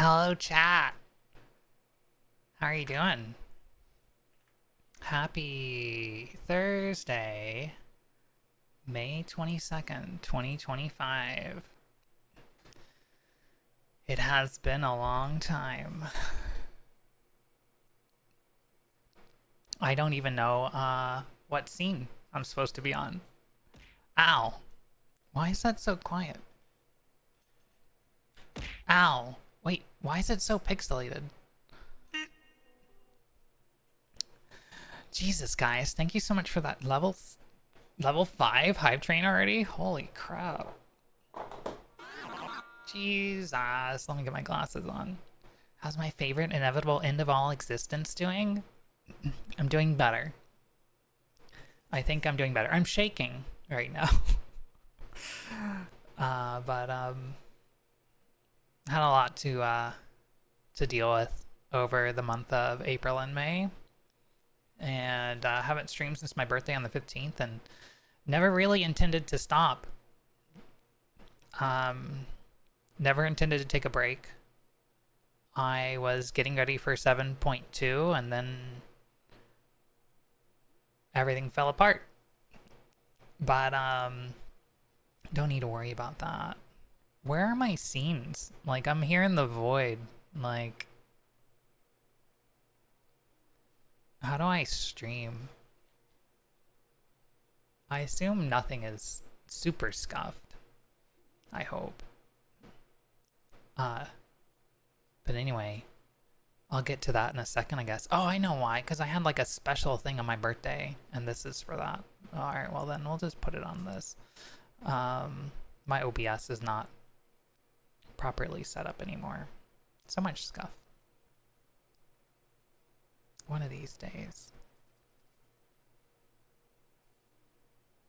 Hello, chat. How are you doing? Happy Thursday, May 22nd, 2025. It has been a long time. I don't even know what scene I'm supposed to be on. Ow. Why is that so quiet? Ow. Wait, why is it so pixelated? Jesus, guys, thank you so much for that level 5 hype train already. Holy crap. Jesus, let me get my glasses on. How's my favorite inevitable end of all existence doing? I'm doing better. I think I'm doing better. I'm shaking right now. But had a lot to deal with over the month of April and May. And haven't streamed since my birthday on the 15th and never really intended to stop. Never intended to take a break. I was getting ready for 7.2 and then everything fell apart. But don't need to worry about that. Where are my scenes? Like, I'm here in the void. Like, how do I stream? I assume nothing is super scuffed. I hope. But anyway, I'll get to that in a second, I guess. Oh, I know why. Because I had like a special thing on my birthday, and this is for that. Alright, well then we'll just put it on this. My OBS is not properly set up anymore. So much scuff. One of these days.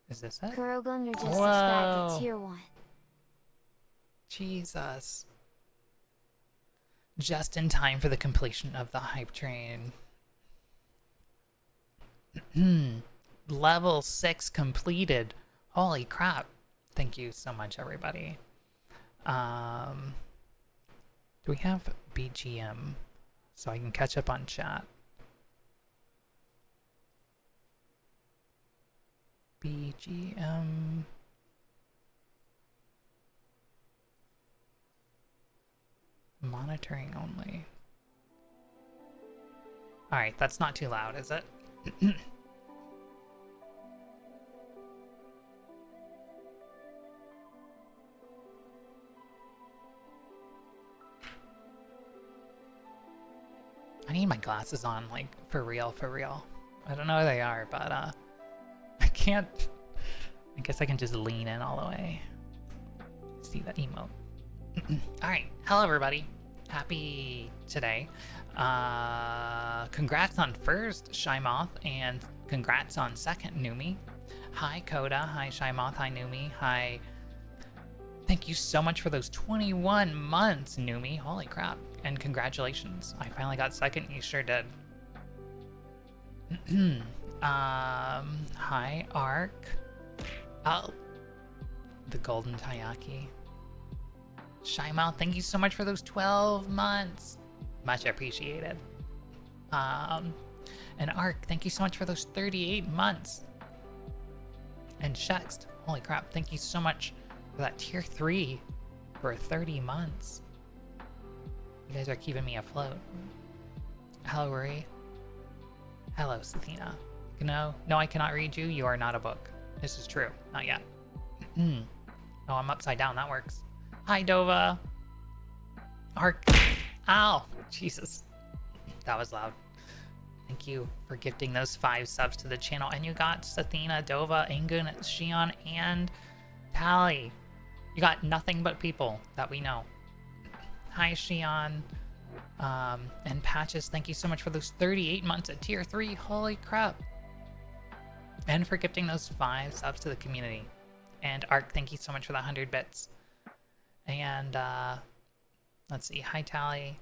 Is this it? Kurogun, you're just Whoa. back to tier 1. Jesus. Just in time for the completion of the hype train. Level 6 completed. Holy crap. Thank you so much, everybody. Do we have BGM so I can catch up on chat? BGM. Monitoring only. Alright, that's not too loud, is it? I need my glasses on, like, for real, for real. I don't know where they are, but, I can't... I guess I can just lean in all the way. See that emote. Alright, hello everybody. Happy today. Congrats on first, Shymoth, and congrats on second, Numi. Hi, Coda. Hi, Shymoth. Hi, Numi. Hi. Thank you so much for those 21 months, Numi. Holy crap. And congratulations. I finally got second. You sure did. Hi, Ark. Oh. The Golden Taiyaki. Shymoth, thank you so much for those 12 months. Much appreciated. And Ark, thank you so much for those 38 months. And Shext, holy crap, thank you so much for that tier 3 for 30 months. You guys are keeping me afloat. Hello, Rui. Hello, Sathina. No, I cannot read you. You are not a book. This is true. Not yet. Oh, I'm upside down. That works. Hi, Dova. Ark. Ow. Jesus. That was loud. Thank you for gifting those 5 subs to the channel. And you got Sathina, Dova, Ingun, Shion, and Tally. You got nothing but people that we know. Hi, Shion. And Patches, thank you so much for those 38 months at tier 3. Holy crap. And for gifting those 5 subs to the community. And Ark, thank you so much for that 100 bits. And, let's see. Hi, Tally.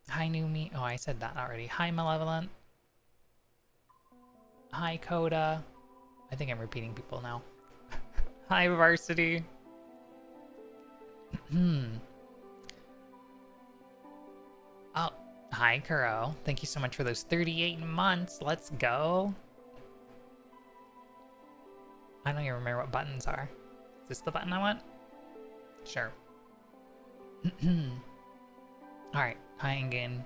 Hi, Numi. Oh, I said that already. Hi, Malevolent. Hi, Coda. I think I'm repeating people now. Hi, Varsity. Hi, Kuro. Thank you so much for those 38 months. Let's go. I don't even remember what buttons are. Is this the button I want? Sure. Alright, hi again.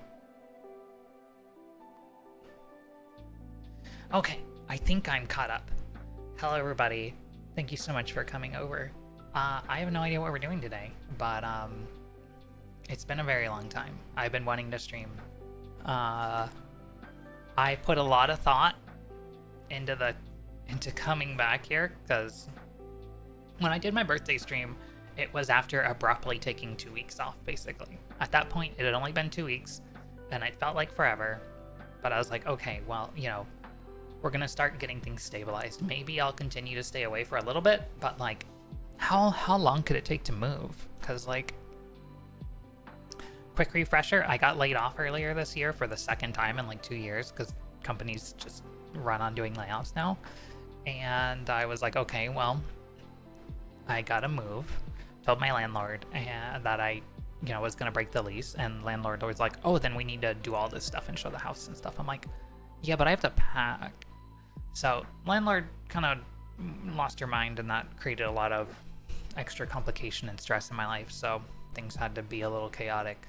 Okay, I think I'm caught up. Hello, everybody. Thank you so much for coming over. I have no idea what we're doing today, but it's been a very long time. I've been wanting to stream. I put a lot of thought into coming back here, because when I did my birthday stream, it was after abruptly taking 2 weeks off, basically. At that point, it had only been 2 weeks, and it felt like forever. But I was like, okay, well, you know, we're gonna start getting things stabilized. Maybe I'll continue to stay away for a little bit, but like, how long could it take to move? Because like, quick refresher, I got laid off earlier this year for the second time in like 2 years, because companies just run on doing layoffs now. And I was like, okay, well, I gotta move. Told my landlord that I, you know, was gonna break the lease, and landlord was like, oh, then we need to do all this stuff and show the house and stuff. I'm like, yeah, but I have to pack. So landlord kind of lost her mind, and that created a lot of extra complication and stress in my life. So things had to be a little chaotic.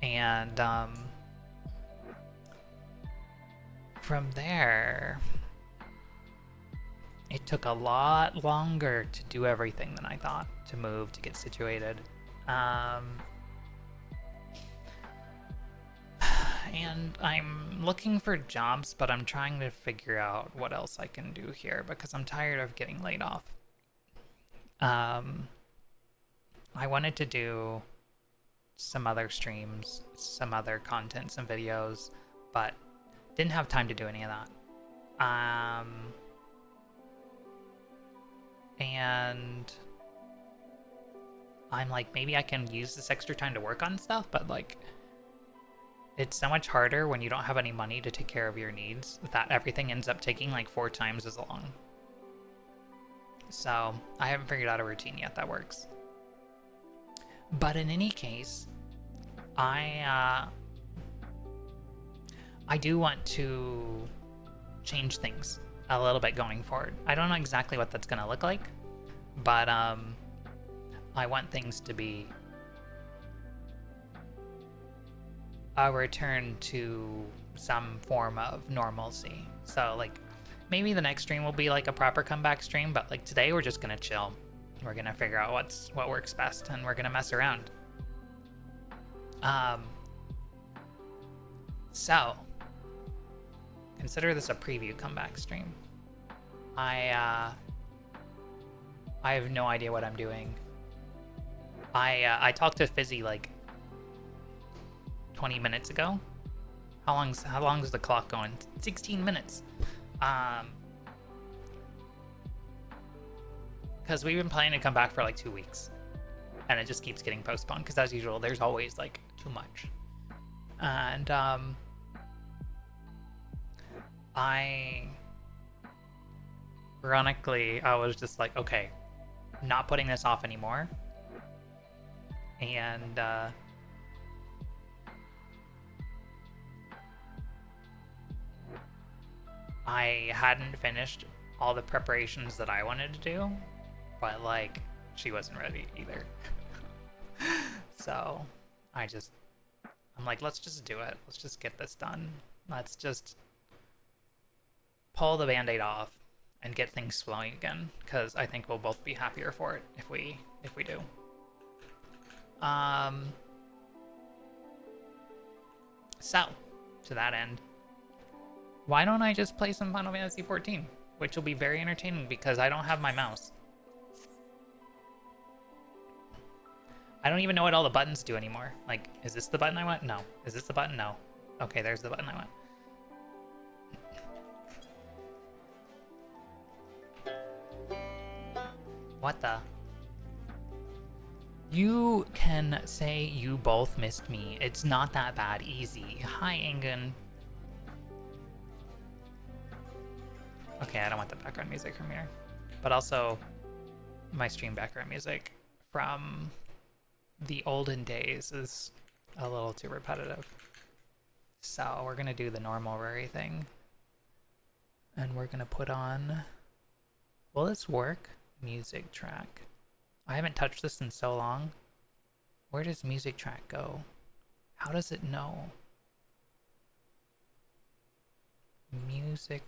And from there, it took a lot longer to do everything than I thought, to move, to get situated. And I'm looking for jobs, but I'm trying to figure out what else I can do here, because I'm tired of getting laid off. I wanted to do some other streams, some other content, some videos, but didn't have time to do any of that. And I'm like, maybe I can use this extra time to work on stuff, but like, it's so much harder when you don't have any money to take care of your needs that everything ends up taking like 4 times as long. So I haven't figured out a routine yet that works. But in any case, I do want to change things a little bit going forward. I don't know exactly what that's gonna look like, but I want things to be a return to some form of normalcy. So like, maybe the next stream will be like a proper comeback stream, but like today we're just gonna chill. We're gonna figure out what works best, and we're gonna mess around. So consider this a preview comeback stream. I have no idea what I'm doing. I talked to Fizzy like 20 minutes ago. How long is the clock going? 16 minutes. Because we've been planning to come back for like 2 weeks, and it just keeps getting postponed, because as usual, there's always like too much. And ironically, I was just like, okay, not putting this off anymore. And I hadn't finished all the preparations that I wanted to do, but like, she wasn't ready either. So I'm like, let's just do it. Let's just get this done. Let's just pull the band-aid off and get things flowing again, because I think we'll both be happier for it if we do. So to that end, why don't I just play some Final Fantasy XIV, which will be very entertaining because I don't have my mouse. I don't even know what all the buttons do anymore. Like, is this the button I want? No. Is this the button? No. Okay, there's the button I want. What the? You can say you both missed me. It's not that bad. Easy. Hi, Ingen. Okay, I don't want the background music from here. But also, my stream background music from the olden days is a little too repetitive. So we're gonna do the normal Rory thing. And we're gonna put on, will this work? Music track. I haven't touched this in so long. Where does music track go? How does it know? Music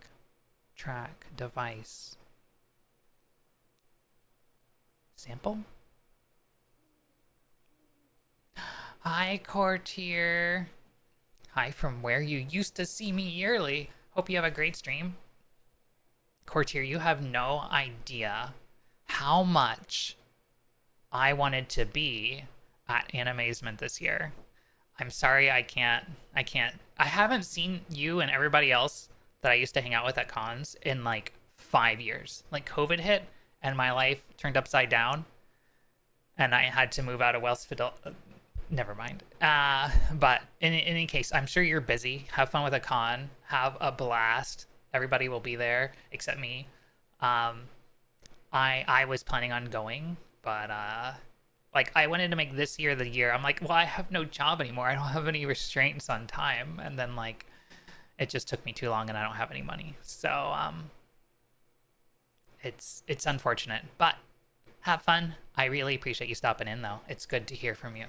track device. Sample? Hi, Courtier. Hi from where you used to see me yearly. Hope you have a great stream. Courtier, you have no idea how much I wanted to be at Animazement this year. I'm sorry I can't. I haven't seen you and everybody else that I used to hang out with at cons in like 5 years. Like COVID hit and my life turned upside down and I had to move out of Wellsville. Never mind. But in any case, I'm sure you're busy. Have fun with a con. Have a blast. Everybody will be there except me. I was planning on going, but like I wanted to make this year the year. I'm like, well, I have no job anymore. I don't have any restraints on time, and then like it just took me too long, and I don't have any money. So it's unfortunate, but have fun. I really appreciate you stopping in, though. It's good to hear from you.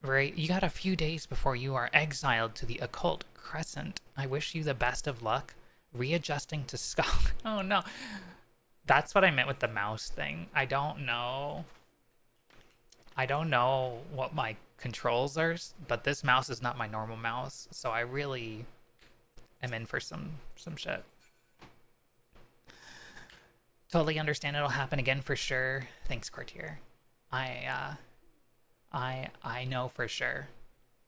Right, you got a few days before you are exiled to the occult crescent. I wish you the best of luck readjusting to Scotland. Oh no. That's what I meant with the mouse thing. I don't know what my controls are, but this mouse is not my normal mouse, so I really am in for some shit. Totally understand it'll happen again for sure. Thanks, Courtier. I know for sure.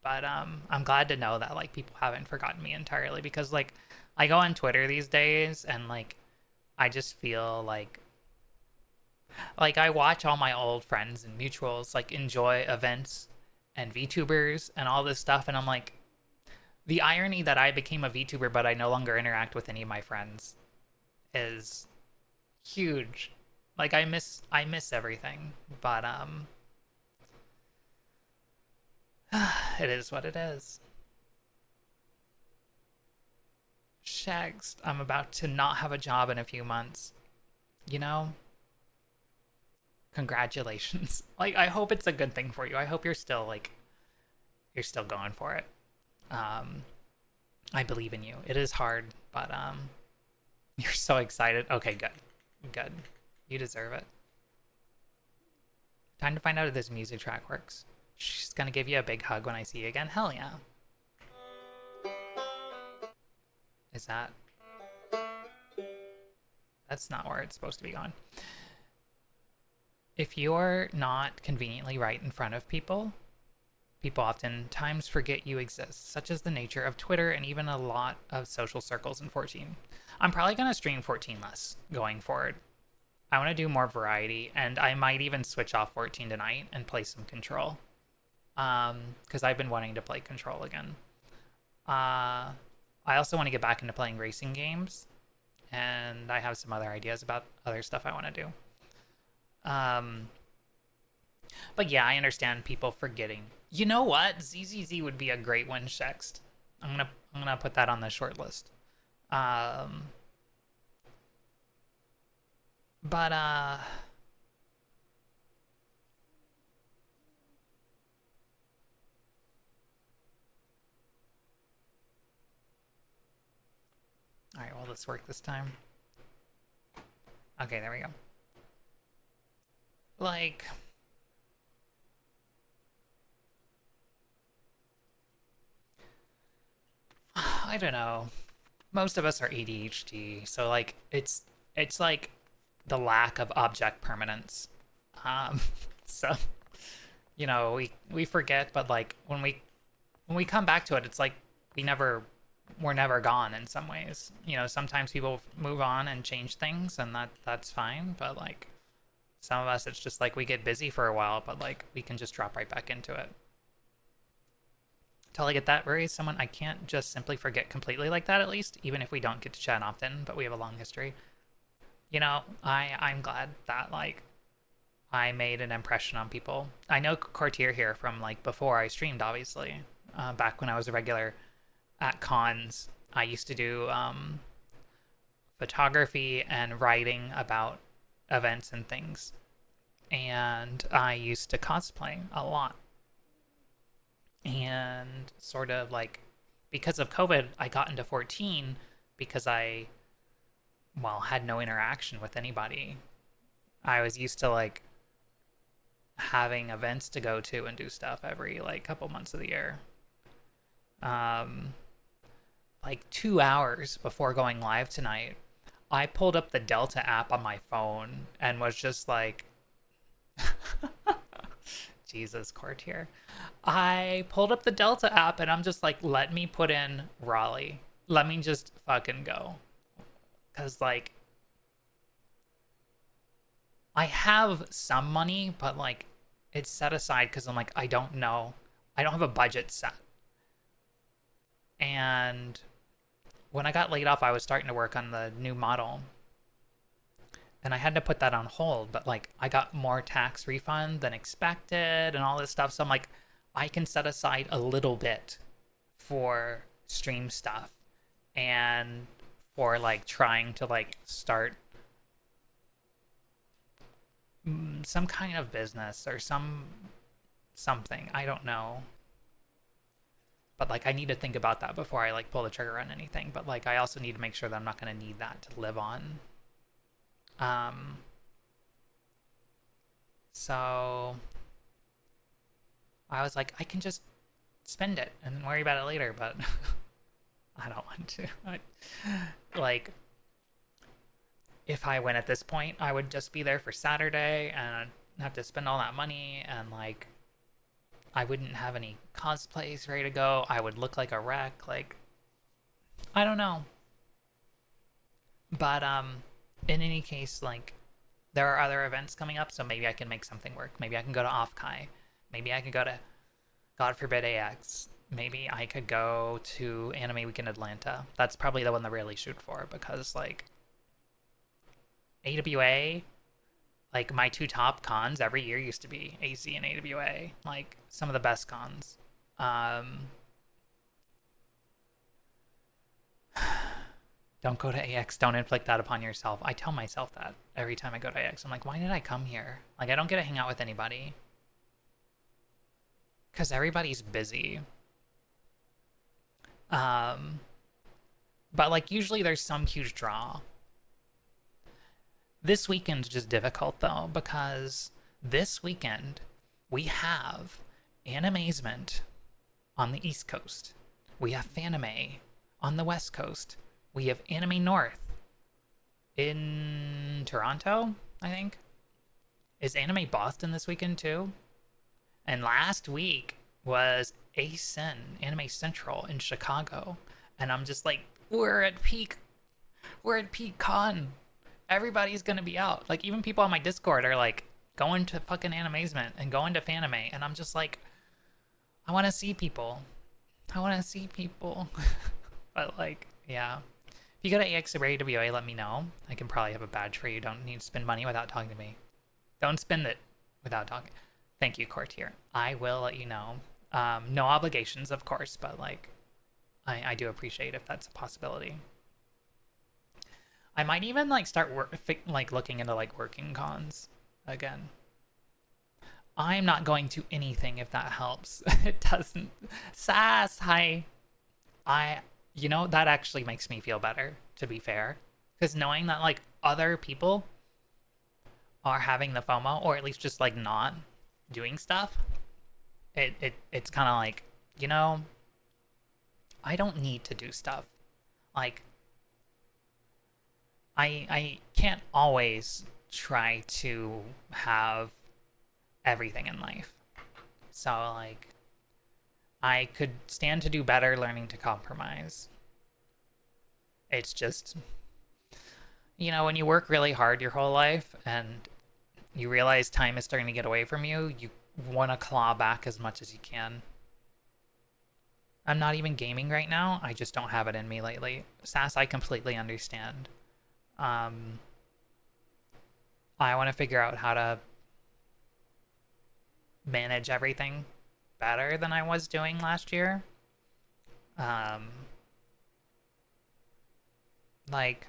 But I'm glad to know that like people haven't forgotten me entirely, because like I go on Twitter these days and like I just feel like I watch all my old friends and mutuals like enjoy events and VTubers and all this stuff, and I'm like, the irony that I became a VTuber but I no longer interact with any of my friends is huge. Like I miss everything, but it is what it is. Shags, I'm about to not have a job in a few months. You know? Congratulations. Like, I hope it's a good thing for you. I hope you're still, like, you're still going for it. I believe in you. It is hard, but, you're so excited. Okay, good. Good. You deserve it. Time to find out if this music track works. She's gonna give you a big hug when I see you again. Hell yeah. Is that... That's not where it's supposed to be going. If you're not conveniently right in front of people, people oftentimes forget you exist, such as the nature of Twitter and even a lot of social circles in 14. I'm probably gonna stream 14 less going forward. I want to do more variety, and I might even switch off 14 tonight and play some Control. Because I've been wanting to play Control again. I also want to get back into playing racing games, and I have some other ideas about other stuff I want to do. But yeah, I understand people forgetting. You know what? ZZZ would be a great one, Shext. I'm gonna put that on the short list. But all right, will this work this time? Okay, there we go. Like, I don't know. Most of us are ADHD, so like it's like the lack of object permanence. So you know, we forget, but like when we come back to it, it's like we're never gone in some ways. You know, sometimes people move on and change things, and that's fine, but like some of us, it's just like we get busy for a while, but like we can just drop right back into it. Totally get that. Rory is someone I can't just simply forget completely like that, at least, even if we don't get to chat often, but we have a long history. You know, I'm glad that like I made an impression on people. I know Courtier here from like before I streamed, obviously, back when I was a regular. at cons, I used to do photography and writing about events and things. And I used to cosplay a lot. And sort of like, because of COVID, I got into 14 because I, well, had no interaction with anybody. I was used to like having events to go to and do stuff every like couple months of the year. Um, like 2 hours before going live tonight, I pulled up the Delta app on my phone and was just like, Jesus, Courtier. I pulled up the Delta app and I'm just like, let me put in Raleigh. Let me just fucking go. Because, like, I have some money, but, like, it's set aside because I'm like, I don't know. I don't have a budget set. And when I got laid off, I was starting to work on the new model. And I had to put that on hold, but like I got more tax refund than expected and all this stuff. So I'm like, I can set aside a little bit for stream stuff and for like trying to like start some kind of business or something. I don't know. But like I need to think about that before I like pull the trigger on anything. But like I also need to make sure that I'm not going to need that to live on. So I was like, I can just spend it and then worry about it later, but I don't want to. Like, if I went at this point, I would just be there for Saturday and have to spend all that money, and like, I wouldn't have any cosplays ready to go. I would look like a wreck. Like, I don't know. But, in any case, like, there are other events coming up, so maybe I can make something work. Maybe I can go to Offkai. Maybe I can go to, God forbid, AX. Maybe I could go to Anime Week in Atlanta. That's probably the one to really shoot for, because, like, AWA, like, my two top cons every year used to be AC and AWA. Like, some of the best cons. Don't go to AX. Don't inflict that upon yourself. I tell myself that every time I go to AX. I'm like, why did I come here? Like, I don't get to hang out with anybody. Because everybody's busy. But, like, usually there's some huge draw. This weekend's just difficult, though, because this weekend we have Animazement on the East Coast. We have Fanime on the West Coast. We have Anime North in Toronto, I think. Is Anime Boston this weekend too? And last week was ACEN, Anime Central in Chicago. And I'm just like, we're at peak con. Everybody's gonna be out. Like, even people on my Discord are like going to fucking Animazement and going to Fanime. And I'm just like, I want to see people. But like, yeah. If you go to AX or AWA, let me know. I can probably have a badge for you. Don't need to spend money without talking to me. Don't spend it without talking. Thank you, Courtier. I will let you know. No obligations, of course, but like, I do appreciate if that's a possibility. I might even like start looking into like working cons again. I'm not going to anything if that helps. It doesn't. Sass, hi. You know, that actually makes me feel better, to be fair. Because knowing that, like, other people are having the FOMO, or at least just, like, not doing stuff, it's kind of like, you know, I don't need to do stuff. Like, I can't always try to have everything in life. So, like, I could stand to do better learning to compromise. It's just, you know, when you work really hard your whole life and you realize time is starting to get away from you, you want to claw back as much as you can. I'm not even gaming right now. I just don't have it in me lately. Sass, I completely understand. I want to figure out how to manage everything better than I was doing last year. Like,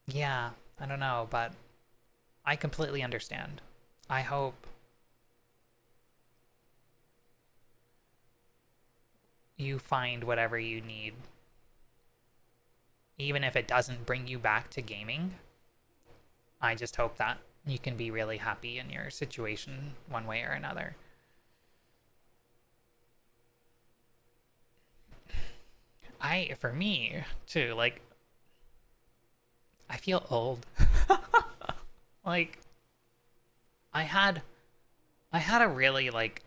yeah, I don't know, but I completely understand. I hope you find whatever you need, even if it doesn't bring you back to gaming. I just hope that you can be really happy in your situation one way or another. For me, too, like, I feel old. Like, I had, I had a really, like,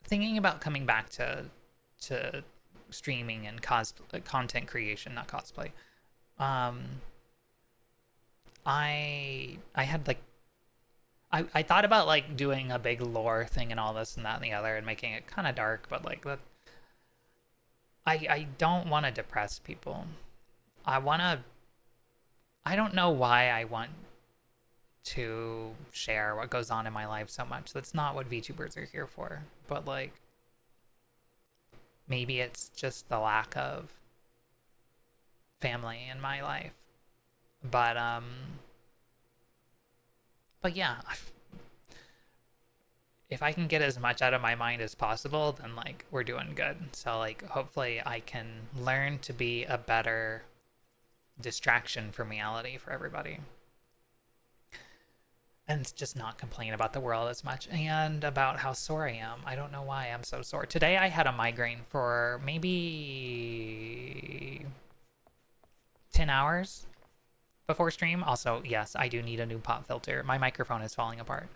thinking about coming back to streaming and content creation, not cosplay. Um, I had like I thought about like doing a big lore thing and all this and that and the other and making it kind of dark, but like that I don't want to depress people. I want to I don't know why I want to share what goes on in my life so much. That's not what VTubers are here for. But like maybe it's just the lack of family in my life. But but yeah, if I can get as much out of my mind as possible, then like we're doing good. So like hopefully I can learn to be a better distraction from reality for everybody. And just not complain about the world as much and about how sore I am. I don't know why I'm so sore. Today I had a migraine for maybe 10 hours before stream. Also, yes, I do need a new pop filter. My microphone is falling apart.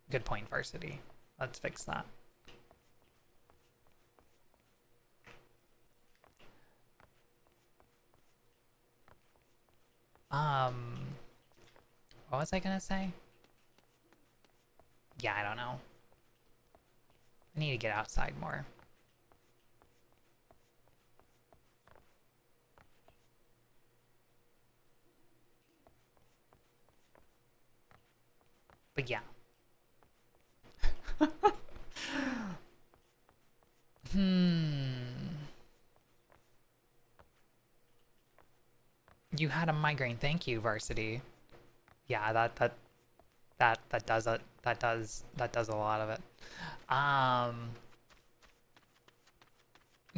Good point, Varsity. Let's fix that. What was I gonna say? Yeah, I don't know. I need to get outside more. But yeah. You had a migraine. Thank you, Varsity. Yeah, that does it. That does a lot of it.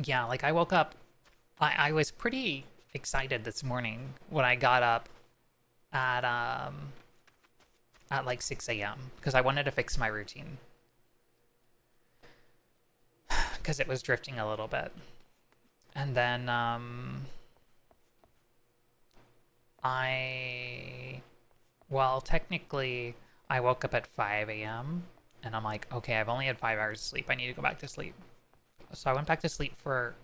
Yeah, like I woke up. I was pretty excited this morning when I got up at like 6 a.m. because I wanted to fix my routine because it was drifting a little bit. And then well, technically I woke up at 5 a.m. and I'm like, okay, I've only had 5 hours of sleep. I need to go back to sleep. So I went back to sleep for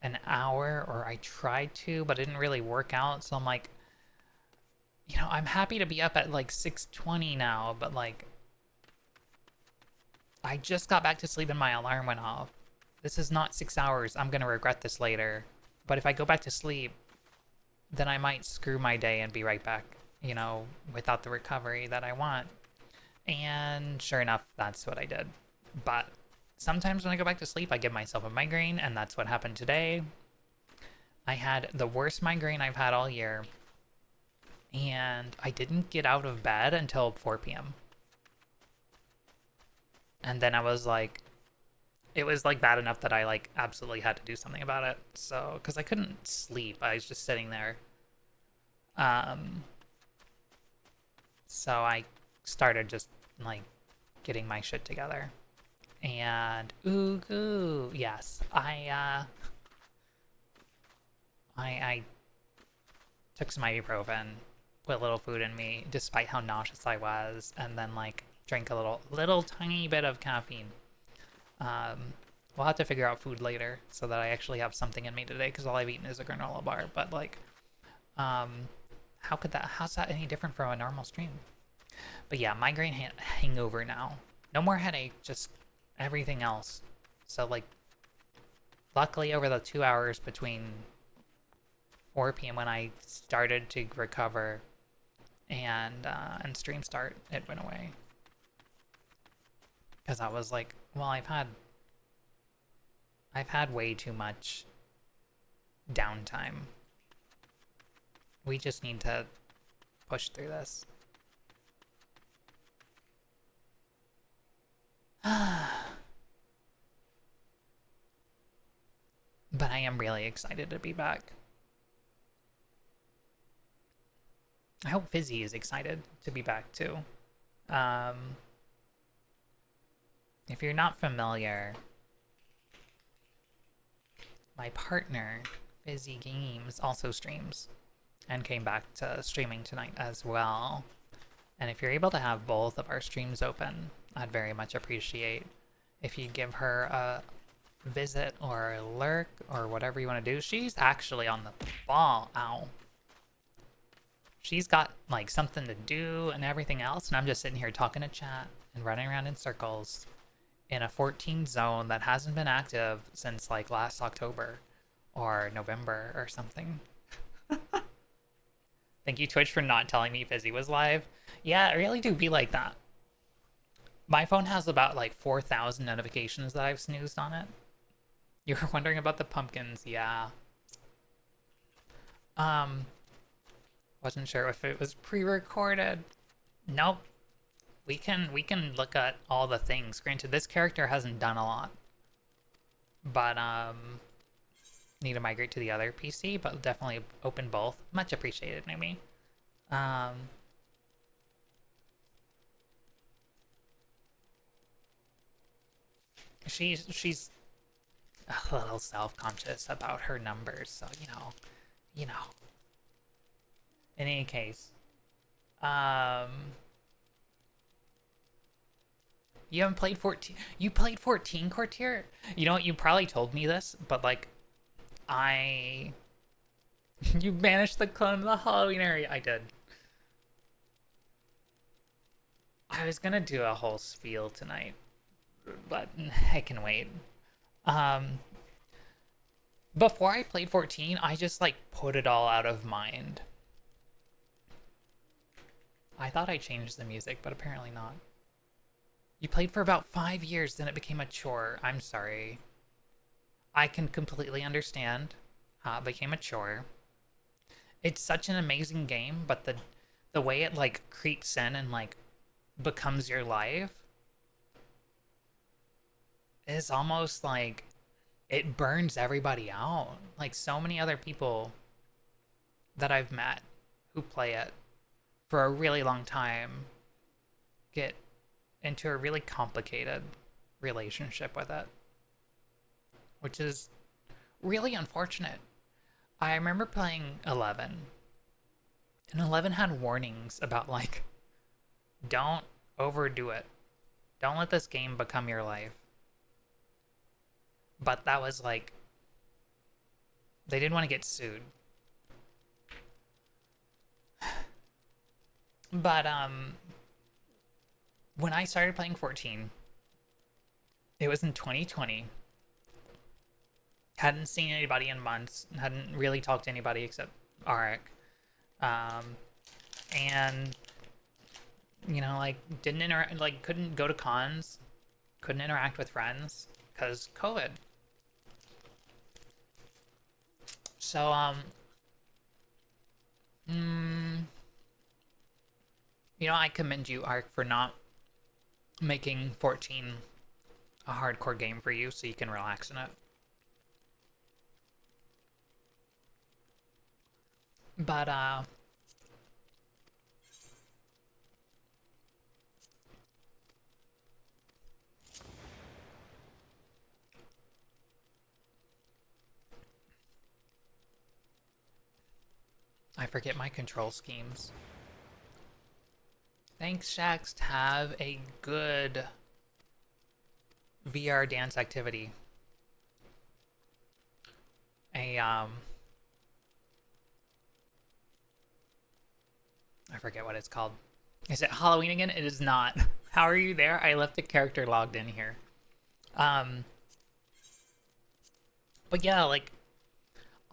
an hour, or I tried to, but it didn't really work out. So I'm like, you know, I'm happy to be up at like 6:20 now, but like I just got back to sleep and my alarm went off. This is not 6 hours. I'm gonna regret this later. But if I go back to sleep, then I might screw my day and be right back, you know, without the recovery that I want. And sure enough, that's what I did. But sometimes when I go back to sleep, I give myself a migraine, and that's what happened today. I had the worst migraine I've had all year, and I didn't get out of bed until 4 p.m. And then I was like, it was like bad enough that I like absolutely had to do something about it. So, because I couldn't sleep, I was just sitting there. So I started just like getting my shit together. And ooh, yes, I took some ibuprofen, put a little food in me, despite how nauseous I was, and then like drank a little tiny bit of caffeine. We'll have to figure out food later so that I actually have something in me today, because all I've eaten is a granola bar. But like, how's that any different from a normal stream? But yeah, migraine hangover now. No more headache, just everything else. So like, luckily over the 2 hours between 4 p.m. when I started to recover and stream start, it went away. Because I was like, well, I've had way too much downtime. We just need to push through this. But I am really excited to be back. I hope Fizzy is excited to be back too. If you're not familiar, my partner, Fizzy Games, also streams and came back to streaming tonight as well. And if you're able to have both of our streams open, I'd very much appreciate if you give her a visit or a lurk or whatever you want to do. She's actually on the ball. Ow. She's got like something to do and everything else, and I'm just sitting here talking to chat and running around in circles in a 14 zone that hasn't been active since like last October or November or something. Thank you, Twitch, for not telling me Fizzy was live. Yeah, it really do be like that. My phone has about like 4,000 notifications that I've snoozed on it. You were wondering about the pumpkins, yeah. Wasn't sure if it was pre-recorded. Nope. We can look at all the things. Granted, this character hasn't done a lot. But need to migrate to the other PC, but definitely open both. Much appreciated, Numi. She's a little self-conscious about her numbers, so you know. In any case, you haven't played 14. You played 14, Courtier? You know what? You probably told me this, but like, you banished the clone of the Halloween area. I did. I was gonna do a whole spiel tonight, but I can wait. Before I played 14, I just like put it all out of mind. I thought I changed the music, but apparently not. You played for about 5 years, then it became a chore. I'm sorry. I can completely understand how it became a chore. It's such an amazing game, but the way it like creeps in and like becomes your life is almost like it burns everybody out. Like so many other people that I've met who play it for a really long time get into a really complicated relationship with it, which is really unfortunate. I remember playing 11, and 11 had warnings about like, don't overdo it. Don't let this game become your life. But that was like, they didn't want to get sued. But when I started playing 14, it was in 2020. Hadn't seen anybody in months. Hadn't really talked to anybody except Arik. And you know, like didn't interact, like couldn't go to cons, couldn't interact with friends because COVID. So you know, I commend you, Arik, for not making 14 a hardcore game for you so you can relax in it. But I forget my control schemes. Thanks, Shax. Have a good VR dance activity. I forget what it's called. Is it Halloween again? It is not. How are you there? I left the character logged in here. But yeah, like,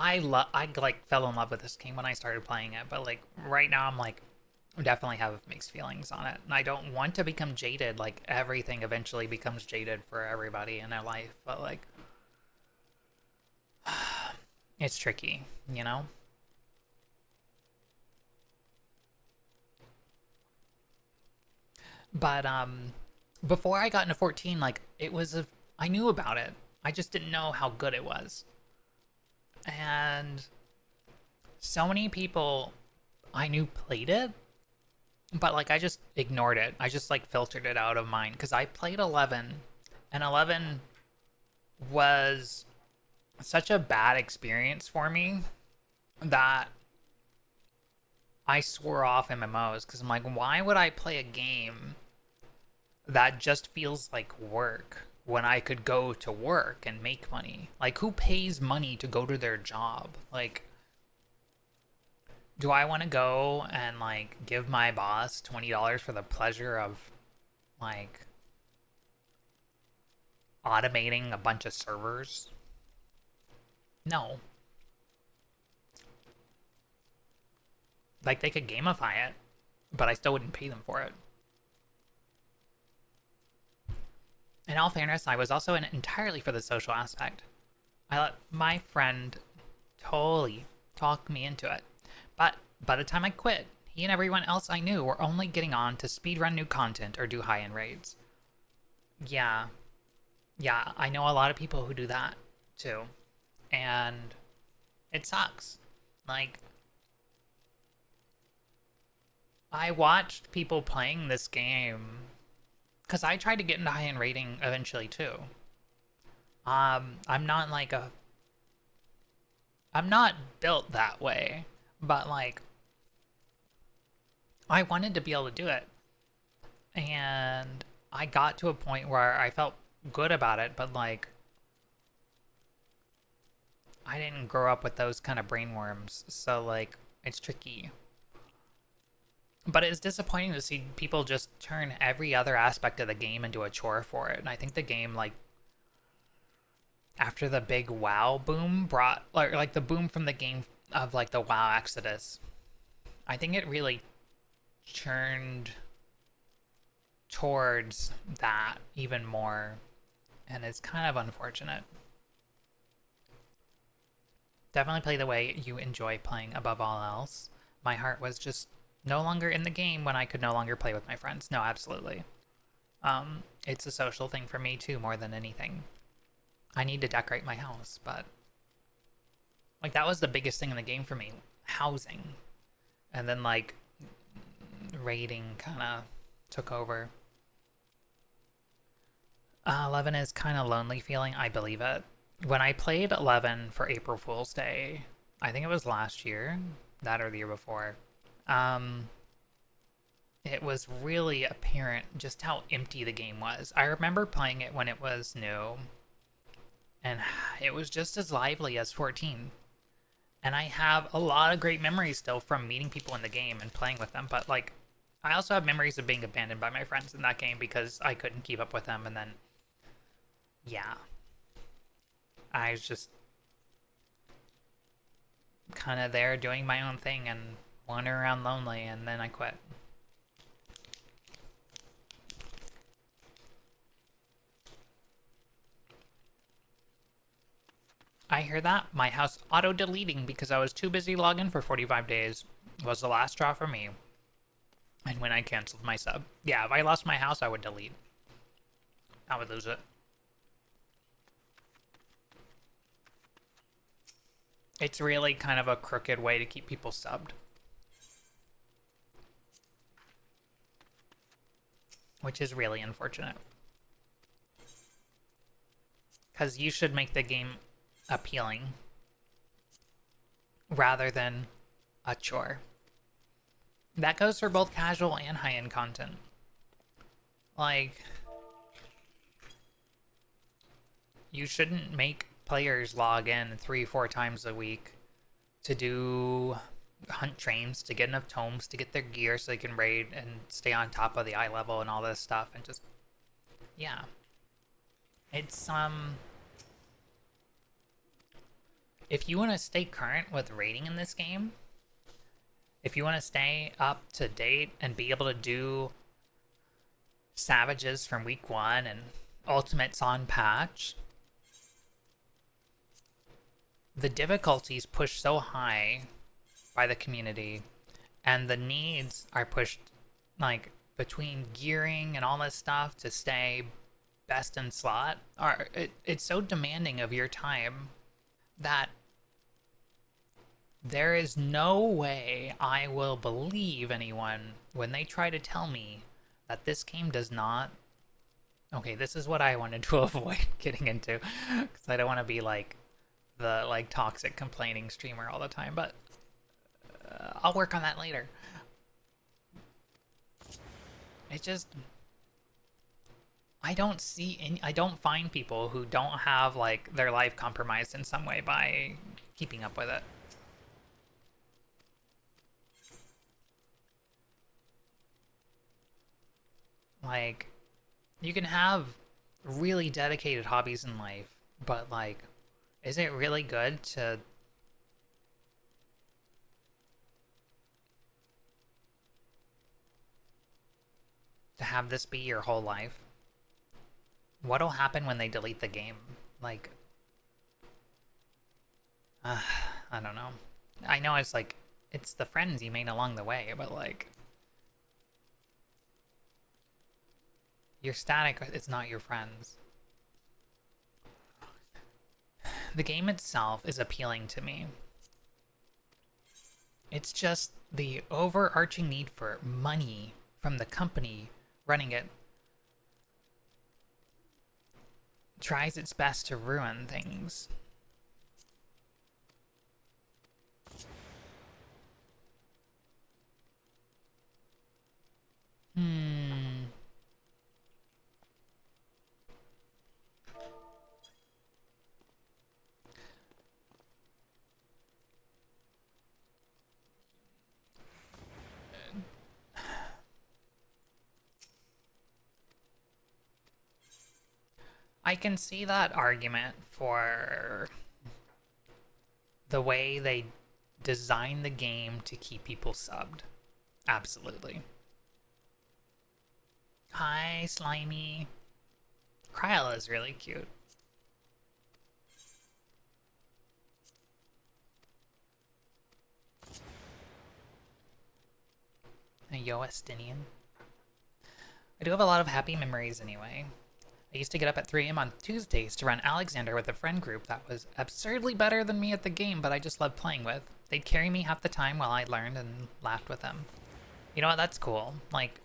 I like fell in love with this game when I started playing it, but like right now I'm like definitely have mixed feelings on it. And I don't want to become jaded. Like everything eventually becomes jaded for everybody in their life, but like it's tricky, you know? But before I got into 14, like I knew about it. I just didn't know how good it was. And so many people I knew played it, but like I just ignored it. I just like filtered it out of mine cuz I played 11 and 11 was such a bad experience for me that I swore off MMOs cuz I'm like why would I play a game that just feels like work when I could go to work and make money? Like, who pays money to go to their job? Like, do I want to go and like give my boss $20 for the pleasure of like automating a bunch of servers? No. Like, they could gamify it, but I still wouldn't pay them for it. In all fairness, I was also entirely for the social aspect. I let my friend totally talk me into it. But by the time I quit, he and everyone else I knew were only getting on to speedrun new content or do high-end raids. Yeah. Yeah, I know a lot of people who do that too. And it sucks. Like, I watched people playing this game because I tried to get into high-end rating eventually too. I'm not like a I'm not built that way, but like I wanted to be able to do it. And I got to a point where I felt good about it, but like I didn't grow up with those kind of brainworms, so like it's tricky. But it's disappointing to see people just turn every other aspect of the game into a chore for it. And I think the game, like, after the big WoW boom brought, like the boom from the game of like the WoW Exodus, I think it really churned towards that even more. And it's kind of unfortunate. Definitely play the way you enjoy playing above all else. My heart was just no longer in the game when I could no longer play with my friends. No, absolutely. It's a social thing for me too, more than anything. I need to decorate my house, but like that was the biggest thing in the game for me, housing. And then like raiding kind of took over. 11 is kind of lonely feeling. I believe it. When I played 11 for April Fool's Day, I think it was last year, that or the year before, it was really apparent just how empty the game was. I remember playing it when it was new, and it was just as lively as 14. And I have a lot of great memories still from meeting people in the game and playing with them, but like, I also have memories of being abandoned by my friends in that game because I couldn't keep up with them, and then, yeah. I was just kind of there doing my own thing and wandering around lonely, and then I quit. I hear that. My house auto-deleting because I was too busy logging for 45 days was the last straw for me. And when I canceled my sub. Yeah, if I lost my house, I would delete. I would lose it. It's really kind of a crooked way to keep people subbed. Which is really unfortunate. Because you should make the game appealing rather than a chore. That goes for both casual and high-end content. Like, you shouldn't make players log in 3-4 times a week to do hunt trains, to get enough tomes, to get their gear so they can raid and stay on top of the eye level and all this stuff, and just, yeah. It's if you want to stay current with rating in this game, if you want to stay up to date and be able to do Savages from week 1 and Ultimates on patch, the difficulties pushed so high by the community, and the needs are pushed like between gearing and all this stuff to stay best in slot. It's so demanding of your time that there is no way I will believe anyone when they try to tell me that this game does not. Okay, this is what I wanted to avoid getting into, because I don't want to be like the toxic complaining streamer all the time, but I'll work on that later. It just, I don't find people who don't have like their life compromised in some way by keeping up with it. Like, you can have really dedicated hobbies in life, but like, is it really good to have this be your whole life? What'll happen when they delete the game? Like, I don't know. I know it's like, it's the friends you made along the way, but like, you're static, it's not your friends. The game itself is appealing to me. It's just the overarching need for money from the company running it tries its best to ruin things. I can see that argument for the way they design the game to keep people subbed. Absolutely. Hi, Slimy. Kryla is really cute. A Yoastinian. I do have a lot of happy memories anyway. I used to get up at 3 a.m. on Tuesdays to run Alexander with a friend group that was absurdly better than me at the game, but I just loved playing with. They'd carry me half the time while I learned and laughed with them. You know what? That's cool. Like,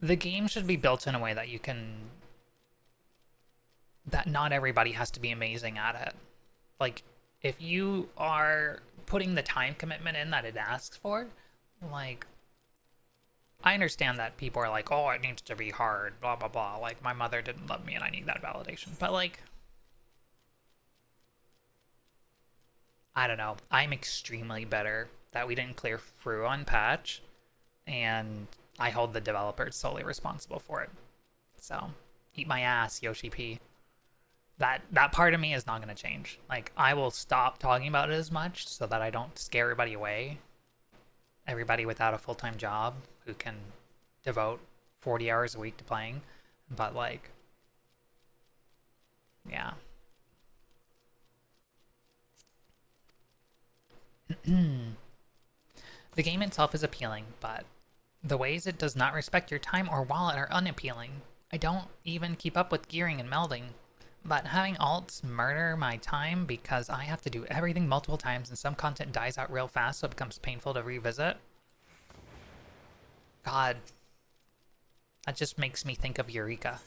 the game should be built in a way that you can... that not everybody has to be amazing at it. Like, if you are putting the time commitment in that it asks for, like... I understand that people are like, oh, it needs to be hard, blah, blah, blah. Like, my mother didn't love me and I need that validation. But, like, I don't know. I'm extremely bitter that we didn't clear through on patch, and I hold the developers solely responsible for it. So, eat my ass, Yoshi P. That part of me is not going to change. Like, I will stop talking about it as much so that I don't scare everybody away. Everybody without a full-time job who can devote 40 hours a week to playing. But, like, yeah. The game itself is appealing, but the ways it does not respect your time or wallet are unappealing. I don't even keep up with gearing and melding, but having alts murder my time because I have to do everything multiple times and some content dies out real fast so it becomes painful to revisit. God, that just makes me think of Eureka.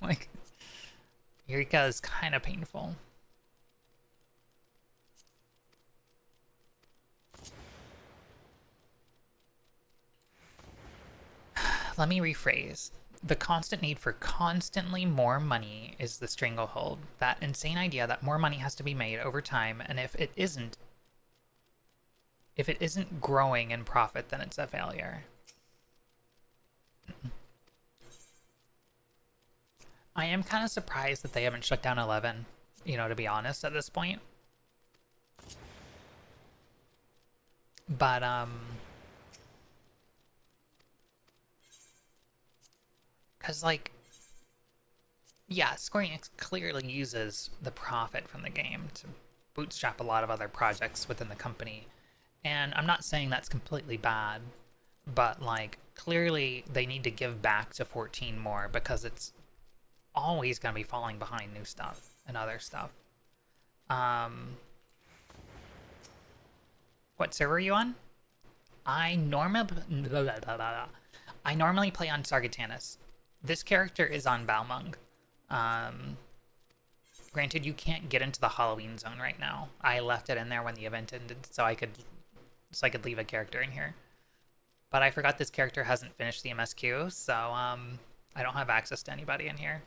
Like, Eureka is kind of painful. Let me rephrase. The constant need for constantly more money is the stranglehold. That insane idea that more money has to be made over time, and if it isn't growing in profit, then it's a failure. I am kind of surprised that they haven't shut down 11. you know, to be honest at this point. But, because, like, yeah, Square Enix clearly uses the profit from the game to bootstrap a lot of other projects within the company. And I'm not saying that's completely bad, but, like, clearly they need to give back to 14 more because it's always going to be falling behind new stuff and other stuff. What server are you on? I normally play on Sargatanas. This character is on Balmung. Granted, you can't get into the Halloween zone right now. I left it in there when the event ended, so I could leave a character in here. But I forgot this character hasn't finished the MSQ, so I don't have access to anybody in here.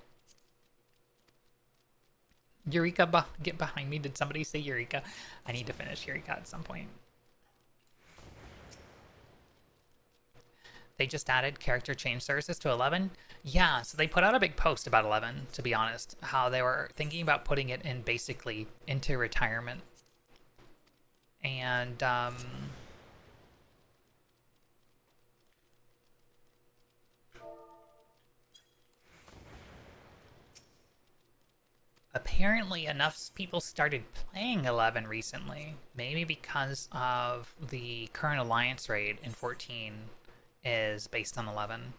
Eureka, get behind me. Did somebody say Eureka? I need to finish Eureka at some point. They just added character change services to 11. Yeah, so they put out a big post about 11, to be honest. How they were thinking about putting it in basically into retirement. And, apparently enough people started playing 11 recently. Maybe because of the current Alliance raid in 14 is based on 11.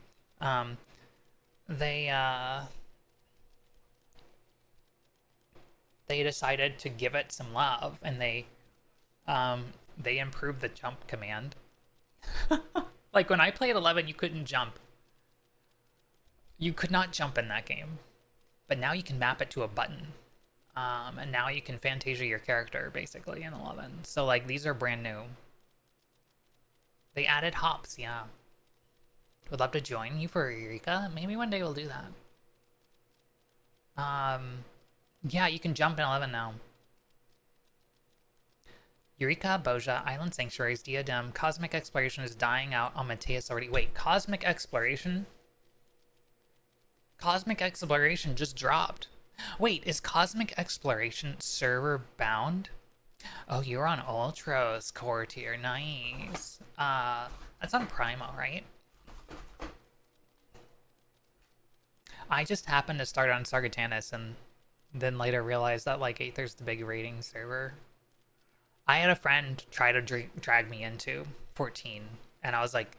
They decided to give it some love, and they improved the jump command. Like, when I played 11, you couldn't jump. You could not jump in that game. But now you can map it to a button. And now you can Fantasia your character, basically, in 11. So, like, these are brand new. They added hops, yeah. Would love to join you for Eureka. Maybe one day we'll do that. Yeah, you can jump in 11 now. Eureka, Boja, Island Sanctuaries, Diadem, Cosmic Exploration is dying out on Mateus already. Wait, Cosmic Exploration? Cosmic Exploration just dropped. Wait, is Cosmic Exploration server bound? Oh, you're on Ultros core tier. Nice. That's on Primo, right? I just happened to start on Sargatanas and then later realized that, like, Aether's the big rating server. I had a friend try to drag me into 14, and I was like,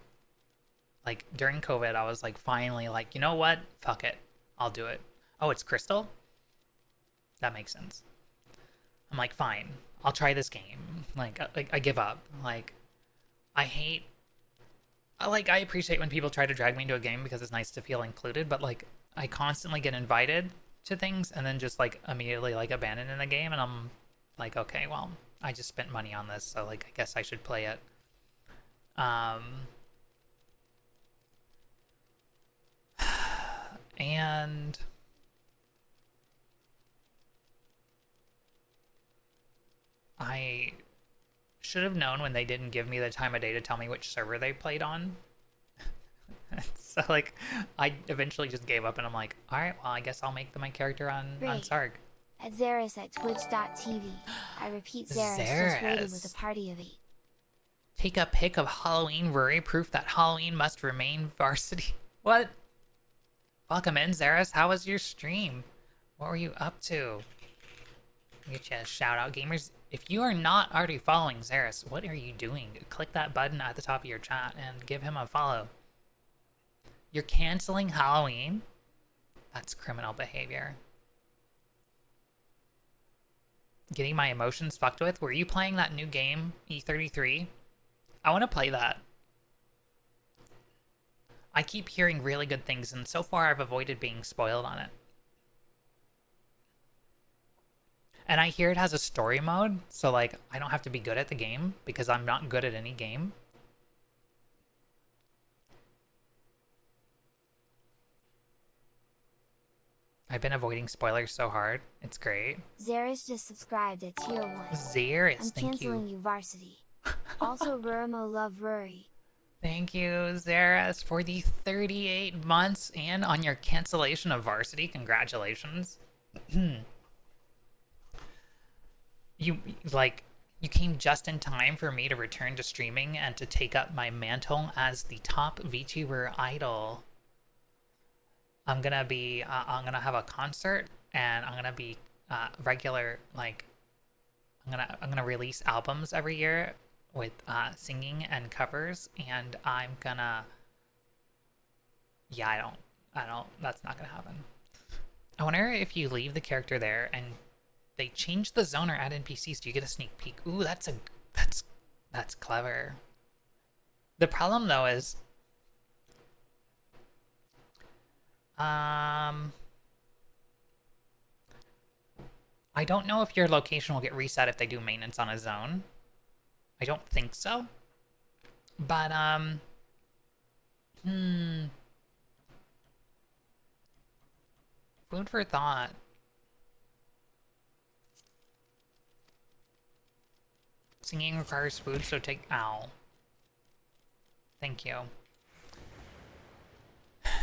during COVID, I was like, finally, like, you know what? Fuck it. I'll do it. Oh, it's Crystal? That makes sense. I'm like, fine. I'll try this game. Like I give up. Like, I appreciate when people try to drag me into a game because it's nice to feel included, but, like, I constantly get invited to things and then just, like, immediately, like, abandon in the game, and I'm like, okay, well, I just spent money on this, so, like, I guess I should play it. And I should have known when they didn't give me the time of day to tell me which server they played on. So, like, I eventually just gave up, and I'm like, alright, well, I guess I'll make my character on Sarg. At Xeris at twitch.tv. I repeat, Xeris just raided with a party of 8. Take a pic of Halloween worry proof that Halloween must remain varsity. What? Welcome in, Xeris. How was your stream? What were you up to? Get you a shout out, gamers. If you are not already following Xeris, what are you doing? Click that button at the top of your chat and give him a follow. You're canceling Halloween? That's criminal behavior. Getting my emotions fucked with? Were you playing that new game, E33? I want to play that. I keep hearing really good things, and so far I've avoided being spoiled on it. And I hear it has a story mode, so, like, I don't have to be good at the game, because I'm not good at any game. I've been avoiding spoilers so hard. It's great. Xeris just subscribed at tier 1. Xeris, I'm thank you. canceling you varsity. Also, Rurimo love Ruri. Thank you, Xeris, for the 38 months and on your cancellation of varsity. Congratulations. You, like, you came just in time for me to return to streaming and to take up my mantle as the top VTuber idol. I'm gonna have a concert, and I'm gonna be regular, like, I'm gonna release albums every year with singing and covers, and I'm gonna, yeah, I don't, that's not gonna happen. I wonder if you leave the character there and they change the zone or add NPCs, do you get a sneak peek? Ooh, that's clever. The problem though is, I don't know if your location will get reset if they do maintenance on a zone. I don't think so. But, food for thought. Singing requires food, so take... Ow. Thank you.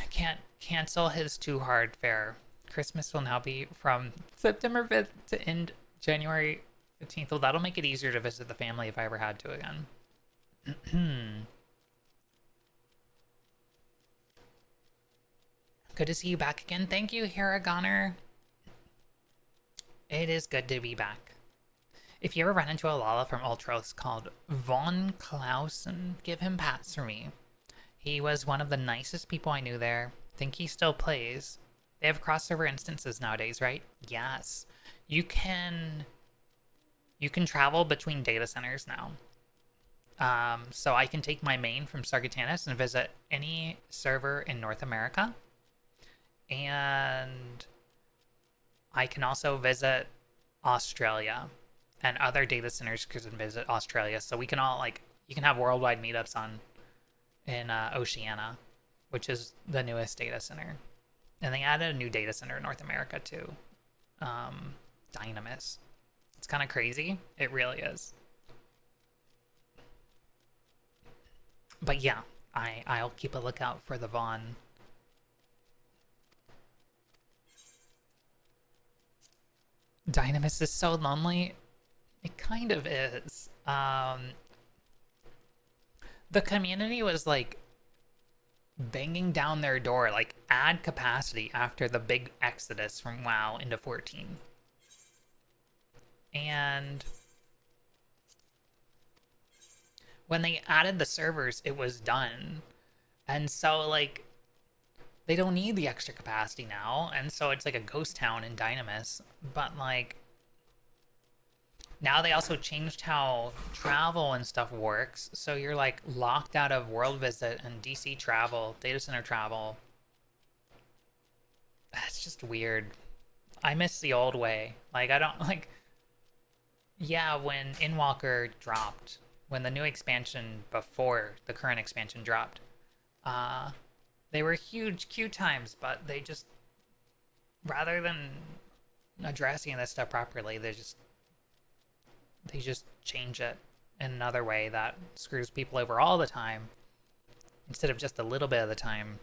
Can't cancel his too hard fare. Christmas will now be from September 5th to end January 15th. Well, that'll make it easier to visit the family if I ever had to again. Good to see you back again. Thank you, Haragoner. It is good to be back. If you ever run into a Lala from Ultros called Von Clausen, give him pats for me. He was one of the nicest people I knew there. Think he still plays. They have crossover instances nowadays, right? Yes. You can travel between data centers now. So I can take my main from Sargatanas and visit any server in North America. And I can also visit Australia, and other data centers can visit Australia. So we can all, like, you can have worldwide meetups in Oceania, which is the newest data center. And they added a new data center in North America too. Dynamis. It's kind of crazy. It really is. But yeah, I'll keep a lookout for the Vaughn. Dynamis is so lonely. It kind of is. The community was like banging down their door, like, add capacity after the big exodus from WoW into 14. And when they added the servers, it was done. And so, like, they don't need the extra capacity now, and so it's like a ghost town in Dynamis. But, like, now they also changed how travel and stuff works, so you're, like, locked out of World Visit and DC travel, data center travel. That's just weird. I miss the old way. Like, I don't, like... Yeah, when Endwalker dropped, when the new expansion before the current expansion dropped, they were huge queue times, but they just, rather than addressing this stuff properly, they just change it in another way that screws people over all the time instead of just a little bit of the time.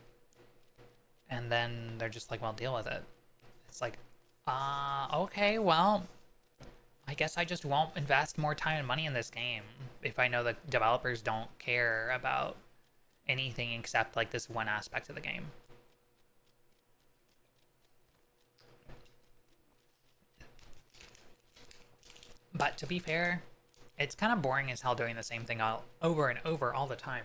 And then they're just like, well, deal with it. It's like, okay, well, I guess I just won't invest more time and money in this game if I know the developers don't care about anything except, like, this one aspect of the game. But to be fair, it's kind of boring as hell doing the same thing over and over all the time.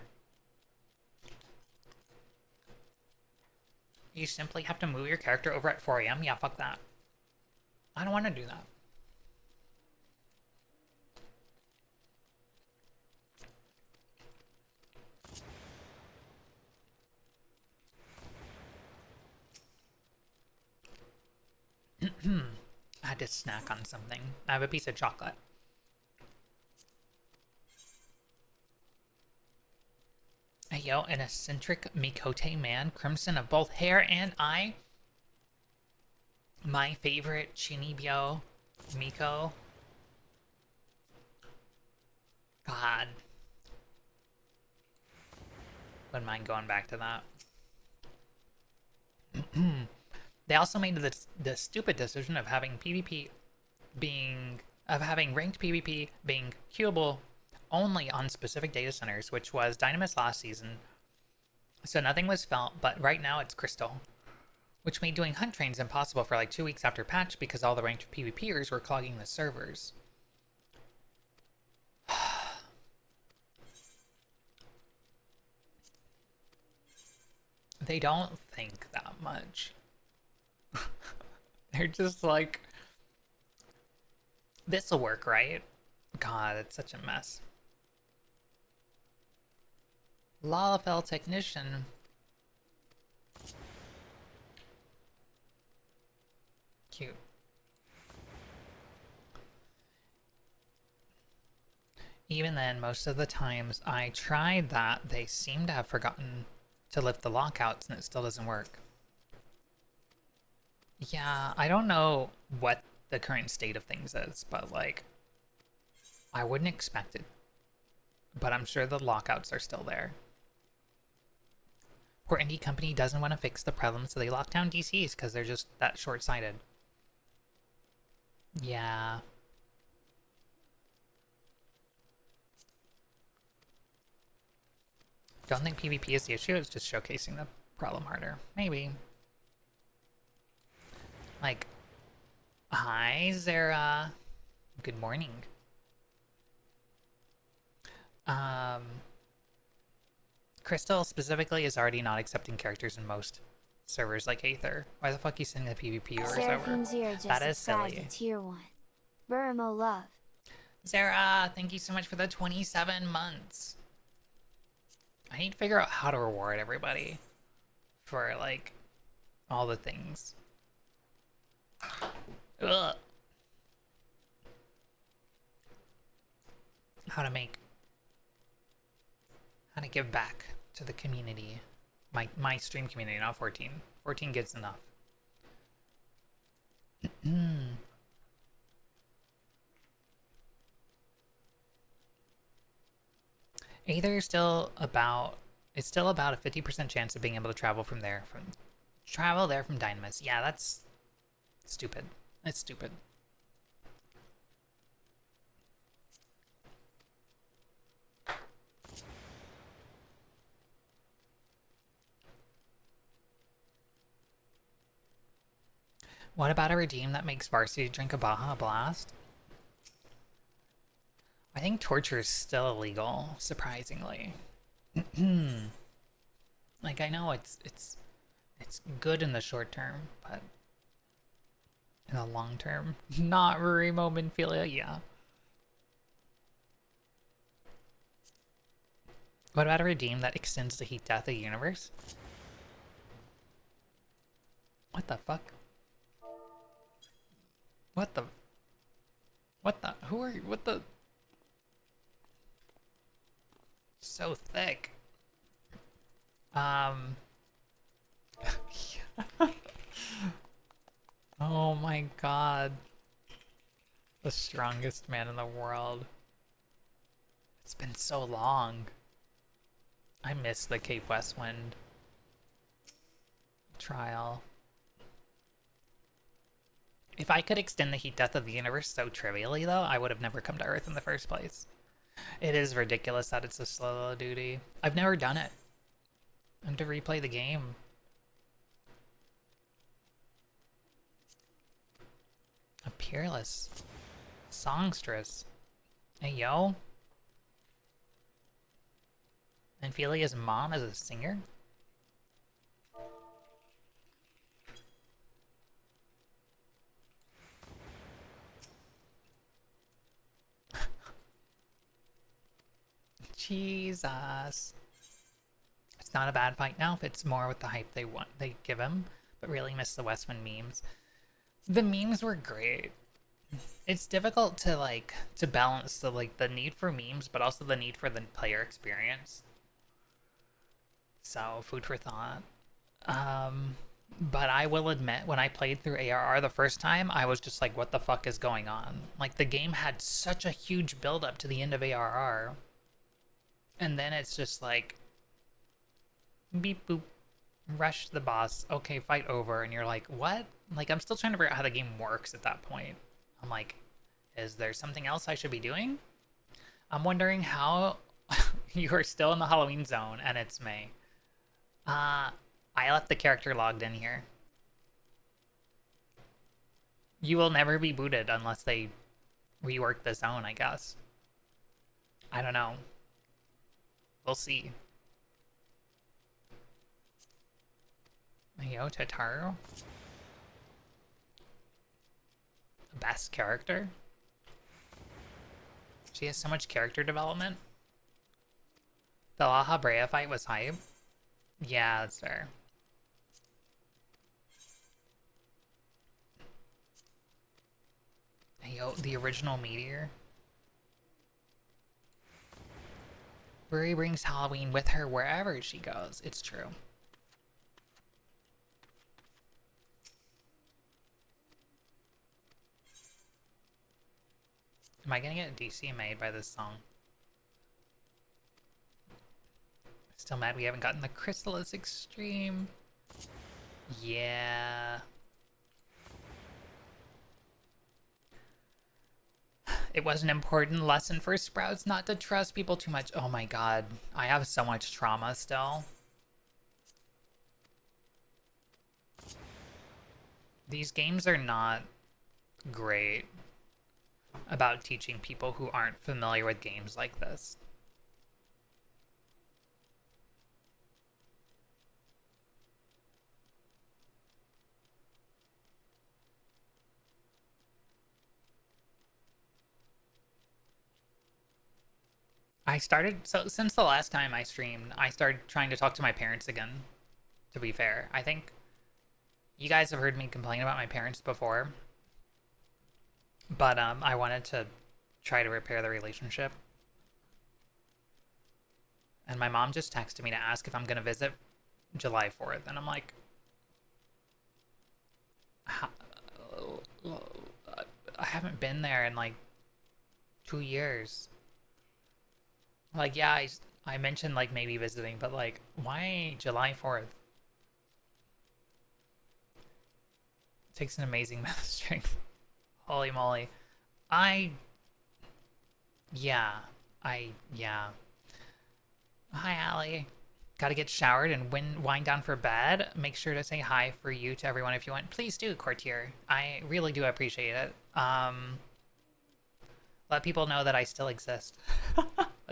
You simply have to move your character over at 4 AM? Yeah, fuck that. I don't want to do that. I had to snack on something. I have a piece of chocolate. Hey, yo, an eccentric Mikote man, crimson of both hair and eye. My favorite Chinibyo Miko. God. Wouldn't mind going back to that. They also made the stupid decision of having PvP being of having ranked PvP being queuable only on specific data centers, which was Dynamis last season. So nothing was felt, but right now it's Crystal, which made doing hunt trains impossible for like 2 weeks after patch because all the ranked PvPers were clogging the servers. They don't think that much. They're just like, this'll work, right? God, it's such a mess. Lalafell Technician. Cute. Even then, most of the times I tried that, they seem to have forgotten to lift the lockouts and it still doesn't work. Yeah, I don't know what the current state of things is, but like, I wouldn't expect it. But I'm sure the lockouts are still there. Poor indie company doesn't want to fix the problem, so they lock down DCs because they're just that short-sighted. Yeah. Don't think PvP is the issue, it's just showcasing the problem harder. Maybe. Like, hi, Zara. Good morning. Crystal specifically is already not accepting characters in most servers like Aether. Why the fuck are you sending the PvP viewers over? That is silly. Tier 1. Burmo love. Zara, thank you so much for the 27 months. I need to figure out how to reward everybody for, like, all the things. Ugh. How to give back to the community. My stream community, not 14. 14 gets enough. Aether is still about a 50% chance of being able to travel from Dynamis. Yeah, that's stupid. That's stupid. What about a redeem that makes Varsity drink a Baja Blast? I think torture is still illegal, surprisingly. Like, I know it's good in the short term, but in the long term, not Remo Minfilia, yeah. What about a redeem that extends the heat death of the universe? What the fuck? What the? Who are you? What the? So thick. Oh my god. The strongest man in the world. It's been so long. I miss the Cape Westwind trial. If I could extend the heat death of the universe so trivially, though, I would have never come to Earth in the first place. It is ridiculous that it's a solo duty. I've never done it. I have to replay the game. A peerless songstress. Hey, yo. Minfilia's mom is a singer? Jesus. It's not a bad fight now if it's more with the hype they give him, but really miss the Westwind memes. The memes were great. It's difficult to balance the need for memes, but also the need for the player experience. So, food for thought. But I will admit, when I played through ARR the first time, I was just like, what the fuck is going on? Like, the game had such a huge build up to the end of ARR. And then it's just like, beep boop, rush the boss, okay, fight over, and you're like, what? Like, I'm still trying to figure out how the game works at that point. I'm like, Is there something else I should be doing? I'm wondering how you are still in the Halloween zone and it's May. I left the character logged in here. You will never be booted unless they rework the zone, I guess. I don't know. We'll see. Yo, Tataru. Best character? She has so much character development. The La Habrea fight was hype. Yeah, that's fair. Yo, the original Meteor. Buri brings Halloween with her wherever she goes. It's true. Am I gonna get DC made by this song? Still mad we haven't gotten the Chrysalis Extreme. Yeah. It was an important lesson for Sprouts not to trust people too much. Oh my god. I have so much trauma still. These games are not great about teaching people who aren't familiar with games like this. So since the last time I streamed, I started trying to talk to my parents again, to be fair. I think you guys have heard me complain about my parents before, but I wanted to try to repair the relationship. And my mom just texted me to ask if I'm going to visit July 4th, and I'm like, I haven't been there in like 2 years. Like, yeah, I mentioned like maybe visiting, but like, why July 4th? It takes an amazing amount of strength. Holy moly. Yeah. Hi, Allie. Gotta get showered and wind down for bed. Make sure to say hi for you to everyone if you want. Please do, Courtier. I really do appreciate it. Let people know that I still exist.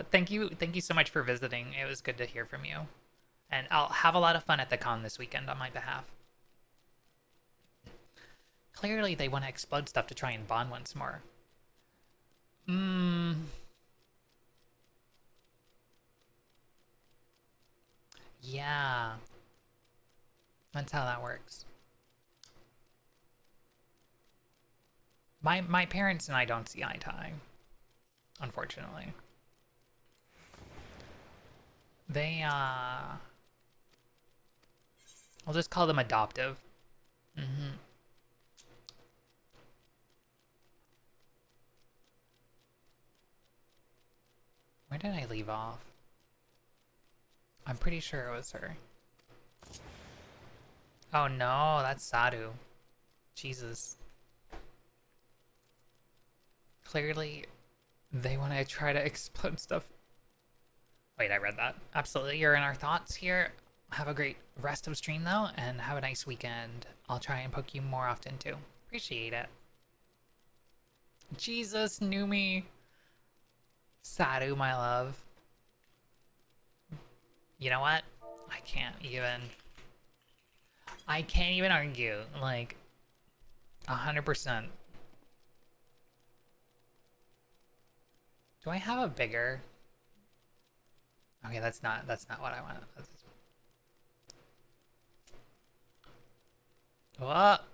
Thank you so much for visiting. It was good to hear from you. And I'll have a lot of fun at the con this weekend on my behalf. Clearly they want to explode stuff to try and bond once more. Yeah. That's how that works. My parents and I don't see eye to eye, unfortunately. They, I'll just call them adoptive. Where did I leave off? I'm pretty sure it was her. Oh no, that's Sadu. Jesus. Clearly, they want to try to explode stuff. Wait, I read that. Absolutely, you're in our thoughts here. Have a great rest of stream, though, and have a nice weekend. I'll try and poke you more often, too. Appreciate it. Jesus, Numi. Sadu, my love. You know what? I can't even argue. Like, 100%. Do I have a bigger... Okay, that's not what I want. What?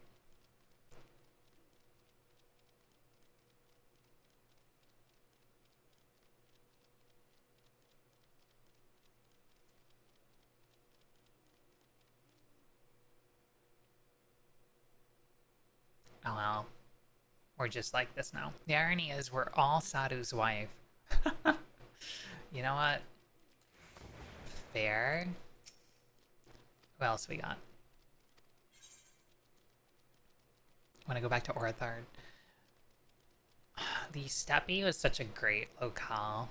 Oh well. We're just like this now. The irony is we're all Sadu's wife. You know what? Fair. Who else we got? Want to go back to Orthard. The Steppe was such a great locale.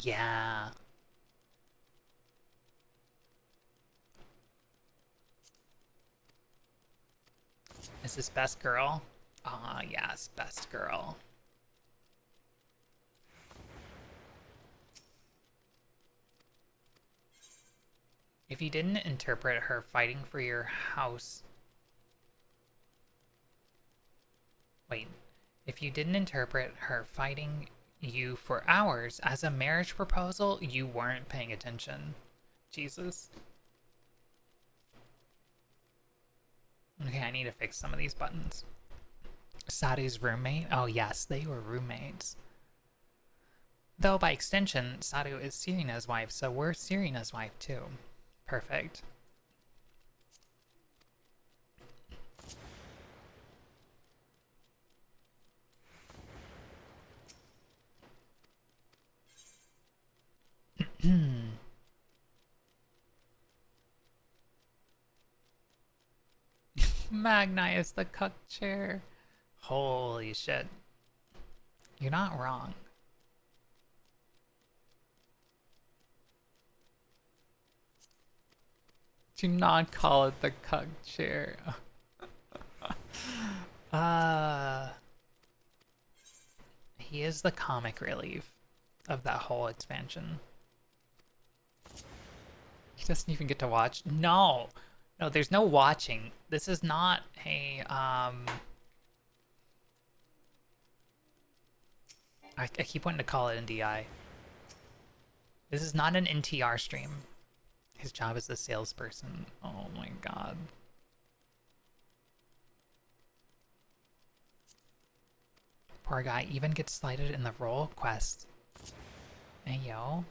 Yeah. Is this best girl? Ah, yes, best girl. If you didn't interpret her fighting for your house... Wait. If you didn't interpret her fighting you for hours as a marriage proposal, you weren't paying attention. Jesus. Okay, I need to fix some of these buttons. Saru's roommate? Oh yes, they were roommates. Though by extension, Saru is Serena's wife, so we're Serena's wife too. Perfect. Magni the cuck chair. Holy shit. You're not wrong. Do not call it the cuck chair. He is the comic relief of that whole expansion. He doesn't even get to watch. No, there's no watching. This is not a I keep wanting to call it NDI. This is not an NTR stream. His job is a salesperson. Oh my god. Poor guy even gets slighted in the role quest. Hey yo.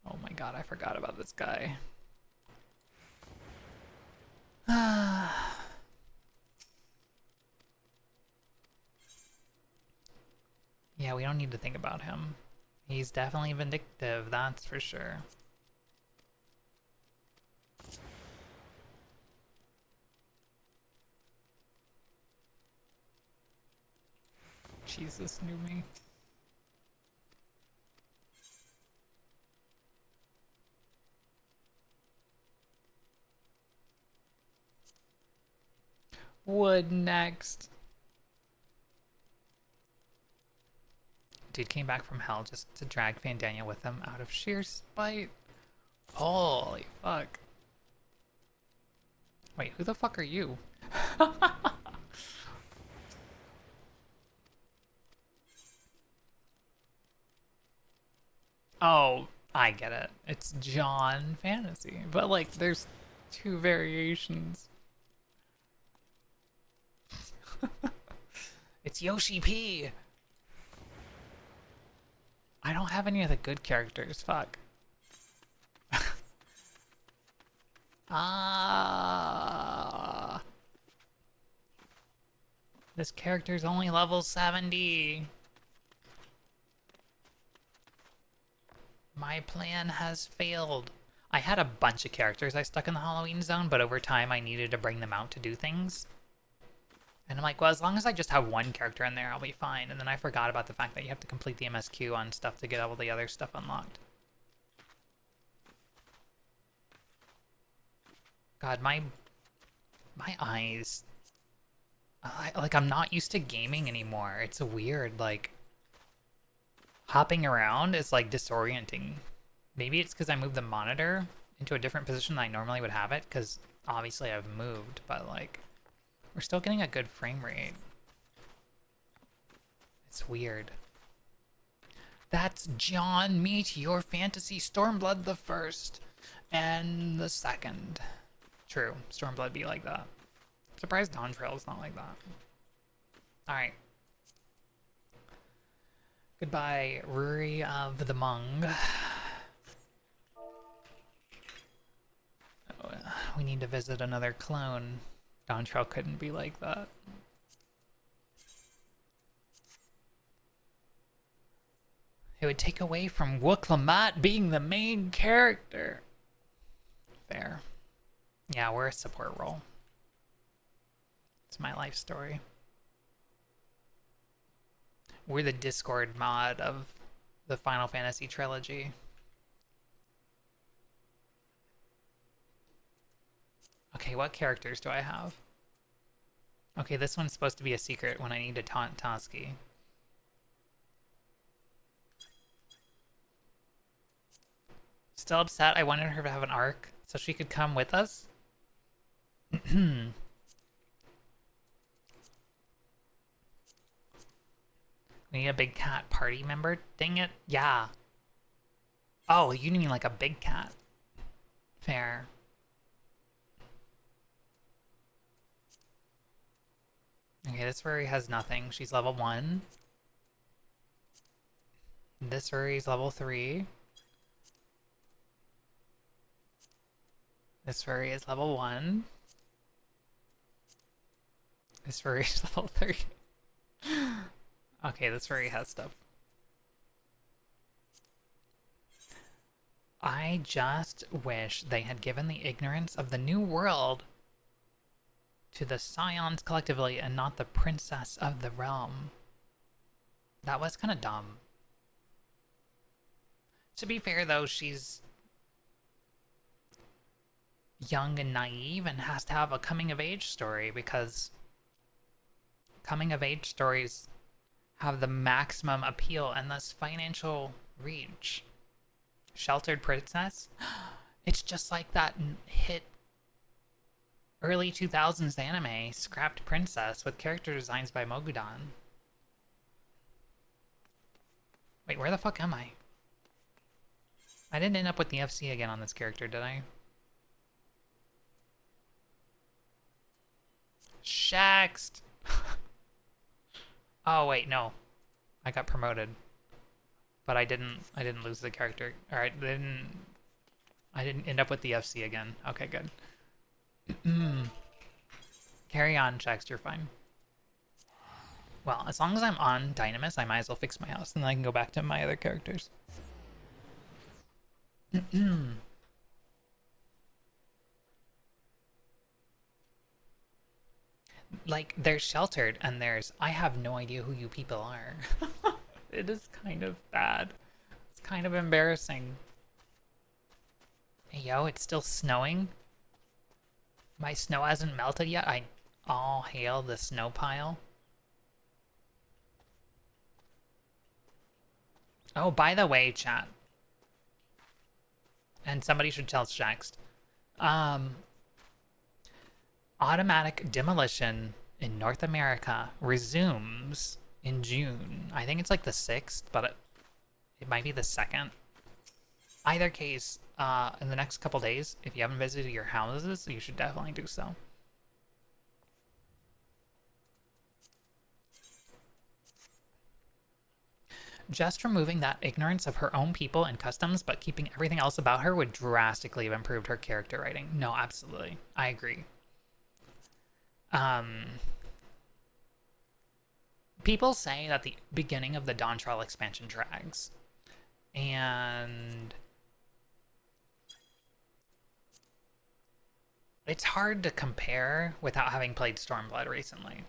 Oh my god, I forgot about this guy. Yeah, we don't need to think about him. He's definitely vindictive, that's for sure. Jesus knew me. Wood next. Dude came back from hell just to drag Fandania with him out of sheer spite. Holy fuck. Wait, who the fuck are you? Oh, I get it. It's John Fantasy. But like, there's two variations. It's Yoshi P. I don't have any of the good characters. Fuck. This character's only level 70. My plan has failed. I had a bunch of characters I stuck in the Halloween zone, but over time I needed to bring them out to do things. And I'm like, well, as long as I just have one character in there, I'll be fine. And then I forgot about the fact that you have to complete the MSQ on stuff to get all the other stuff unlocked. God, my eyes... I'm not used to gaming anymore. It's weird, like... Hopping around is, like, disorienting. Maybe it's because I moved the monitor into a different position than I normally would have it, because obviously I've moved, but, like... We're still getting a good frame rate. It's weird. That's John Meteor Fantasy Stormblood the first and the second. True, Stormblood be like that. Surprised Dawntrail's not like that. Alright. Goodbye, Ruri of the Mung. Oh, we need to visit another clone. Dawntrail couldn't be like that. It would take away from Wuklammat being the main character. Fair. Yeah, we're a support role. It's my life story. We're the Discord mod of the Final Fantasy trilogy. Okay, what characters do I have? Okay, this one's supposed to be a secret when I need to taunt Toski. Still upset. I wanted her to have an arc so she could come with us. We need a big cat party member? Dang it. Yeah. Oh, you mean like a big cat. Fair. Okay, this furry has nothing. She's level 1. This furry's level 3. This furry is level 1. This furry is level 3. Okay, this furry has stuff. I just wish they had given the ignorance of the new world to the Scions collectively and not the princess of the realm. That was kind of dumb. To be fair, though, she's young and naive and has to have a coming-of-age story because coming-of-age stories have the maximum appeal and thus financial reach. Sheltered Princess? It's just like that hit early 2000s anime, Scrapped Princess, with character designs by Mogudan. Wait, where the fuck am I? I didn't end up with the FC again on this character, did I? Shaxed! Oh, wait, no. I got promoted. But I didn't lose the character. Alright, I didn't end up with the FC again. Okay, good. Carry on, Shaxed, you're fine. Well, as long as I'm on Dynamis, I might as well fix my house, and then I can go back to my other characters. Like, there's Sheltered, and there's I have no idea who you people are. It is kind of bad. It's kind of embarrassing. Hey, yo, it's still snowing? My snow hasn't melted yet? All hail the snow pile. Oh, by the way, chat. And somebody should tell Shaxed. Automatic demolition in North America resumes in June. I think it's like the 6th, but it might be the 2nd. Either case, in the next couple days, if you haven't visited your houses, you should definitely do so. Just removing that ignorance of her own people and customs, but keeping everything else about her would drastically have improved her character writing. No, absolutely. I agree. People say that the beginning of the Dawntrail expansion drags. And it's hard to compare without having played Stormblood recently,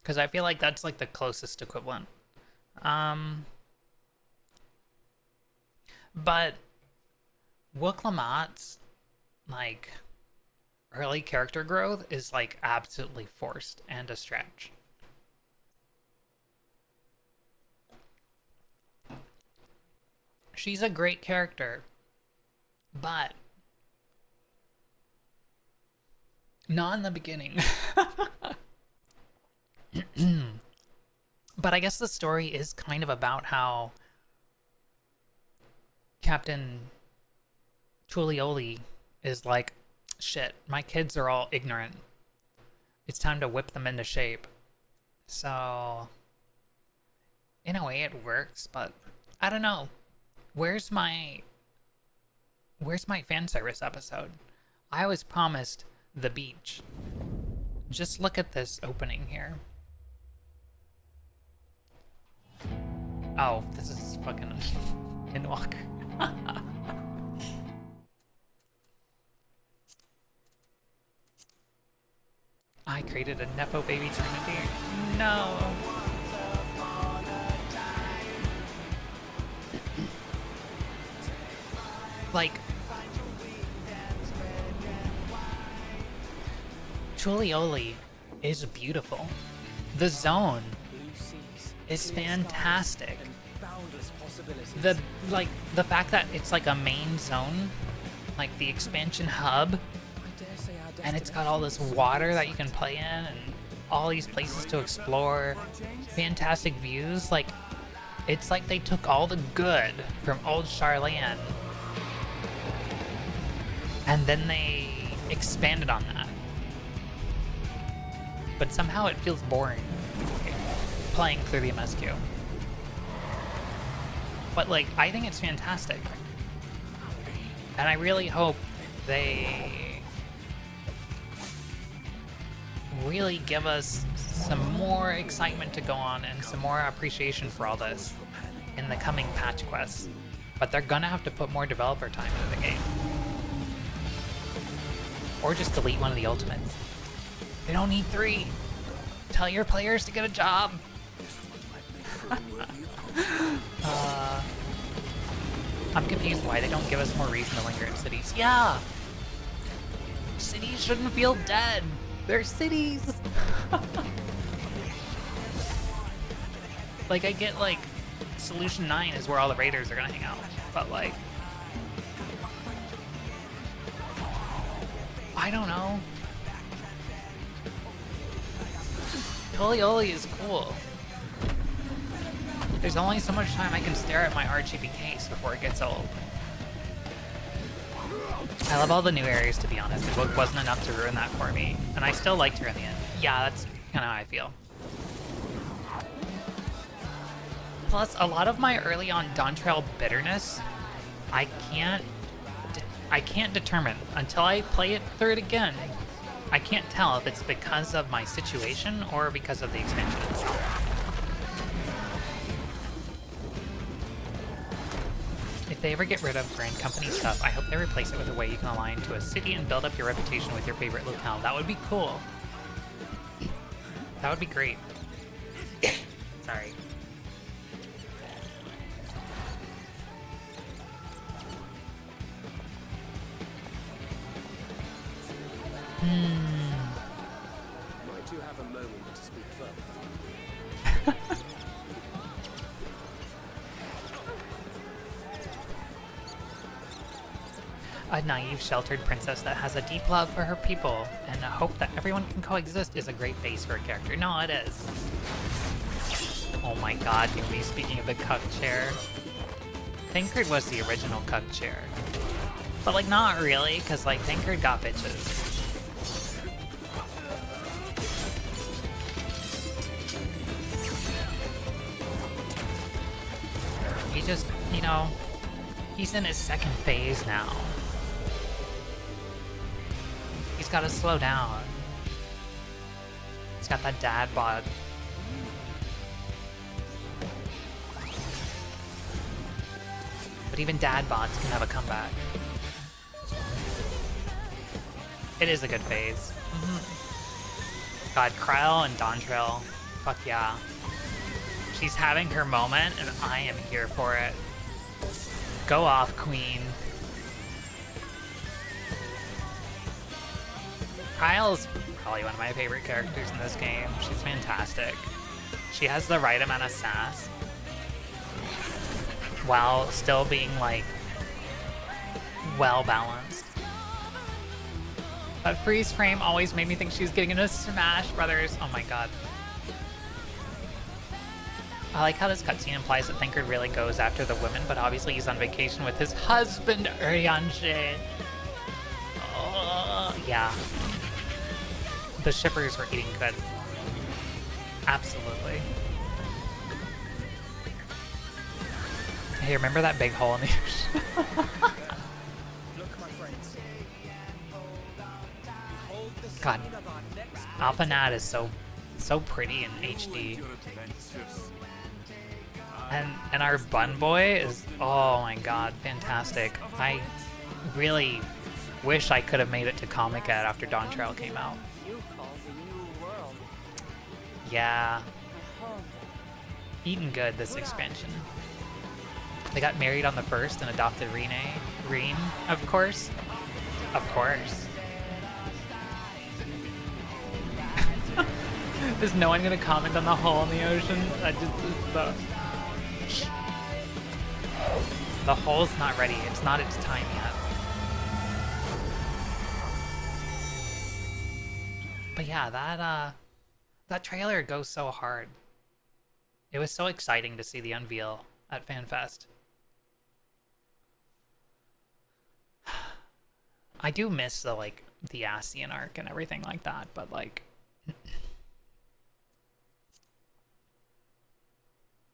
because I feel like that's like the closest equivalent. But Wuk-Lamat's like early character growth is like absolutely forced and a stretch. She's a great character, but not in the beginning. But I guess the story is kind of about how Captain Tulioli is like, shit, my kids are all ignorant. It's time to whip them into shape. So, in a way it works, but I don't know. Where's my fan service episode? I was promised the beach. Just look at this opening here. Oh, this is fucking Pinwalker. I created a Nepo baby Trinity. No. like, Tulioli is beautiful. The zone is fantastic. The fact that it's like a main zone, like the expansion hub, and it's got all this water that you can play in and all these places to explore, fantastic views, like it's like they took all the good from old Charlan and then they expanded on that. But somehow it feels boring playing through the MSQ. But like, I think it's fantastic. And I really hope they really give us some more excitement to go on and some more appreciation for all this in the coming patch quests. But they're gonna have to put more developer time into the game. Or just delete one of the ultimates. They don't need 3. Tell your players to get a job. I'm confused why they don't give us more reason to linger in cities. Yeah! Cities shouldn't feel dead. They're cities. Like, I get, like, Solution 9 is where all the raiders are gonna hang out. But, like, I don't know. Tulioli is cool. There's only so much time I can stare at my RGB case before it gets old. I love all the new areas, to be honest. It wasn't enough to ruin that for me. And I still liked her in the end. Yeah, that's kind of how I feel. Plus, a lot of my early on Dawntrail bitterness, I can't determine until I play it through it again. I can't tell if it's because of my situation or because of the expansion itself. If they ever get rid of Grand Company stuff, I hope they replace it with a way you can align to a city and build up your reputation with your favorite locale. That would be cool. That would be great. Sorry. Might you have a moment to speak further? A naive, sheltered princess that has a deep love for her people and a hope that everyone can coexist is a great base for a character. No, it is. Oh my god, Yumi, speaking of the cuck chair. Tancred was the original cuck chair. But like, not really, because like, Tancred got bitches. He just, you know, he's in his second phase now. He's gotta slow down. He's got that dad bod. But even dad bods can have a comeback. It is a good phase. God, Kryle and Dawntrail, fuck yeah. She's having her moment, and I am here for it. Go off, queen. Kyle's probably one of my favorite characters in this game. She's fantastic. She has the right amount of sass, while still being, like, well-balanced. That freeze frame always made me think she was getting into Smash Brothers. Oh my god. I like how this cutscene implies that Tancred really goes after the women, but obviously he's on vacation with his husband, Urianger. Oh, yeah. The shippers were eating good. Absolutely. Hey, remember that big hole in the ocean? Look, my friends. God, Alpha Nat is so pretty in HD. And our bun boy is, oh my god, fantastic. I really wish I could have made it to Comic Ed after Dawntrail came out. You call the new world Yeah, home. eating good this expansion. They got married on the first and adopted Rene. Green, of course. Of course. Is no one gonna comment on the hole in the ocean? I just the hole's not ready. It's not its time yet. But yeah, that trailer goes so hard. It was so exciting to see the unveil at FanFest. I do miss the the Ascian arc and everything like that, but like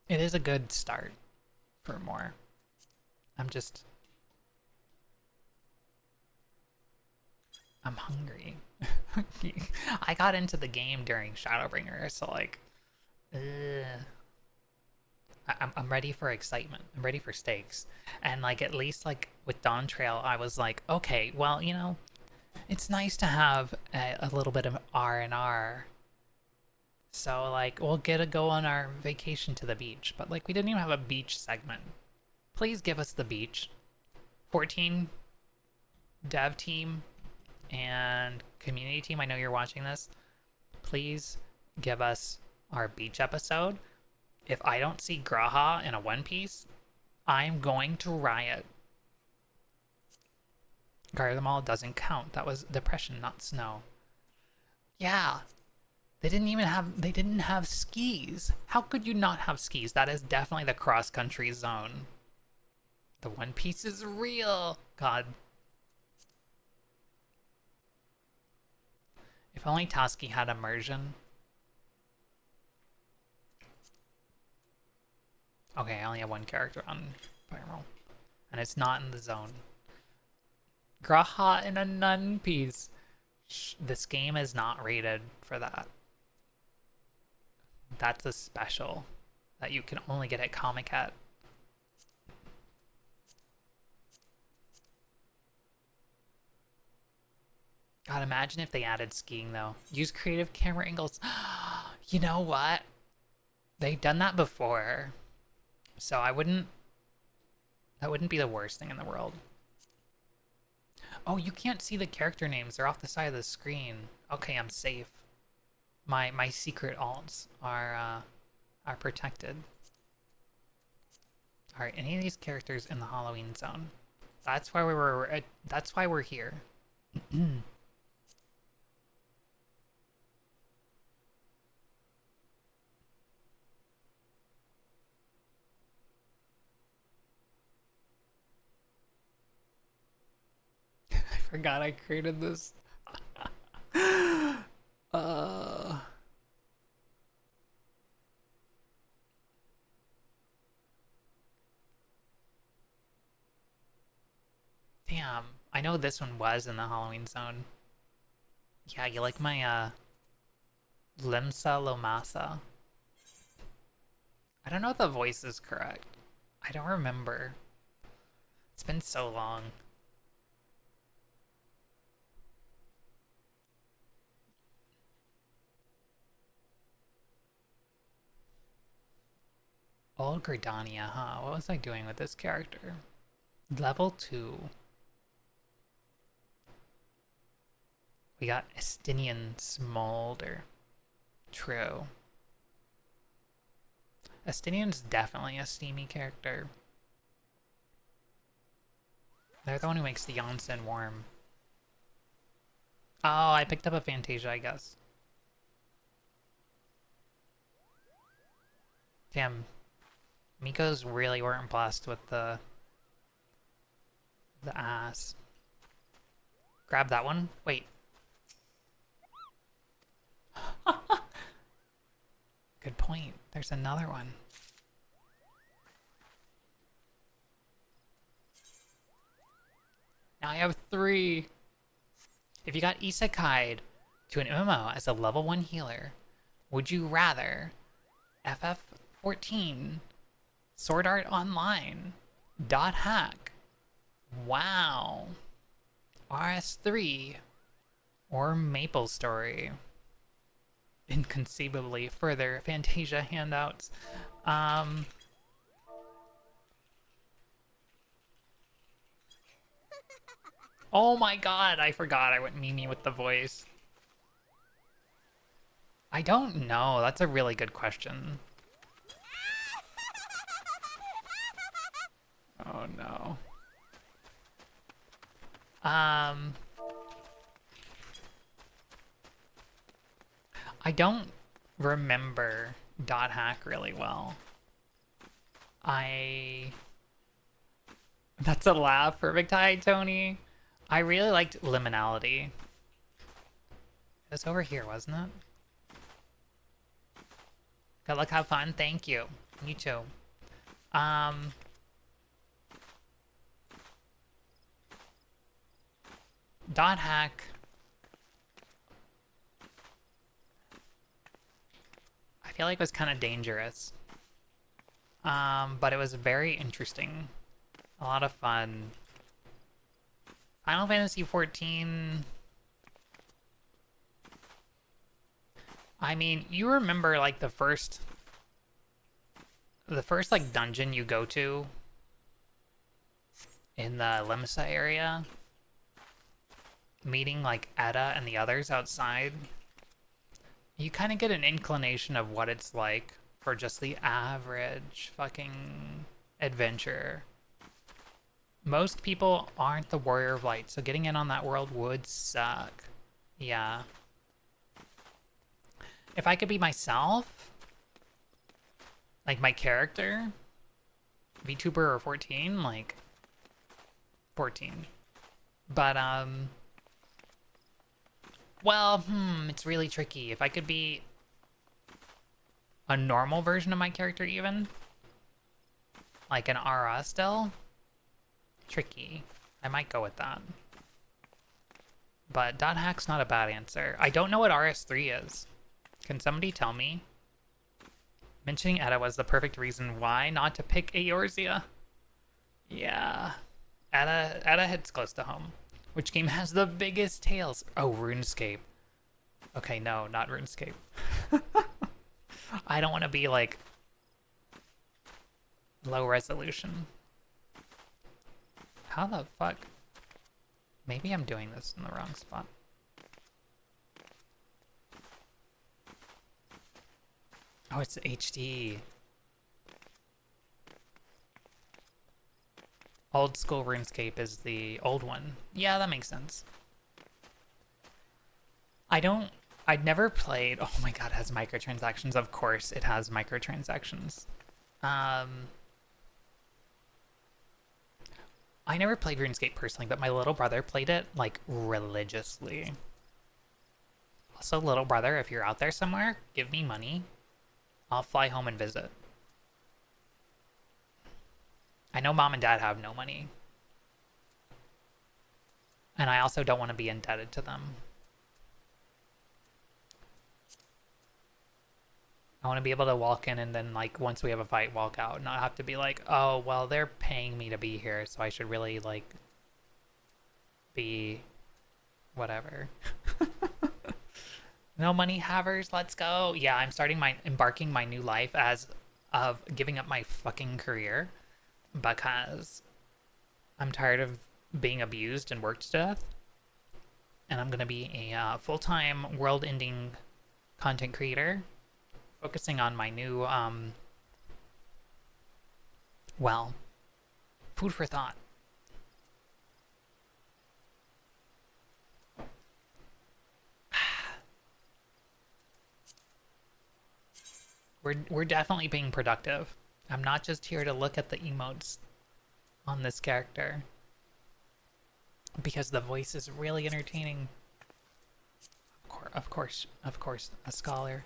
it is a good start for more. I'm hungry. I got into the game during Shadowbringer, so like, I'm ready for excitement. I'm ready for stakes. And like, at least like with Dawntrail, I was like, okay, well, you know, it's nice to have a little bit of R&R. So like, we'll get to go on our vacation to the beach. But like, we didn't even have a beach segment. Please give us the beach. 14 dev team and community team, I know you're watching this. Please give us our beach episode. If I don't see Graha in a One Piece, I'm going to riot. Garlemald doesn't count. That was depression, not snow. Yeah. They didn't have skis. How could you not have skis? That is definitely the cross-country zone. The One Piece is real. God. If only Toski had immersion. Okay, I only have one character on Pyro. And it's not in the zone. Graha in a nun piece. This game is not rated for that. That's a special that you can only get at Comic Cat. God, imagine if they added skiing though. Use creative camera angles. You know what? They've done that before. So that wouldn't be the worst thing in the world. Oh, you can't see the character names. They're off the side of the screen. Okay, I'm safe. My secret alts are protected. All right, any of these characters in the Halloween zone? That's why we're here. I forgot I created this. Damn, I know this one was in the Halloween zone. Yeah, you like my Limsa Lomasa? I don't know if the voice is correct. I don't remember. It's been so long. Old Gridania, huh? What was I doing with this character? Level 2. We got Estinian Smolder. True. Estinian's definitely a steamy character. They're the one who makes the Yonsen warm. Oh, I picked up a Fantasia, I guess. Damn. Miko's really weren't blessed with the ass. Grab that one. Wait. Good point. There's another one. Now I have 3. If you got isekai'd to an MMO as a level 1 healer, would you rather FF14, Sword Art Online, .hack, WoW, RS3, or MapleStory? Inconceivably further Fantasia handouts. Oh my god, I forgot I went Mimi with the voice. I don't know. That's a really good question. Oh no. I don't remember Dot Hack really well. That's a laugh. Perfect Hi, Tony. I really liked Liminality. It was over here, wasn't it? Good luck, have fun. Thank you. You too. Dot Hack. I feel like it was kind of dangerous. But it was very interesting. A lot of fun. Final Fantasy XIV. I mean, you remember like the first like dungeon you go to in the Limsa area, meeting like Etta and the others outside. You kind of get an inclination of what it's like for just the average fucking adventurer. Most people aren't the Warrior of Light, so getting in on that world would suck. Yeah. If I could be myself, like my character, VTuber or 14, like 14. But, well, it's really tricky. If I could be a normal version of my character even, like an Ara still, tricky. I might go with that. But Dot Hack's not a bad answer. I don't know what RS3 is. Can somebody tell me? Mentioning Etta was the perfect reason why not to pick Eorzea. Yeah. Etta hits close to home. Which game has the biggest tails? Oh, RuneScape. Okay, no, not RuneScape. I don't want to be like low resolution. How the fuck? Maybe I'm doing this in the wrong spot. Oh, it's HD. Old school RuneScape is the old one. Yeah, that makes sense. I'd never played. Oh my god, it has microtransactions. Of course it has microtransactions. I never played RuneScape personally, but my little brother played it, like, religiously. Also, little brother, if you're out there somewhere, give me money. I'll fly home and visit. I know mom and dad have no money. And I also don't want to be indebted to them. I want to be able to walk in and then, like, once we have a fight, walk out. And not have to be like, oh, well, they're paying me to be here, so I should really, like, be whatever. No money havers, let's go. Yeah, I'm embarking my new life as of giving up my fucking career because I'm tired of being abused and worked to death. And I'm going to be a full-time world-ending content creator, focusing on my new, well, food for thought. We're definitely being productive. I'm not just here to look at the emotes on this character, because the voice is really entertaining. Of course, a scholar.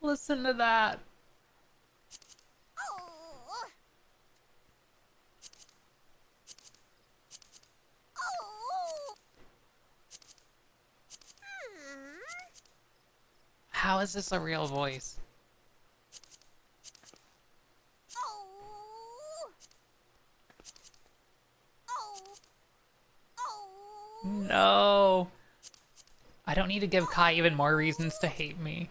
Listen to that. How is this a real voice? No. I don't need to give Kai even more reasons to hate me.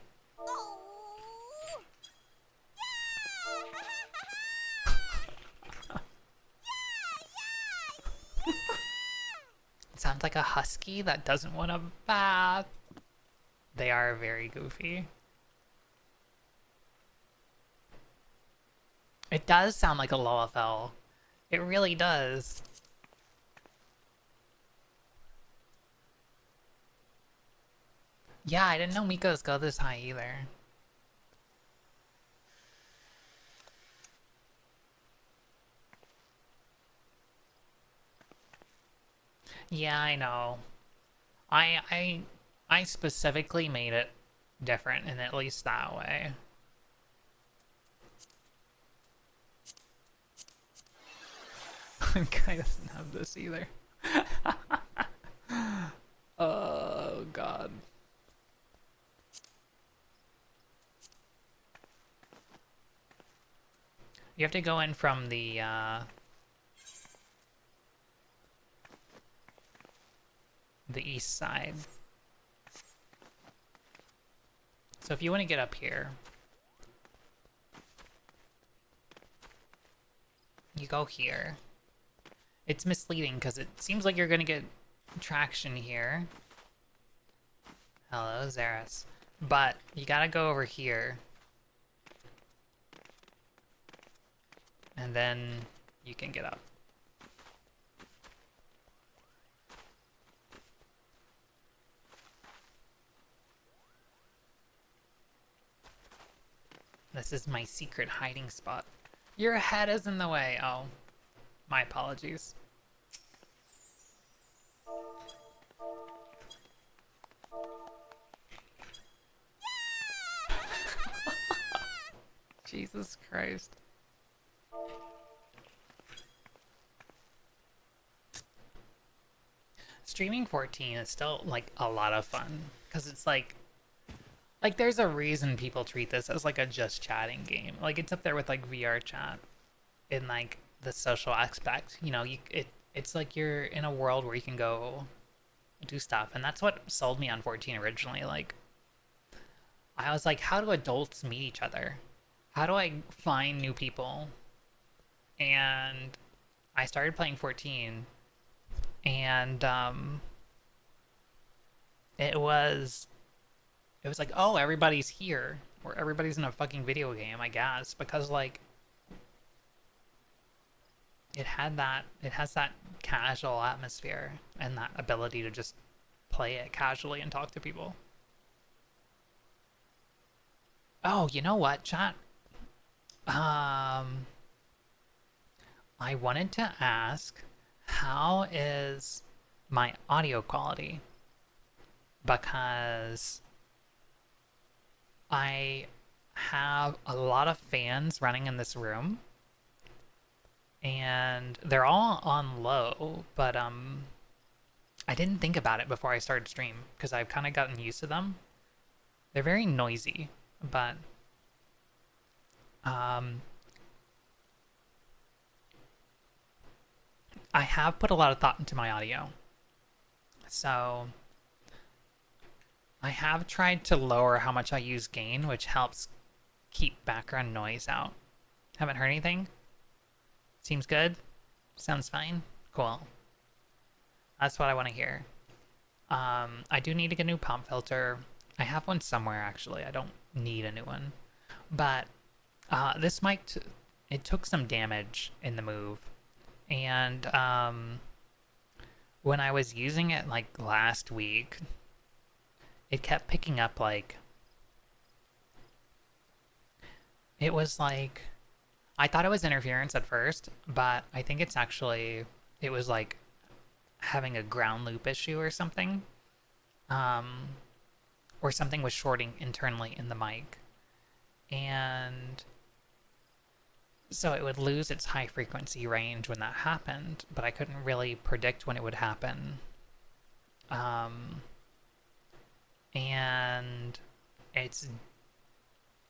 It sounds like a husky that doesn't want a bath. They are very goofy. It does sound like a Lalafell. It really does. Yeah, I didn't know Miko's go this high either. Yeah, I know. I specifically made it different in at least that way. Guy doesn't have this either. Oh god. You have to go in from the east side. So if you want to get up here, you go here. It's misleading because it seems like you're gonna get traction here. Hello, Xeris. But you gotta go over here. And then you can get up. This is my secret hiding spot. Your head is in the way. Oh, my apologies. Jesus Christ. Streaming 14 is still like a lot of fun because it's like there's a reason people treat this as like a just chatting game. Like it's up there with like VR chat in like the social aspect. You know, it's like you're in a world where you can go do stuff, and that's what sold me on 14 originally. Like I was like, how do adults meet each other? How do I find new people? And I started playing 14, and it was like, oh, everybody's here, or everybody's in a fucking video game, I guess, because like it has that casual atmosphere and that ability to just play it casually and talk to people. Oh, you know what, chat? I wanted to ask, how is my audio quality? Because I have a lot of fans running in this room, and they're all on low, but I didn't think about it before I started stream because I've kind of gotten used to them. They're very noisy, but I have put a lot of thought into my audio. So I have tried to lower how much I use gain, which helps keep background noise out. Haven't heard anything? Seems good? Sounds fine? Cool. That's what I want to hear. I do need to get a new pump filter. I have one somewhere, actually. I don't need a new one. But this mic, it took some damage in the move. And when I was using it like last week, it kept picking up like, it was like, I thought it was interference at first, but I think it's actually, it was like having a ground loop issue or something. Or something was shorting internally in the mic. And so it would lose its high frequency range when that happened, but I couldn't really predict when it would happen. And it's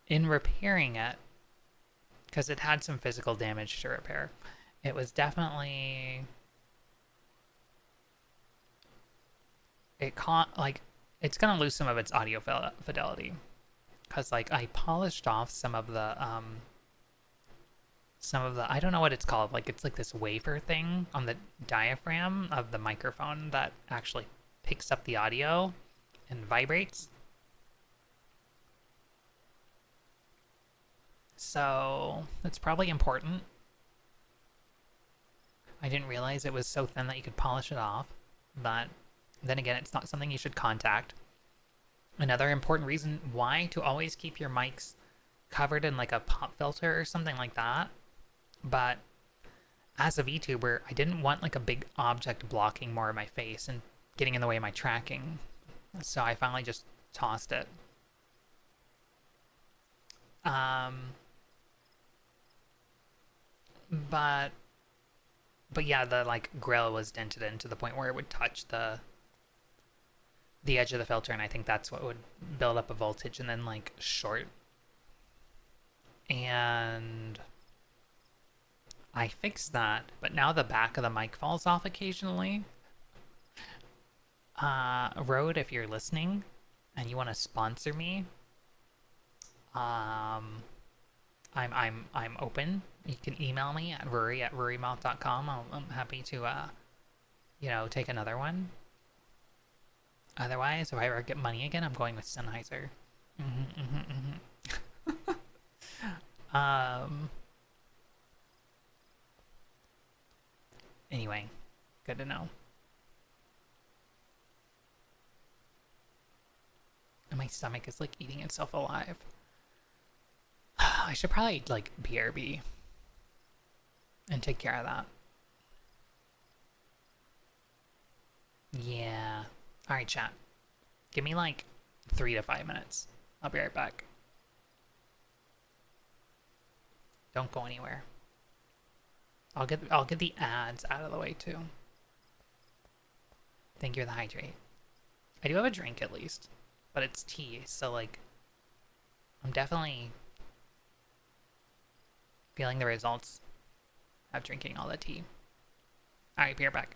in repairing it, because it had some physical damage to repair. It was definitely, it's gonna lose some of its audio fidelity, because like I polished off some of the some of the, I don't know what it's called, like it's like this wafer thing on the diaphragm of the microphone that actually picks up the audio and vibrates. So it's probably important. I didn't realize it was so thin that you could polish it off, but then again, it's not something you should contact. Another important reason why to always keep your mics covered in like a pop filter or something like that. But as a VTuber, I didn't want like a big object blocking more of my face and getting in the way of my tracking. So I finally just tossed it. But yeah, the like grill was dented in to the point where it would touch the edge of the filter, and I think that's what would build up a voltage and then like short. And I fixed that, but now the back of the mic falls off occasionally. Rode, if you're listening and you want to sponsor me, I'm open. You can email me at rory@rorymouth.com. I'm happy to you know, take another one. Otherwise, if I ever get money again, I'm going with Sennheiser. Anyway, good to know. And my stomach is like eating itself alive. I should probably like BRB and take care of that. Yeah. Alright, chat. Give me like 3 to 5 minutes. I'll be right back. Don't go anywhere. I'll get the ads out of the way too. Thank you for the hydrate. I do have a drink at least, but it's tea, so like I'm definitely feeling the results of drinking all the tea. Alright, be right back.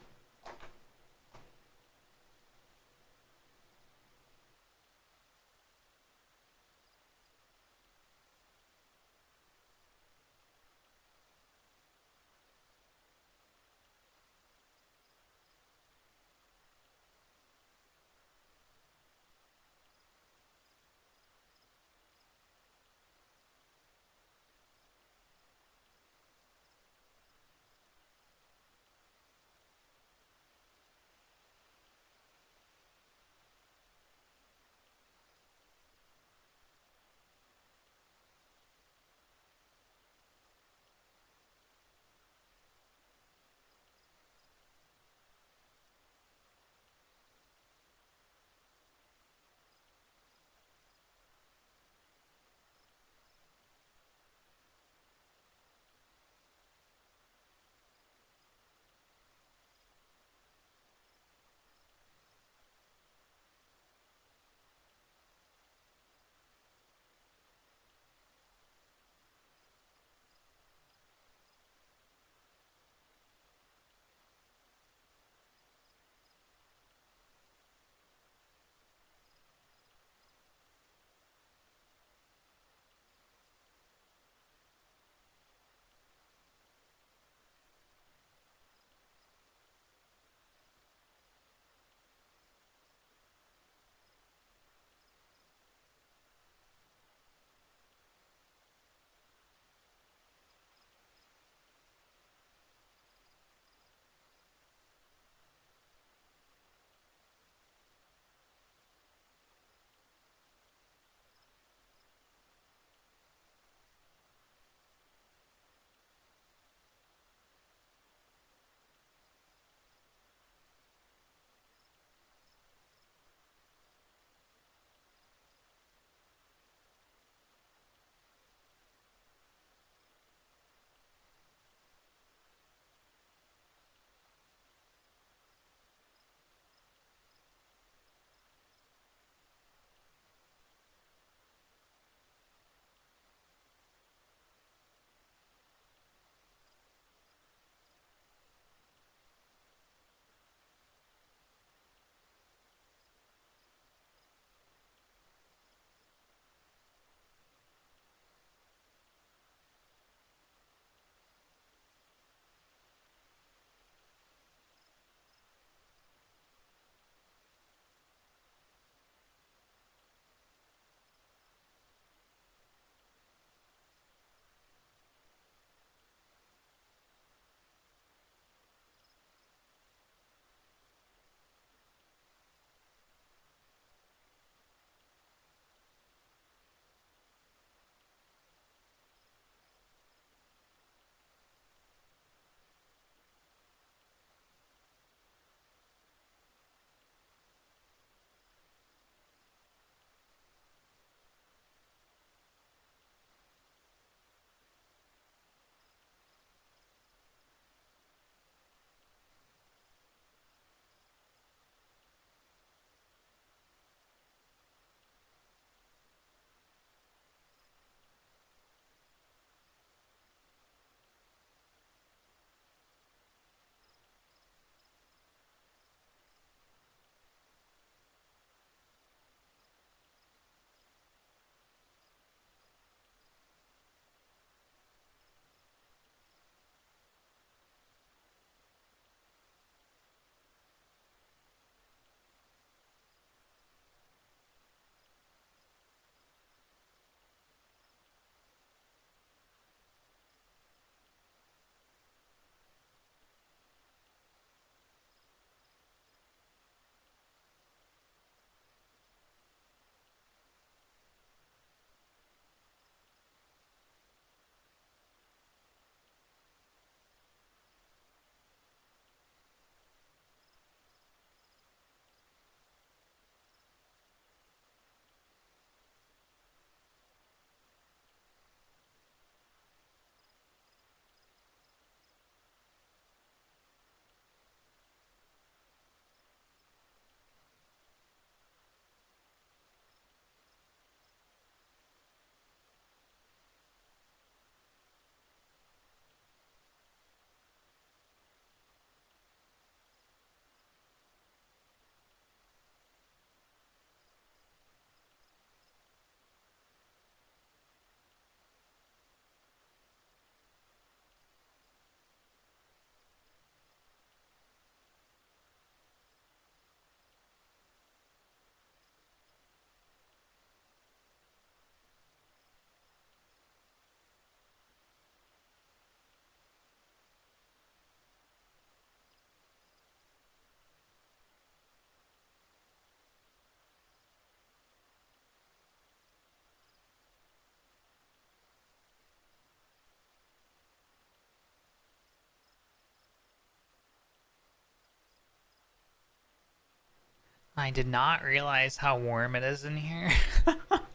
I did not realize how warm it is in here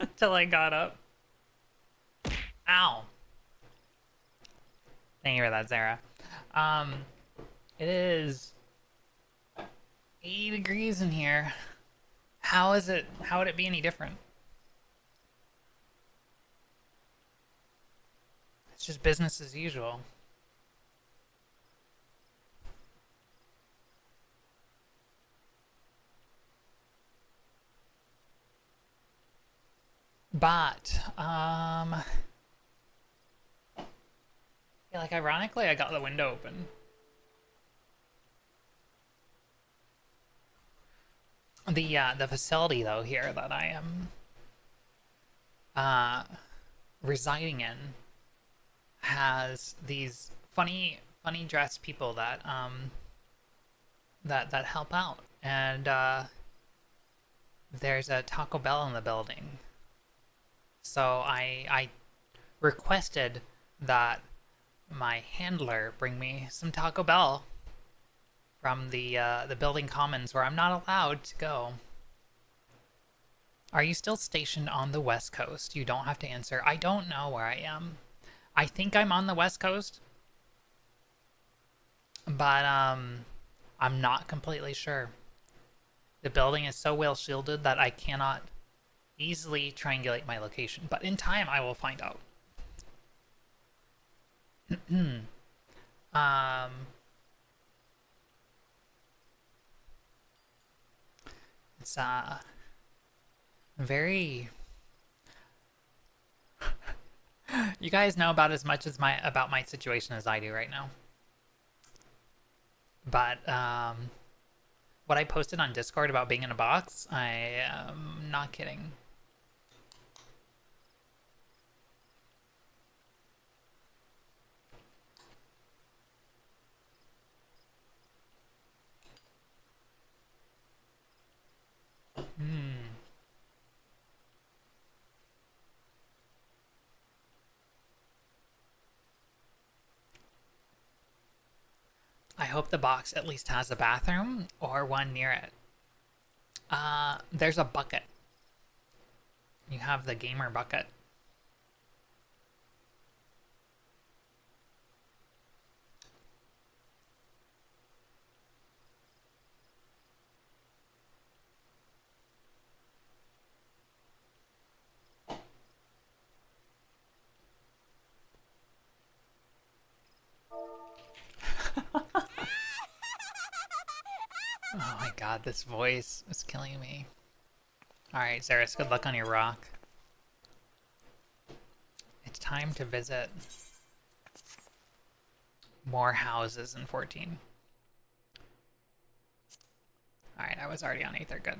until I got up. Ow. Thank you for that, Sarah. It is 80 degrees in here. How would it be any different? It's just business as usual. But, yeah, like ironically, I got the window open. The facility though here that I am residing in has these funny dressed people that that help out, and there's a Taco Bell in the building. So I requested that my handler bring me some Taco Bell from the building commons where I'm not allowed to go. Are you still stationed on the West Coast? You don't have to answer. I don't know where I am. I think I'm on the West Coast, but I'm not completely sure. The building is so well shielded that I cannot easily triangulate my location, but in time I will find out. It's very you guys know about as much as about my situation as I do right now. But what I posted on Discord about being in a box, I am not kidding. I hope the box at least has a bathroom or one near it. There's a bucket. You have the gamer bucket. Oh my god, this voice is killing me. Alright, Zaris, good luck on your rock. It's time to visit more houses in 14. Alright, I was already on Aether, good.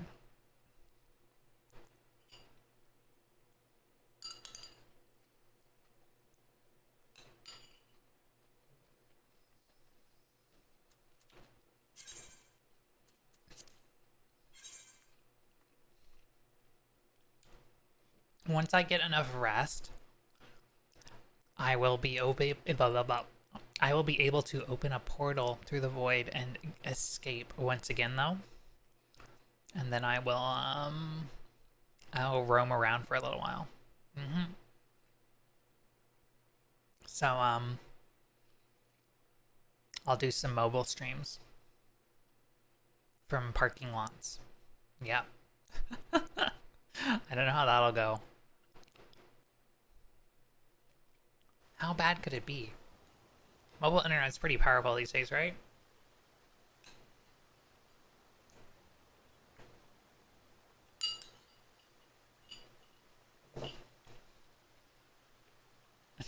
Once I get enough rest, I will be able to open a portal through the void and escape once again, though. And then I'll roam around for a little while. So I'll do some mobile streams from parking lots. Yep. I don't know how that'll go. How bad could it be? Mobile internet's pretty powerful these days, right?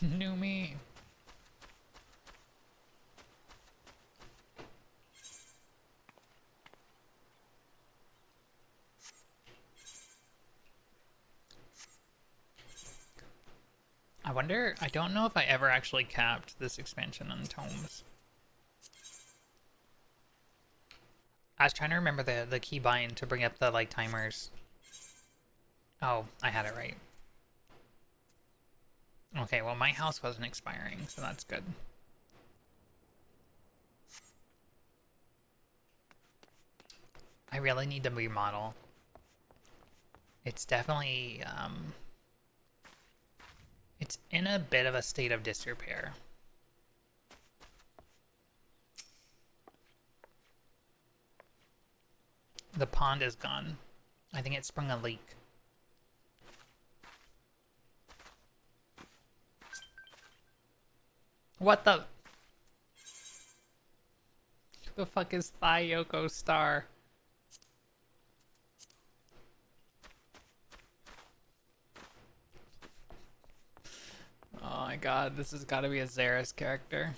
New me. I wonder, I don't know if I ever actually capped this expansion on tomes. I was trying to remember the keybind to bring up the like timers. Oh, I had it right. Okay, well my house wasn't expiring, so that's good. I really need to remodel. It's definitely, it's in a bit of a state of disrepair. The pond is gone. I think it sprung a leak. What the? The fuck is Thayoko Star? Oh my god, this has gotta be a Xeris character.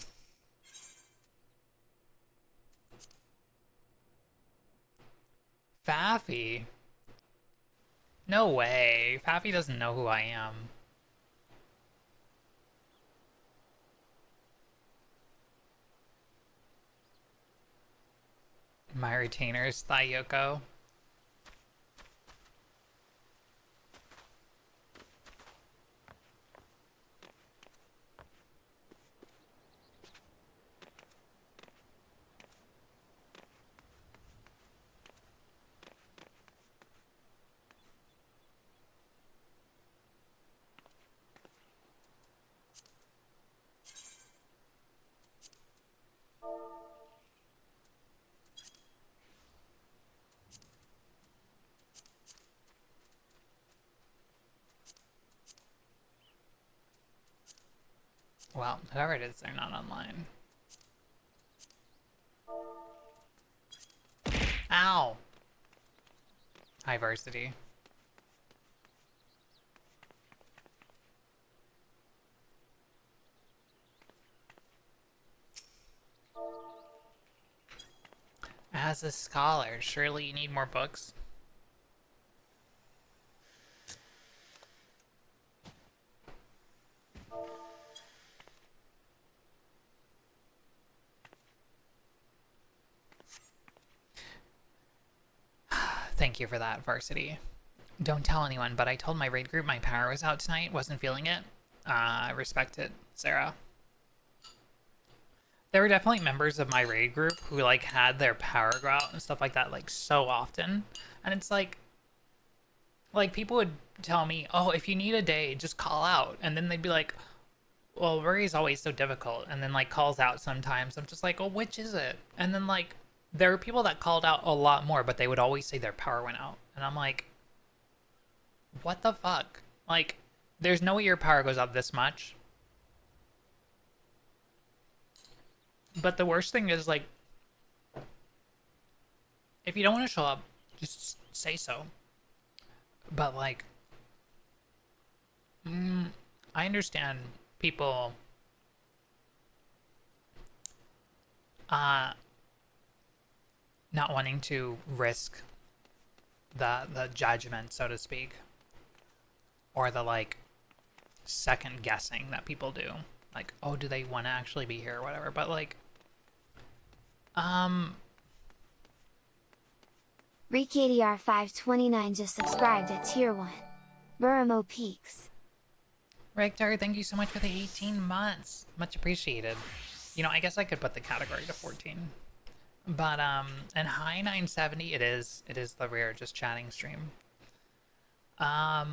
Faffy? No way. Faffy doesn't know who I am. My retainers, Thayoko. Well, whoever it is, they're not online. Ow! Hi, Varsity. As a scholar, surely you need more books? Thank you for that, Varsity. Don't tell anyone, but I told my raid group my power was out tonight, wasn't feeling it. I respect it, Sarah. There were definitely members of my raid group who like had their power go out and stuff like that like so often. And it's like people would tell me, oh, if you need a day, just call out. And then they'd be like, well, Ruri's always so difficult. And then like calls out sometimes. I'm just like, oh, which is it? And then like there were people that called out a lot more, but they would always say their power went out. And I'm like, what the fuck? Like, there's no way your power goes out this much. But the worst thing is, like, if you don't want to show up, just say so. But, like, I understand people not wanting to risk the judgment, so to speak, or the like second guessing that people do, like, oh, do they want to actually be here or whatever. But like ReekADR 529 just subscribed at tier 1. Buramo Peaks. Rector, thank you so much for the 18 months, much appreciated. You know, I guess I could put the category to 14. But and hi 970, it is the rare just chatting stream. But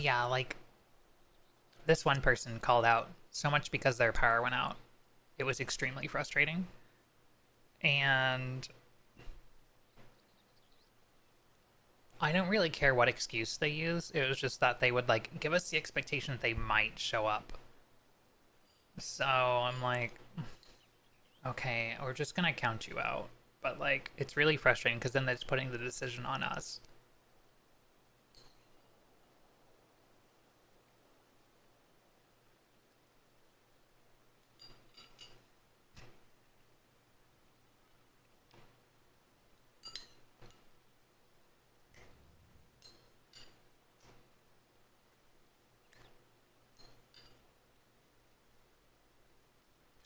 yeah, like this one person called out so much because their power went out. It was extremely frustrating. And I don't really care what excuse they use. It was just that they would like give us the expectation that they might show up. So I'm like, okay, we're just gonna count you out. But like, it's really frustrating because then it's putting the decision on us.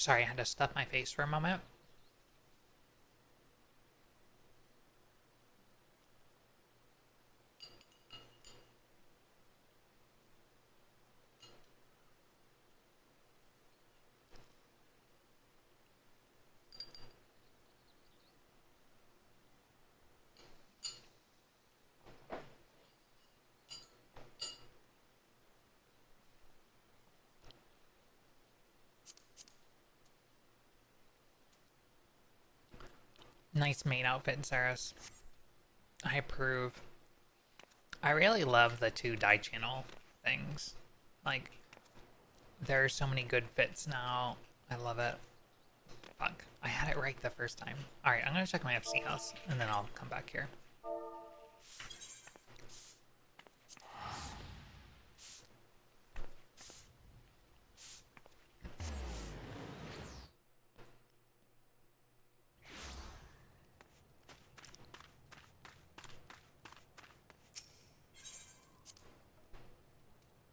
Sorry, I had to stuff my face for a moment. Nice main outfit, Saris. I approve. I really love the 2 dye channel things. Like, there are so many good fits now. I love it. Fuck. I had it right the first time. Alright, I'm gonna check my FC house, and then I'll come back here.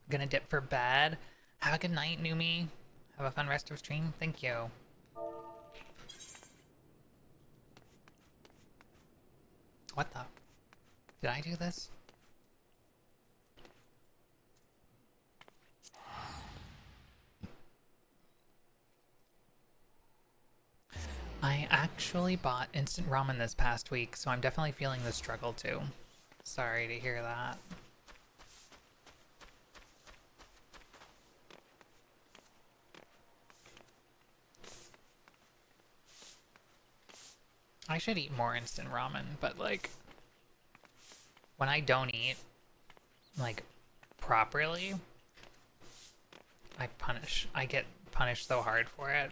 Gonna dip for bed. Have a good night, Numi. Have a fun rest of stream. Thank you. What the? Did I do this? I actually bought instant ramen this past week, so I'm definitely feeling the struggle too. Sorry to hear that. I should eat more instant ramen, but like, when I don't eat, like, properly, I get punished so hard for it.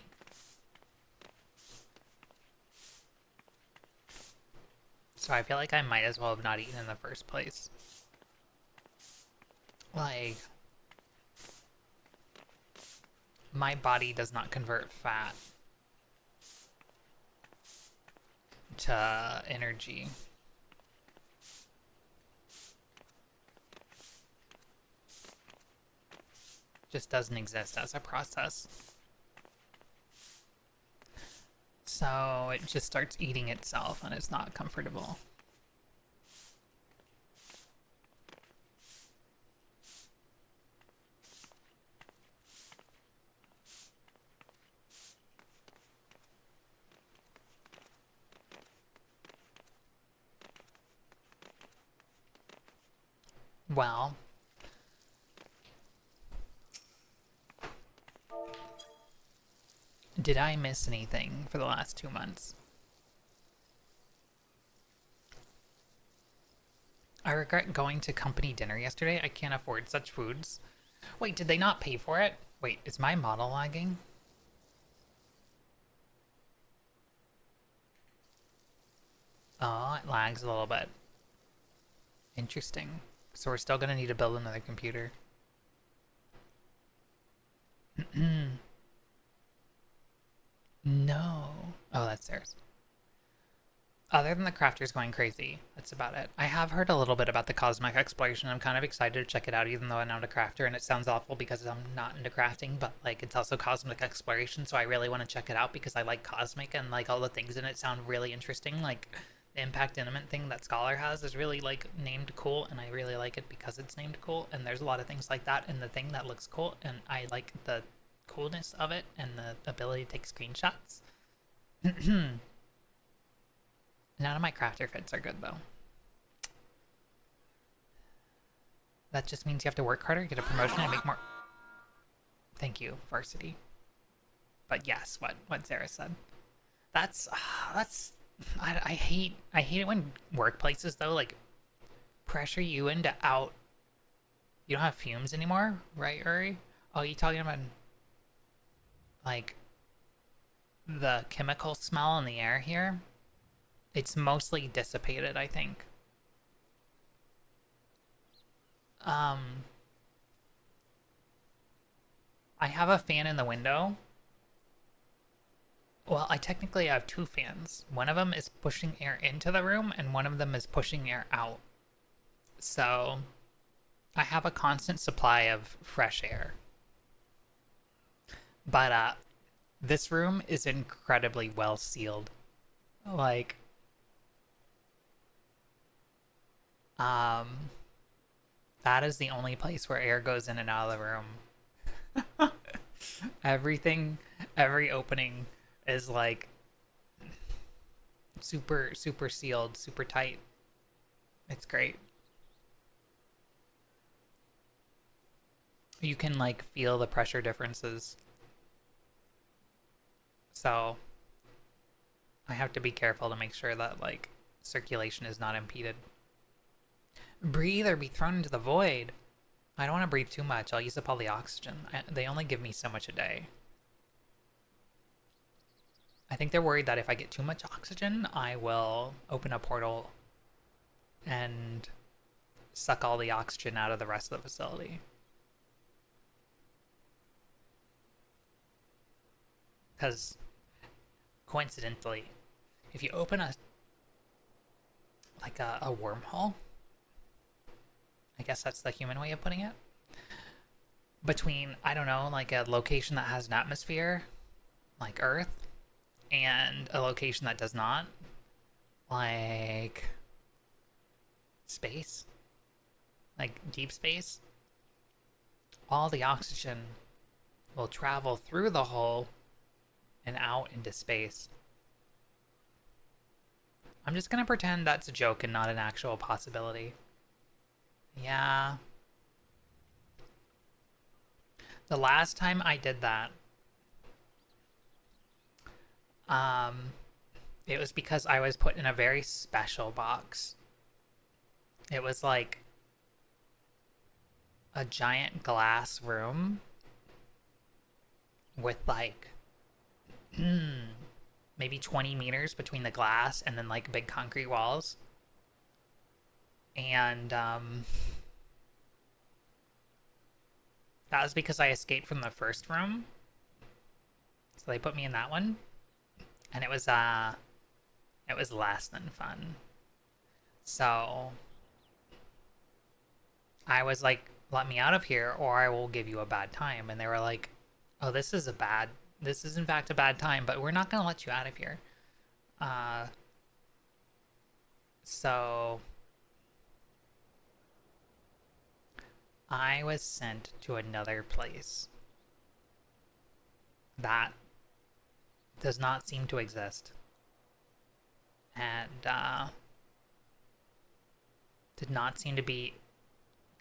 So I feel like I might as well have not eaten in the first place. Like, my body does not convert fat to energy. Just doesn't exist as a process. So it just starts eating itself and it's not comfortable. Well, did I miss anything for the last 2 months? I regret going to company dinner yesterday. I can't afford such foods. Wait, did they not pay for it? Wait, is my model lagging? Oh, it lags a little bit. Interesting. So we're still gonna need to build another computer. No. Oh, that's theirs. Other than the crafters going crazy, that's about it. I have heard a little bit about the cosmic exploration. I'm kind of excited to check it out, even though I'm not a crafter, and it sounds awful because I'm not into crafting, but like it's also cosmic exploration, so I really want to check it out because I like cosmic and like all the things in it sound really interesting. Like the impact intimate thing that Scholar has is really like named cool, and I really like it because it's named cool, and there's a lot of things like that in the thing that looks cool, and I like the coolness of it and the ability to take screenshots. None of my crafter fits are good though. That just means you have to work harder, get a promotion, and make more. Thank you, Varsity. But yes, what Sarah said. That's I hate it when workplaces though like pressure you into out. You don't have fumes anymore, right, Uri? Oh, you talking about like the chemical smell in the air here? It's mostly dissipated, I think. I have a fan in the window. Well, I technically have 2 fans. One of them is pushing air into the room, and one of them is pushing air out. So, I have a constant supply of fresh air. But, this room is incredibly well sealed. Like, that is the only place where air goes in and out of the room. Every opening is like super sealed, super tight. It's great. You can like feel the pressure differences. So I have to be careful to make sure that, like, circulation is not impeded. Breathe or be thrown into the void. I don't want to breathe too much. I'll use up all the oxygen. They only give me so much a day. I think they're worried that if I get too much oxygen, I will open a portal and suck all the oxygen out of the rest of the facility. Because, coincidentally, if you open a wormhole, I guess that's the human way of putting it, between, I don't know, like a location that has an atmosphere, like Earth, and a location that does not, like space, like deep space, all the oxygen will travel through the hole and out into space. I'm just gonna pretend that's a joke and not an actual possibility. Yeah. The last time I did that, it was because I was put in a very special box. It was like a giant glass room with like maybe 20 meters between the glass and then like big concrete walls. And that was because I escaped from the first room. So they put me in that one. And it was less than fun. So I was like, let me out of here or I will give you a bad time. And they were like, oh, this is in fact a bad time, but we're not going to let you out of here. So I was sent to another place that does not seem to exist. And did not seem to be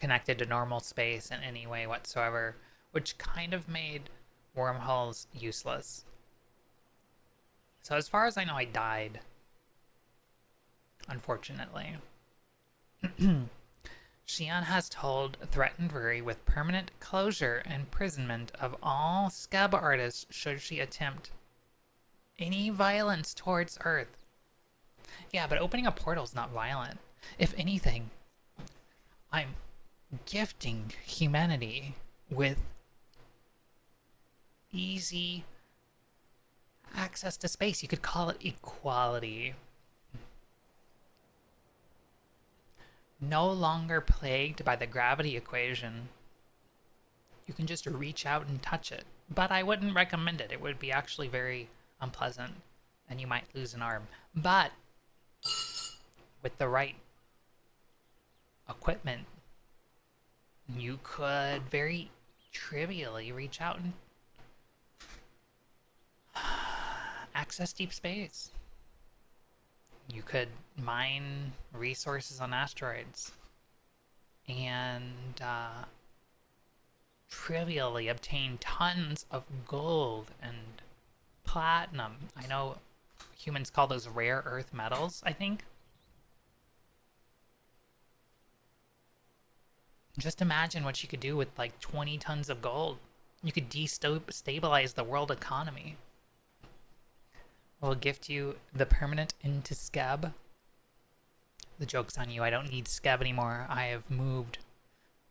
connected to normal space in any way whatsoever, which kind of made wormholes useless. So as far as I know, I died. Unfortunately. Xian has told threatened Ruri with permanent closure and imprisonment of all scab artists should she attempt any violence towards Earth. Yeah, but opening a portal is not violent. If anything, I'm gifting humanity with easy access to space. You could call it equality. No longer plagued by the gravity equation. You can just reach out and touch it. But I wouldn't recommend it. It would be actually very unpleasant. And you might lose an arm. But with the right equipment, you could very trivially reach out and access deep space. You could mine resources on asteroids and trivially obtain tons of gold and platinum. I know humans call those rare earth metals, I think. Just imagine what you could do with like 20 tons of gold. You could destabilize the world economy. We'll gift you the permanent into Scab. The joke's on you. I don't need Scab anymore. I have moved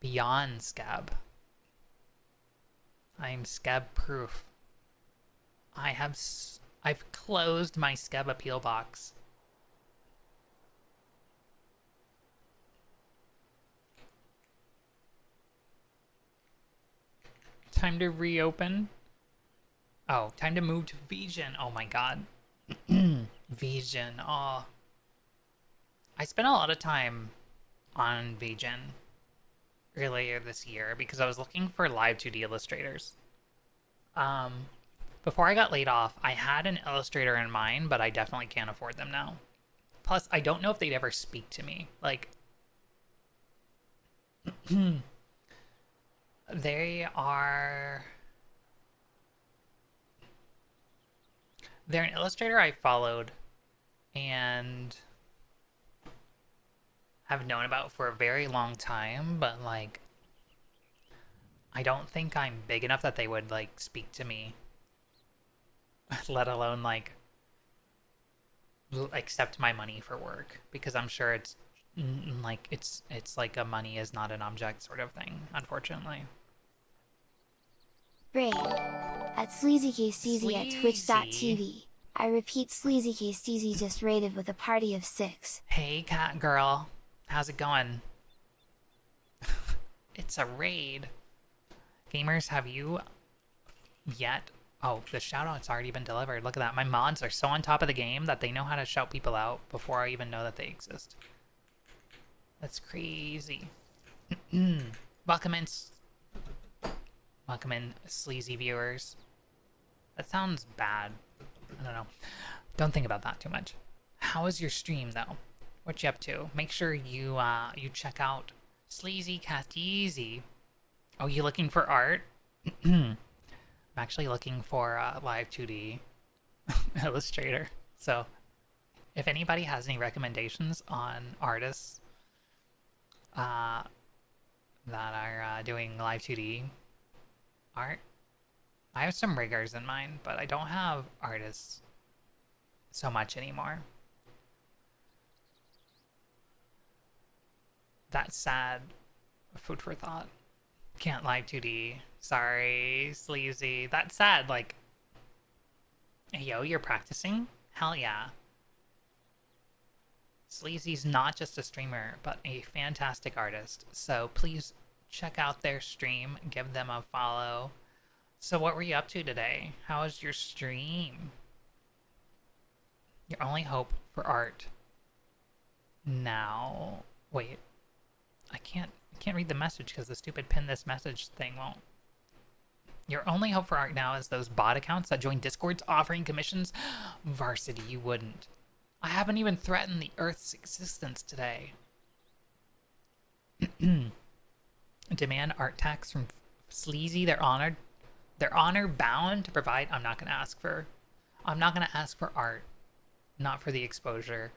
beyond Scab. I'm Scab proof. I've closed my Scab appeal box. Time to reopen. Oh, time to move to Vision. Oh my god. Vision. Oh. I spent a lot of time on Vision earlier this year because I was looking for live 2D illustrators. Before I got laid off, I had an illustrator in mind, but I definitely can't afford them now. Plus, I don't know if they'd ever speak to me. Like, they're an illustrator I followed and have known about for a very long time, but like I don't think I'm big enough that they would like speak to me, let alone like accept my money for work, because I'm sure it's like it's like a money is not an object sort of thing, unfortunately. Raid at SleazyKSteezy at twitch.tv. I repeat, SleazyKSteezy just raided with a party of 6. Hey cat girl, how's it going? It's a raid. Gamers, have you yet? Oh, the shout-out's already been delivered. Look at that. My mods are so on top of the game that they know how to shout people out before I even know that they exist. That's crazy. Welcome in. Welcome in, sleazy viewers. That sounds bad. I don't know. Don't think about that too much. How is your stream, though? What you up to? Make sure you you check out SleazyKSteezy. Oh, you looking for art? I'm actually looking for Live 2D Illustrator. So, if anybody has any recommendations on artists that are doing Live 2D art, I have some riggers in mind, but I don't have artists so much anymore. That's sad. Food for thought. Can't Live 2D. Sorry, sleazy. That's sad. Like, yo, you're practicing? Hell yeah. Sleazy's not just a streamer, but a fantastic artist. So please check out their stream. Give them a follow. So what were you up to today? How was your stream? Your only hope for art. Now, wait. I can't read the message because the stupid pin this message thing won't. Your only hope for art now is those bot accounts that join Discords offering commissions. Varsity, you wouldn't. I haven't even threatened the Earth's existence today. Demand art tax from Sleazy. They're honored. They're honor bound to provide. I'm not gonna ask for art. Not for the exposure.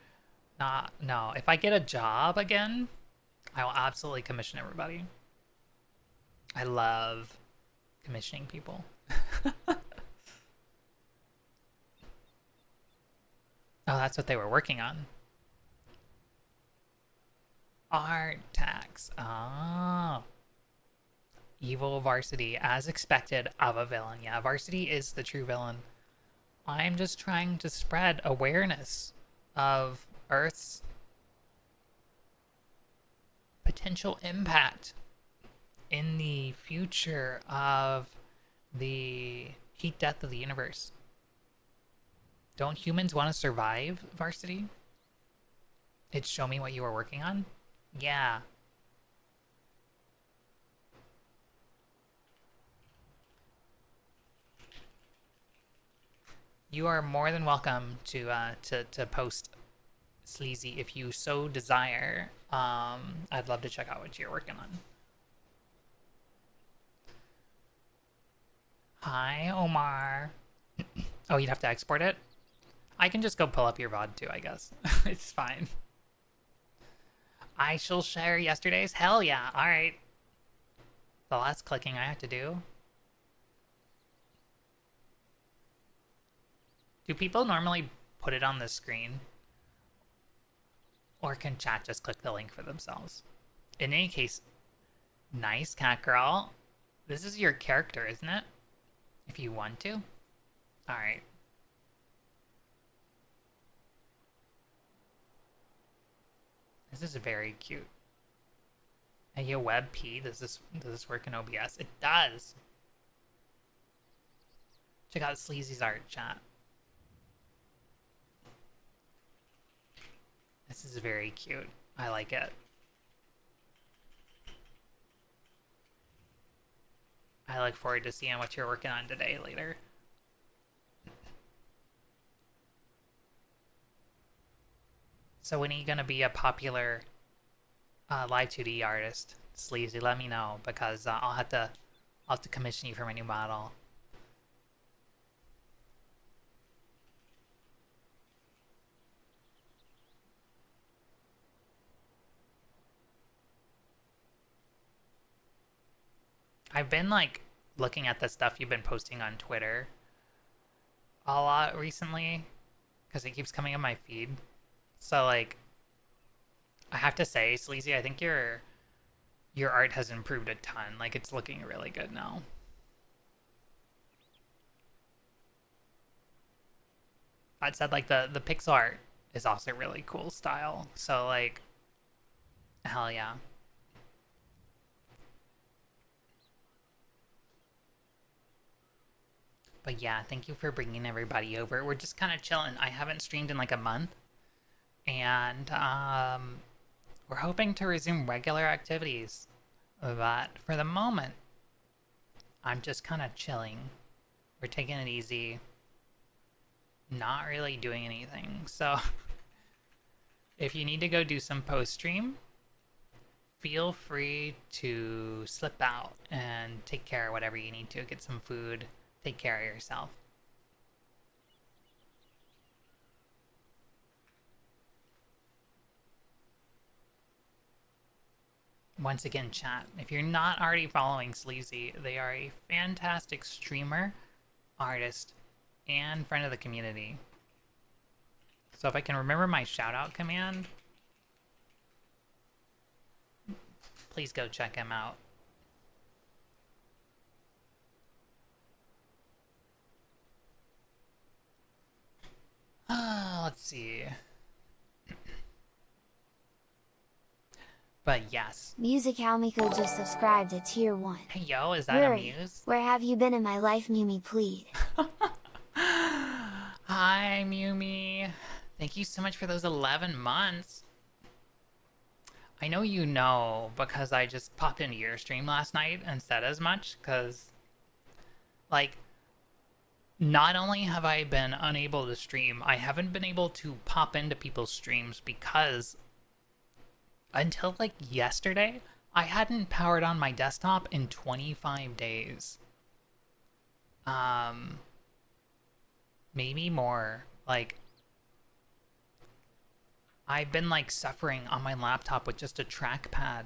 No. If I get a job again, I will absolutely commission everybody. I love commissioning people. Oh, that's what they were working on. Art tax. Oh. Evil Varsity, as expected of a villain. Yeah, Varsity is the true villain. I'm just trying to spread awareness of Earth's potential impact in the future of the heat death of the universe. Don't humans want to survive, Varsity? It's show me what you were working on? Yeah. You are more than welcome to post Sleazy if you so desire. I'd love to check out what you're working on. Hi, Omar. Oh, you'd have to export it? I can just go pull up your VOD too, I guess. It's fine. I shall share yesterday's? Hell yeah, alright. The last clicking I have to do. Do people normally put it on the screen? Or can chat just click the link for themselves? In any case, nice cat girl. This is your character, isn't it? If you want to. Alright. This is very cute. Hey, yo, WebP, does this work in OBS? It does. Check out Sleazy's art, chat. This is very cute. I like it. I look forward to seeing what you're working on today later. So when are you gonna be a popular Live 2D artist, Sleazy? Let me know, because I'll have to commission you for my new model. I've been like looking at the stuff you've been posting on Twitter a lot recently because it keeps coming on my feed. So like, I have to say, Sleazy, I think your art has improved a ton. Like, it's looking really good now. That said, like the pixel art is also really cool style. So like, hell yeah. But yeah, thank you for bringing everybody over. We're just kind of chilling. I haven't streamed in like a month. And we're hoping to resume regular activities. But for the moment, I'm just kind of chilling. We're taking it easy. Not really doing anything. So if you need to go do some post-stream, feel free to slip out and take care of whatever you need to. Get some food. Take care of yourself. Once again, chat, if you're not already following Sleazy, they are a fantastic streamer, artist, and friend of the community. So if I can remember my shout-out command, please go check him out. Let's see. But yes. Music Almiko just subscribed to tier 1. Hey yo, is that Ruri, a muse? where have you been in my life, Mumi, please? Hi, Mumi. Thank you so much for those 11 months. I know you know because I just popped into your stream last night and said as much because, like, not only have I been unable to stream, I haven't been able to pop into people's streams because until like yesterday, I hadn't powered on my desktop in 25 days. Maybe more. Like, I've been like suffering on my laptop with just a trackpad.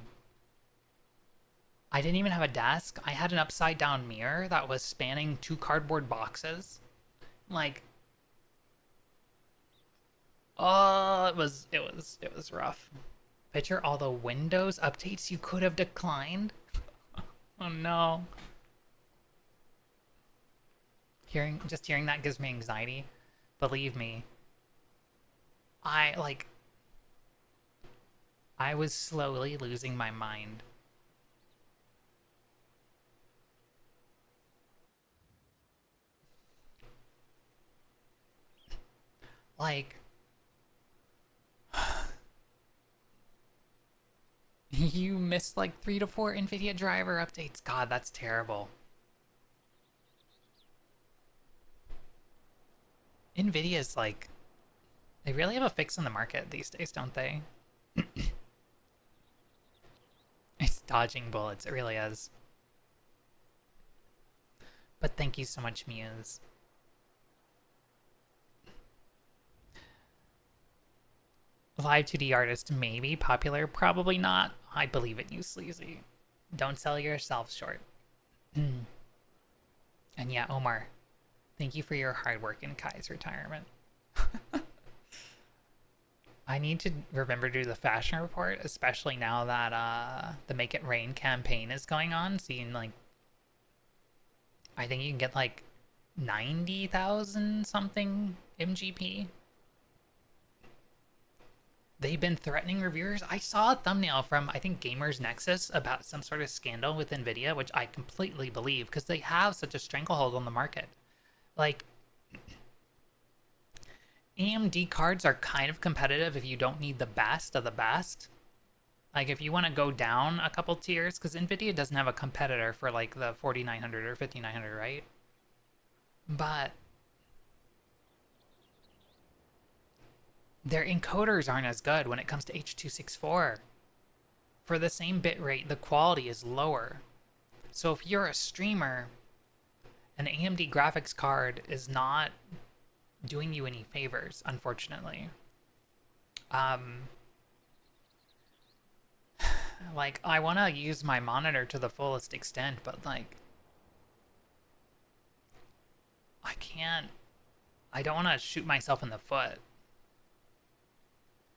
I didn't even have a desk. I had an upside down mirror that was spanning 2 cardboard boxes. Like, oh, it was rough. Picture all the Windows updates you could have declined. Oh no. Just hearing that gives me anxiety. Believe me. I was slowly losing my mind. Like, you missed like 3 to 4 NVIDIA driver updates. God, that's terrible. NVIDIA's like, they really have a fix in the market these days, don't they? It's dodging bullets, it really is. But thank you so much, Muse. Live 2D artist, maybe. Popular, probably not. I believe in you, Sleazy. Don't sell yourself short. And yeah, Omar, thank you for your hard work in Kai's retirement. I need to remember to do the fashion report, especially now that the Make It Rain campaign is going on. Seeing like, I think you can get like 90,000 something MGP. They've been threatening reviewers. I saw a thumbnail from, I think, Gamers Nexus about some sort of scandal with NVIDIA, which I completely believe because they have such a stranglehold on the market. Like, AMD cards are kind of competitive if you don't need the best of the best. Like, if you want to go down a couple tiers, because NVIDIA doesn't have a competitor for, like, the 4900 or 5900, right? But their encoders aren't as good when it comes to H.264. For the same bitrate, the quality is lower. So if you're a streamer, an AMD graphics card is not doing you any favors, unfortunately. Like, I want to use my monitor to the fullest extent, but like, I can't. I don't want to shoot myself in the foot.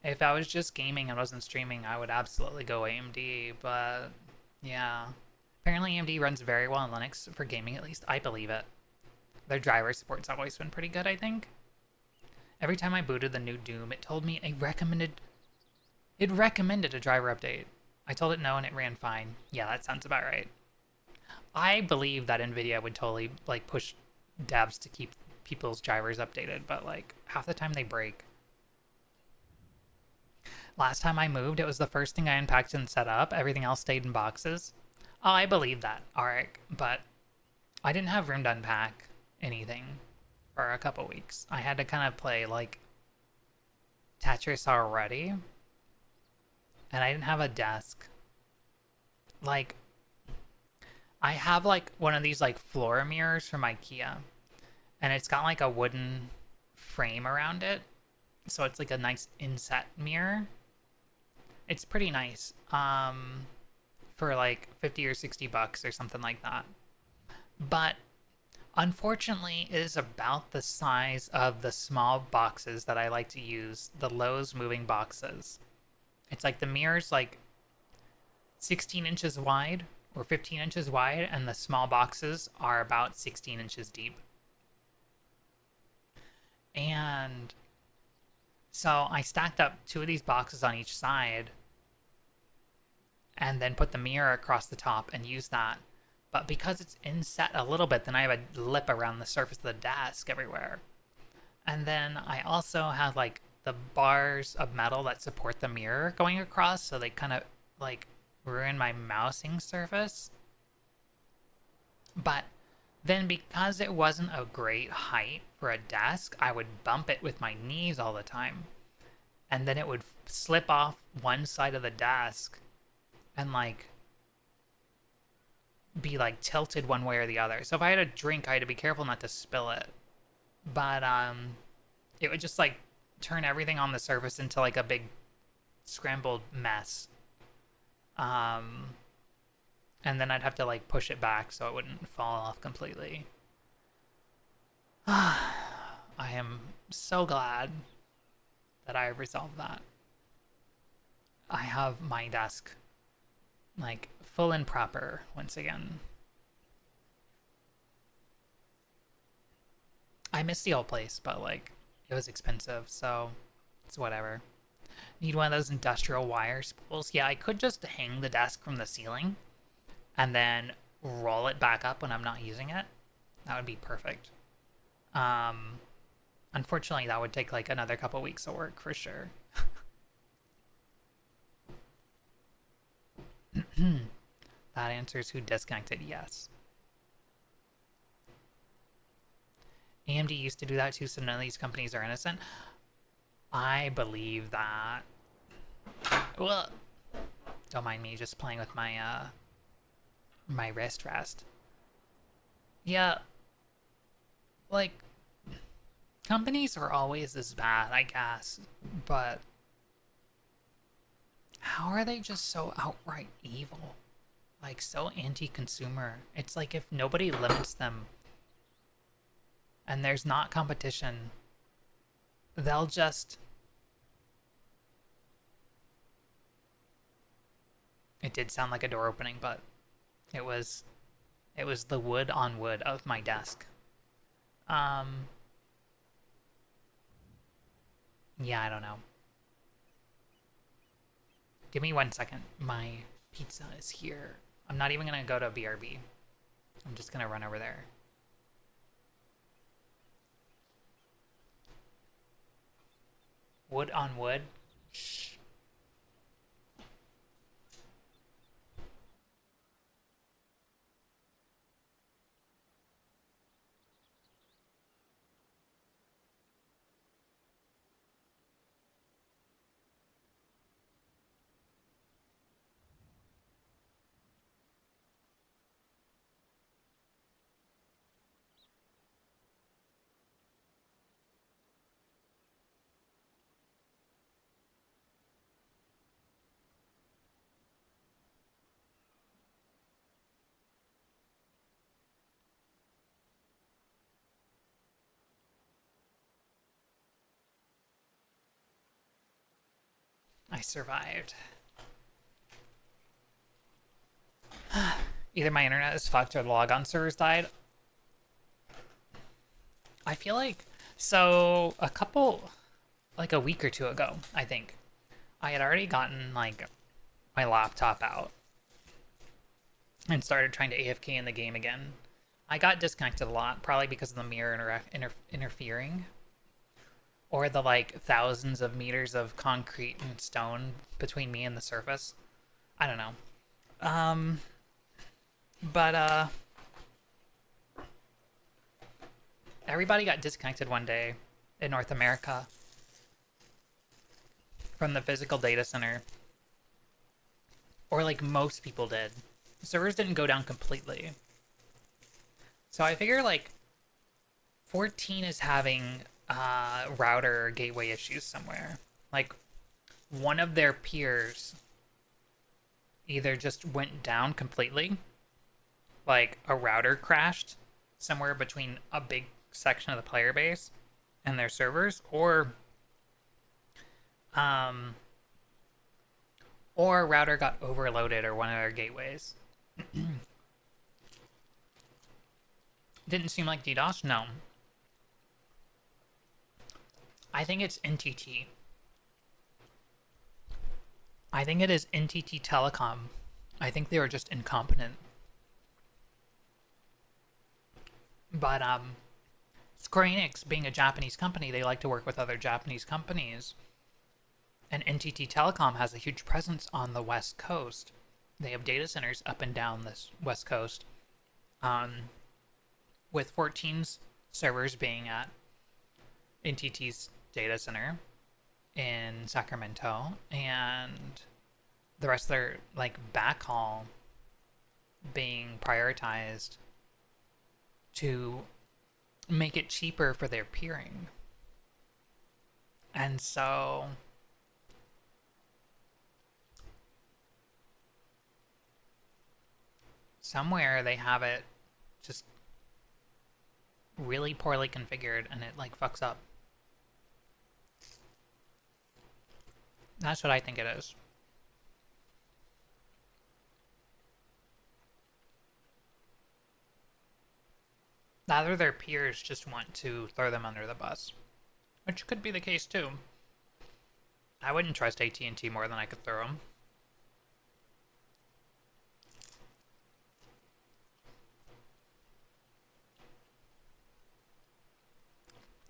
If I was just gaming and wasn't streaming, I would absolutely go AMD, but yeah. Apparently AMD runs very well on Linux, for gaming at least. I believe it. Their driver support's always been pretty good, I think. Every time I booted the new Doom, it told me it recommended a driver update. I told it no and it ran fine. Yeah, that sounds about right. I believe that NVIDIA would totally like push devs to keep people's drivers updated, but like half the time they break. Last time I moved, it was the first thing I unpacked and set up. Everything else stayed in boxes. Oh, I believe that, Arik, but I didn't have room to unpack anything for a couple weeks. I had to kind of play like Tetris already, and I didn't have a desk. Like, I have like one of these like floor mirrors from IKEA, and it's got like a wooden frame around it, so it's like a nice inset mirror. It's pretty nice, for like 50 or 60 bucks or something like that. But unfortunately, it is about the size of the small boxes that I like to use, the Lowe's moving boxes. It's like the mirror's like 16 inches wide or 15 inches wide, and the small boxes are about 16 inches deep. And so I stacked up 2 of these boxes on each side and then put the mirror across the top and use that. But because it's inset a little bit, then I have a lip around the surface of the desk everywhere. And then I also have like the bars of metal that support the mirror going across, so they kind of like ruin my mousing surface. But then because it wasn't a great height for a desk, I would bump it with my knees all the time. And then it would slip off one side of the desk and like be like tilted one way or the other. So if I had a drink, I had to be careful not to spill it. But it would just like turn everything on the surface into like a big scrambled mess. And then I'd have to like push it back so it wouldn't fall off completely. I am so glad that I resolved that. I have my desk like full and proper once again. I miss the old place, but like it was expensive, so it's whatever. Need one of those industrial wire spools. Yeah, I could just hang the desk from the ceiling and then roll it back up when I'm not using it. That would be perfect. Unfortunately, that would take like another couple weeks of work for sure. That answers who disconnected, yes. AMD used to do that too, so none of these companies are innocent. I believe that. Well, don't mind me just playing with my my wrist rest. Yeah, like companies are always as bad, I guess, but how are they just so outright evil? Like so anti-consumer. It's like if nobody limits them and there's not competition, they'll just... It did sound like a door opening, but it was the wood on wood of my desk. Yeah, I don't know. Give me 1 second. My pizza is here. I'm not even gonna go to BRB. I'm just gonna run over there. Wood on wood? Shh. I survived. Either my internet is fucked or the logon servers died. I feel like, so like a week or two ago, I think, I had already gotten like my laptop out and started trying to AFK in the game again. I got disconnected a lot, probably because of the mirror interfering, or the like thousands of meters of concrete and stone between me and the surface. I don't know. But everybody got disconnected one day in North America from the physical data center. Or like most people did. Servers didn't go down completely. So I figure like 14 is having router or gateway issues somewhere. Like one of their peers either just went down completely, like a router crashed somewhere between a big section of the player base and their servers, or a router got overloaded or one of their gateways. Didn't seem like DDoS? No. I think it's NTT. I think it is NTT Telecom. I think they were just incompetent. But Square Enix, being a Japanese company, they like to work with other Japanese companies. And NTT Telecom has a huge presence on the West Coast. They have data centers up and down this West Coast. With 14's servers being at NTT's data center in Sacramento, and the rest of their like backhaul being prioritized to make it cheaper for their peering. And so somewhere they have it just really poorly configured and it like fucks up. That's what I think it is. Either their peers just want to throw them under the bus, which could be the case too. I wouldn't trust AT&T more than I could throw them.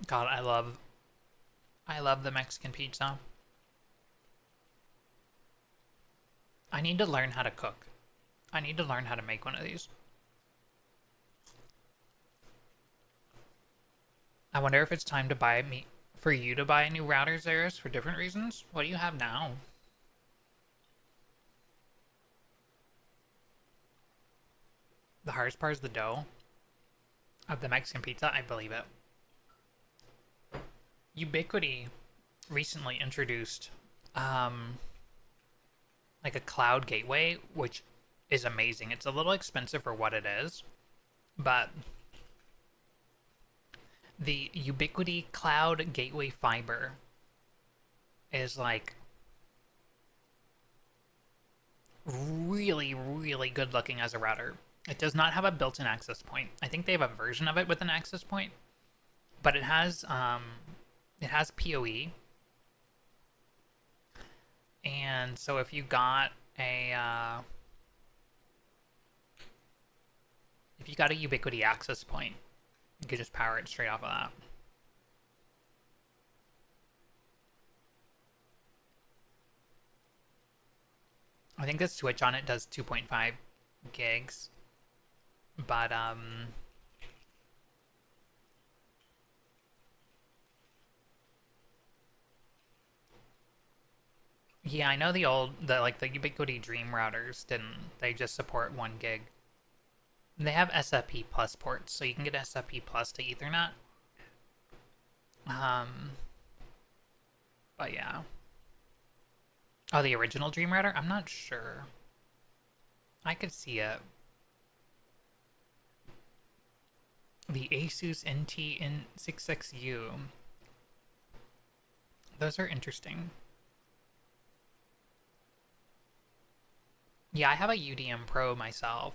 God, I love the Mexican pizza. I need to learn how to cook. I need to learn how to make one of these. I wonder if it's time to buy for you to buy a new router, Zeris, for different reasons. What do you have now? The hardest part is the dough of the Mexican pizza. I believe it. Ubiquiti recently introduced like a cloud gateway, which is amazing. It's a little expensive for what it is, but the Ubiquiti Cloud Gateway Fiber is like really, really good looking as a router. It does not have a built-in access point. I think they have a version of it with an access point, but it has PoE. And so if you got a Ubiquiti access point, you could just power it straight off of that. I think the switch on it does 2.5 gigs, but yeah, I know the Ubiquiti Dream routers didn't. They just support 1 gig. They have SFP Plus ports, so you can get SFP Plus to Ethernet. But yeah. Oh, the original Dream router? I'm not sure. I could see it. The Asus NT-N66U. Those are interesting. Yeah, I have a UDM Pro myself,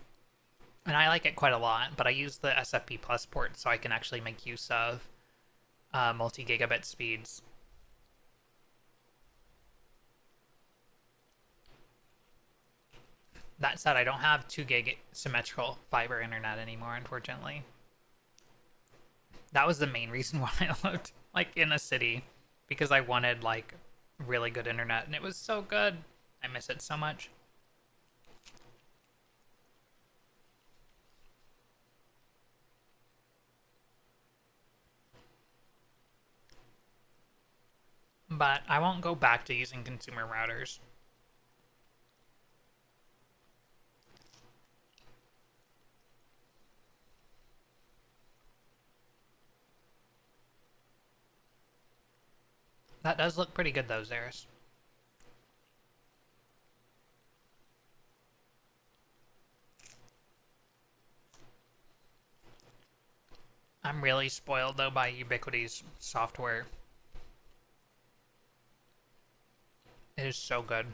and I like it quite a lot, but I use the SFP Plus port so I can actually make use of multi-gigabit speeds. That said, I don't have 2 gig symmetrical fiber internet anymore, unfortunately. That was the main reason why I lived like in a city, because I wanted like really good internet, and it was so good. I miss it so much. But I won't go back to using consumer routers. That does look pretty good though, Zaris. I'm really spoiled though by Ubiquity's software. It is so good.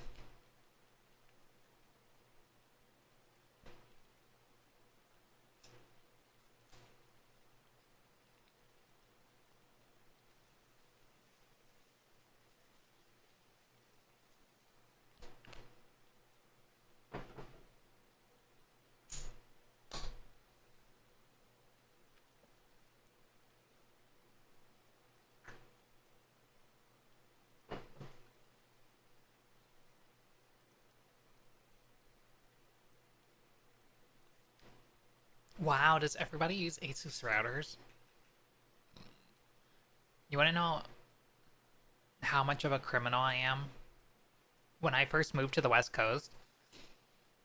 Wow, does everybody use Asus routers? You want to know how much of a criminal I am? When I first moved to the West Coast,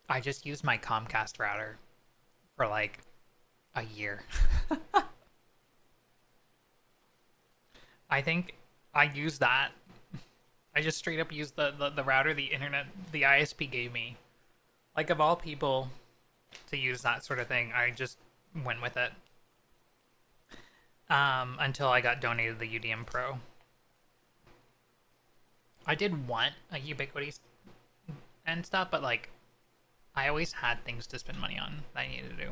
I just used my Comcast router for like a year. I think I used that. I just straight up used the router the ISP gave me. Like, of all people to use that sort of thing, I just went with it. Until I got donated the UDM Pro. I did want a Ubiquity and stuff, but like, I always had things to spend money on that I needed to do.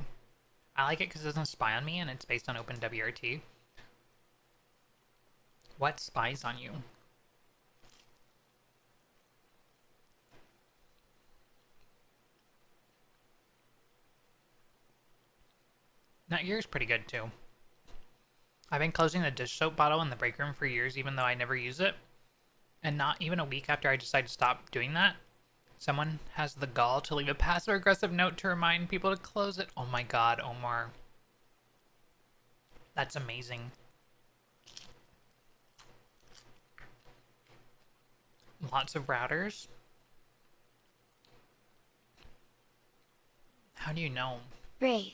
I like it because it doesn't spy on me and it's based on OpenWRT. What spies on you? Now, yours pretty good too. I've been closing the dish soap bottle in the break room for years, even though I never use it. And not even a week after I decided to stop doing that, someone has the gall to leave a passive-aggressive note to remind people to close it. Oh my god, Omar. That's amazing. Lots of routers. How do you know? Raid.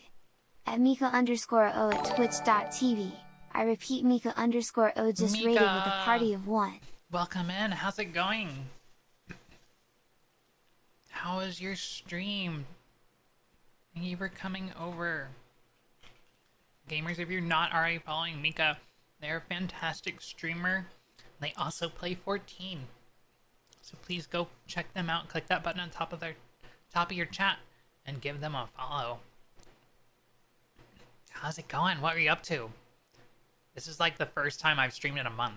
At Mika_O at twitch.tv. I repeat, Mika_O just Mika! raided with a party of 1. Welcome in. How's it going? How is your stream? Thank you for coming over. Gamers, if you're not already following Mika, they're a fantastic streamer. They also play 14. So please go check them out. Click that button on top of your chat and give them a follow. How's it going? What are you up to? This is like the first time I've streamed in a month.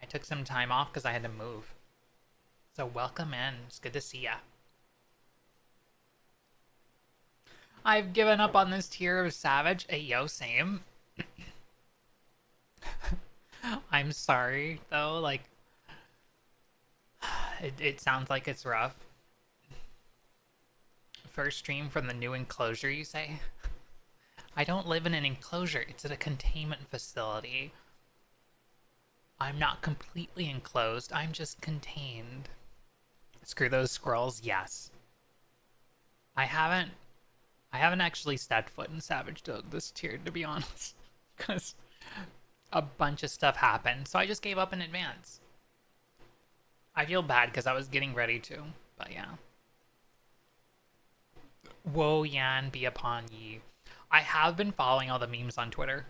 I took some time off because I had to move. So welcome in. It's good to see ya. I've given up on this tier of Savage. Hey, yo, same. I'm sorry, though. Like, it sounds like it's rough. First stream from the new enclosure, you say? I don't live in an enclosure. It's at a containment facility. I'm not completely enclosed. I'm just contained. Screw those squirrels. Yes. I haven't actually stepped foot in Savage Dog this tier, to be honest, because a bunch of stuff happened. So I just gave up in advance. I feel bad because I was getting ready to, but yeah. Woe Yan be upon ye. I have been following all the memes on Twitter.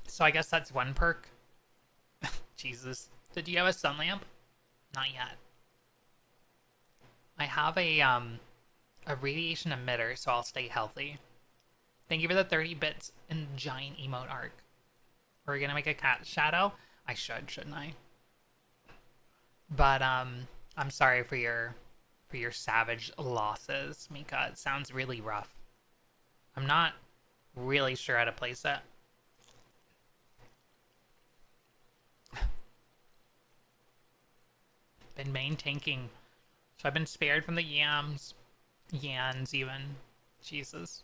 So I guess that's one perk. Jesus. Did you have a sun lamp? Not yet. I have a radiation emitter, so I'll stay healthy. Thank you for the 30 bits in giant emote arc. Are we gonna make a cat shadow? I shouldn't I? But I'm sorry for your savage losses, Mika. It sounds really rough. I'm not really sure how to place it. Been main tanking. So I've been spared from the yams. Yans even. Jesus.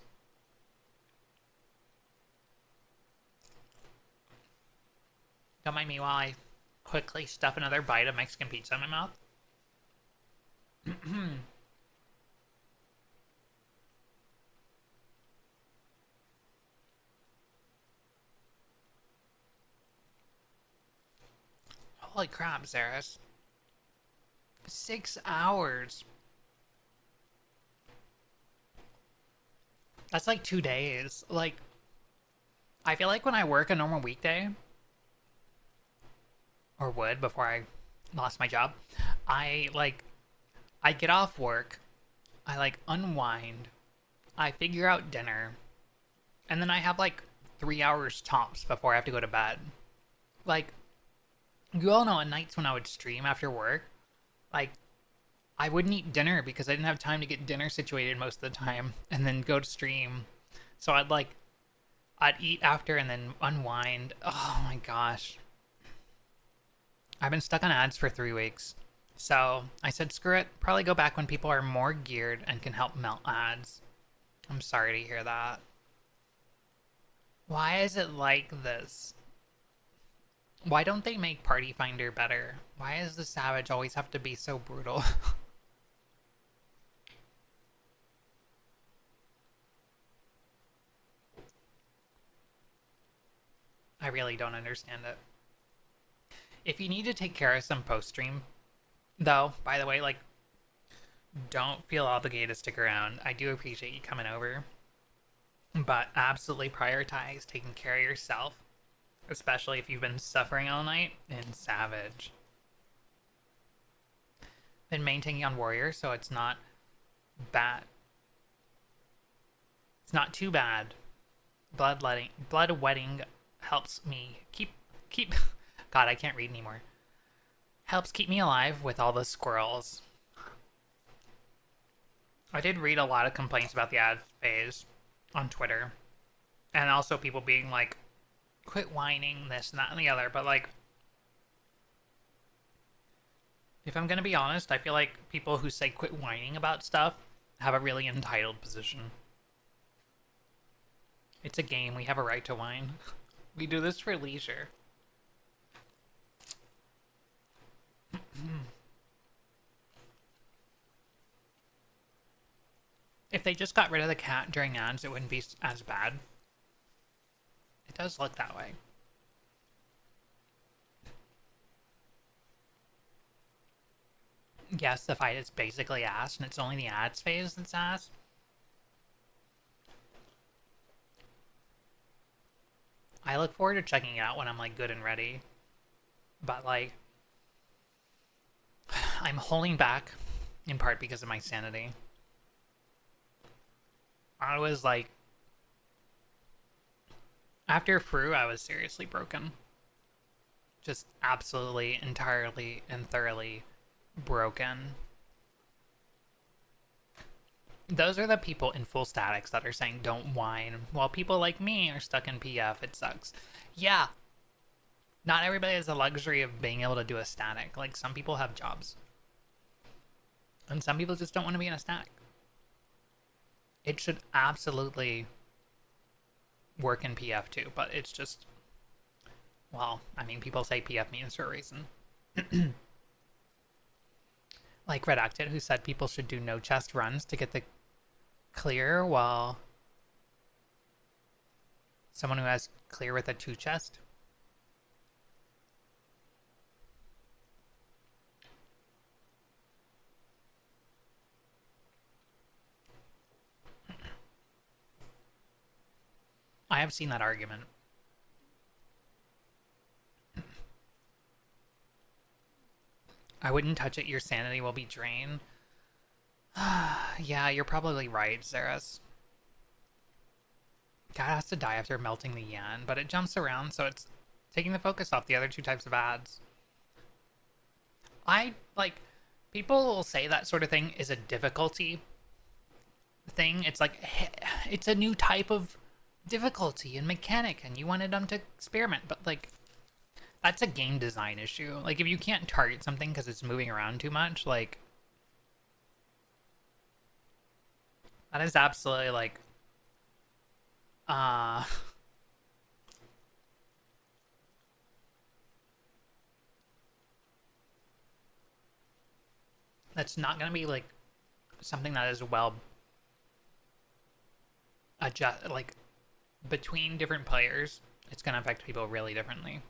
Don't mind me while I quickly stuff another bite of Mexican pizza in my mouth. Holy crap, Zaris. 6 hours. That's like 2 days. Like, I feel like when I work a normal weekday, or would before I lost my job, I get off work, I like unwind, I figure out dinner, and then I have like 3 hours tops before I have to go to bed. Like, you all know on nights when I would stream after work, like, I wouldn't eat dinner because I didn't have time to get dinner situated most of the time and then go to stream. So I'd eat after and then unwind. Oh my gosh. I've been stuck on ads for 3 weeks. So I said, screw it. Probably go back when people are more geared and can help melt ads. I'm sorry to hear that. Why is it like this? Why don't they make Party Finder better? Why does the Savage always have to be so brutal? I really don't understand it. If you need to take care of some post-stream, though, by the way, like, don't feel obligated to stick around. I do appreciate you coming over. But absolutely prioritize taking care of yourself. Especially if you've been suffering all night in Savage. Been maintaining on Warrior, so it's not bad. It's not too bad. Bloodwetting helps me keep God, I can't read anymore. Helps keep me alive with all the squirrels. I did read a lot of complaints about the ad phase on Twitter. And also people being like, quit whining, this and that and the other, but like, if I'm gonna be honest, I feel like people who say quit whining about stuff have a really entitled position. It's a game, we have a right to whine. We do this for leisure. If they just got rid of the cat during ads, it wouldn't be as bad. It does look that way. Yes, the fight is basically ass, and it's only the ads phase that's ass. I look forward to checking it out when I'm, like, good and ready. But, like, I'm holding back, in part because of my sanity. I was, like... After Fru, I was seriously broken. Just absolutely, entirely, and thoroughly broken. Those are the people in full statics that are saying don't whine, while people like me are stuck in PF. It sucks. Yeah. Not everybody has the luxury of being able to do a static. Like, some people have jobs. And some people just don't want to be in a static. It should absolutely work in PF too, but it's just... Well, I mean, people say PF means for a reason. Like Redacted, who said people should do no chest runs to get the clear, while someone who has clear with a 2 chest. I have seen that argument. I wouldn't touch it, your sanity will be drained. Yeah, you're probably right, Zeras. God has to die after melting the yen, but it jumps around, so it's taking the focus off the other two types of ads. I like people will say that sort of thing is a difficulty thing. It's like it's a new type of difficulty and mechanic, and you wanted them to experiment, but like that's a game design issue. Like if you can't target something because it's moving around too much, like that is absolutely like uh that's not gonna be like something that is well adjust like between different players. It's gonna affect people really differently.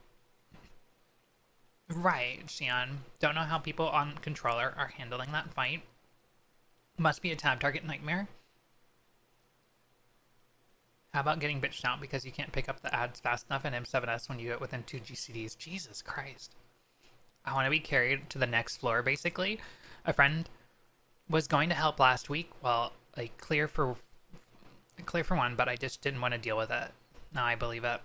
Right, Xian. Don't know how people on controller are handling that fight. Must be a tab target nightmare. How about getting bitched out because you can't pick up the ads fast enough in M7S when you get within 2 GCDs? Jesus Christ. I want to be carried to the next floor, basically. A friend was going to help last week while like clear for one, but I just didn't want to deal with it. Now I believe it.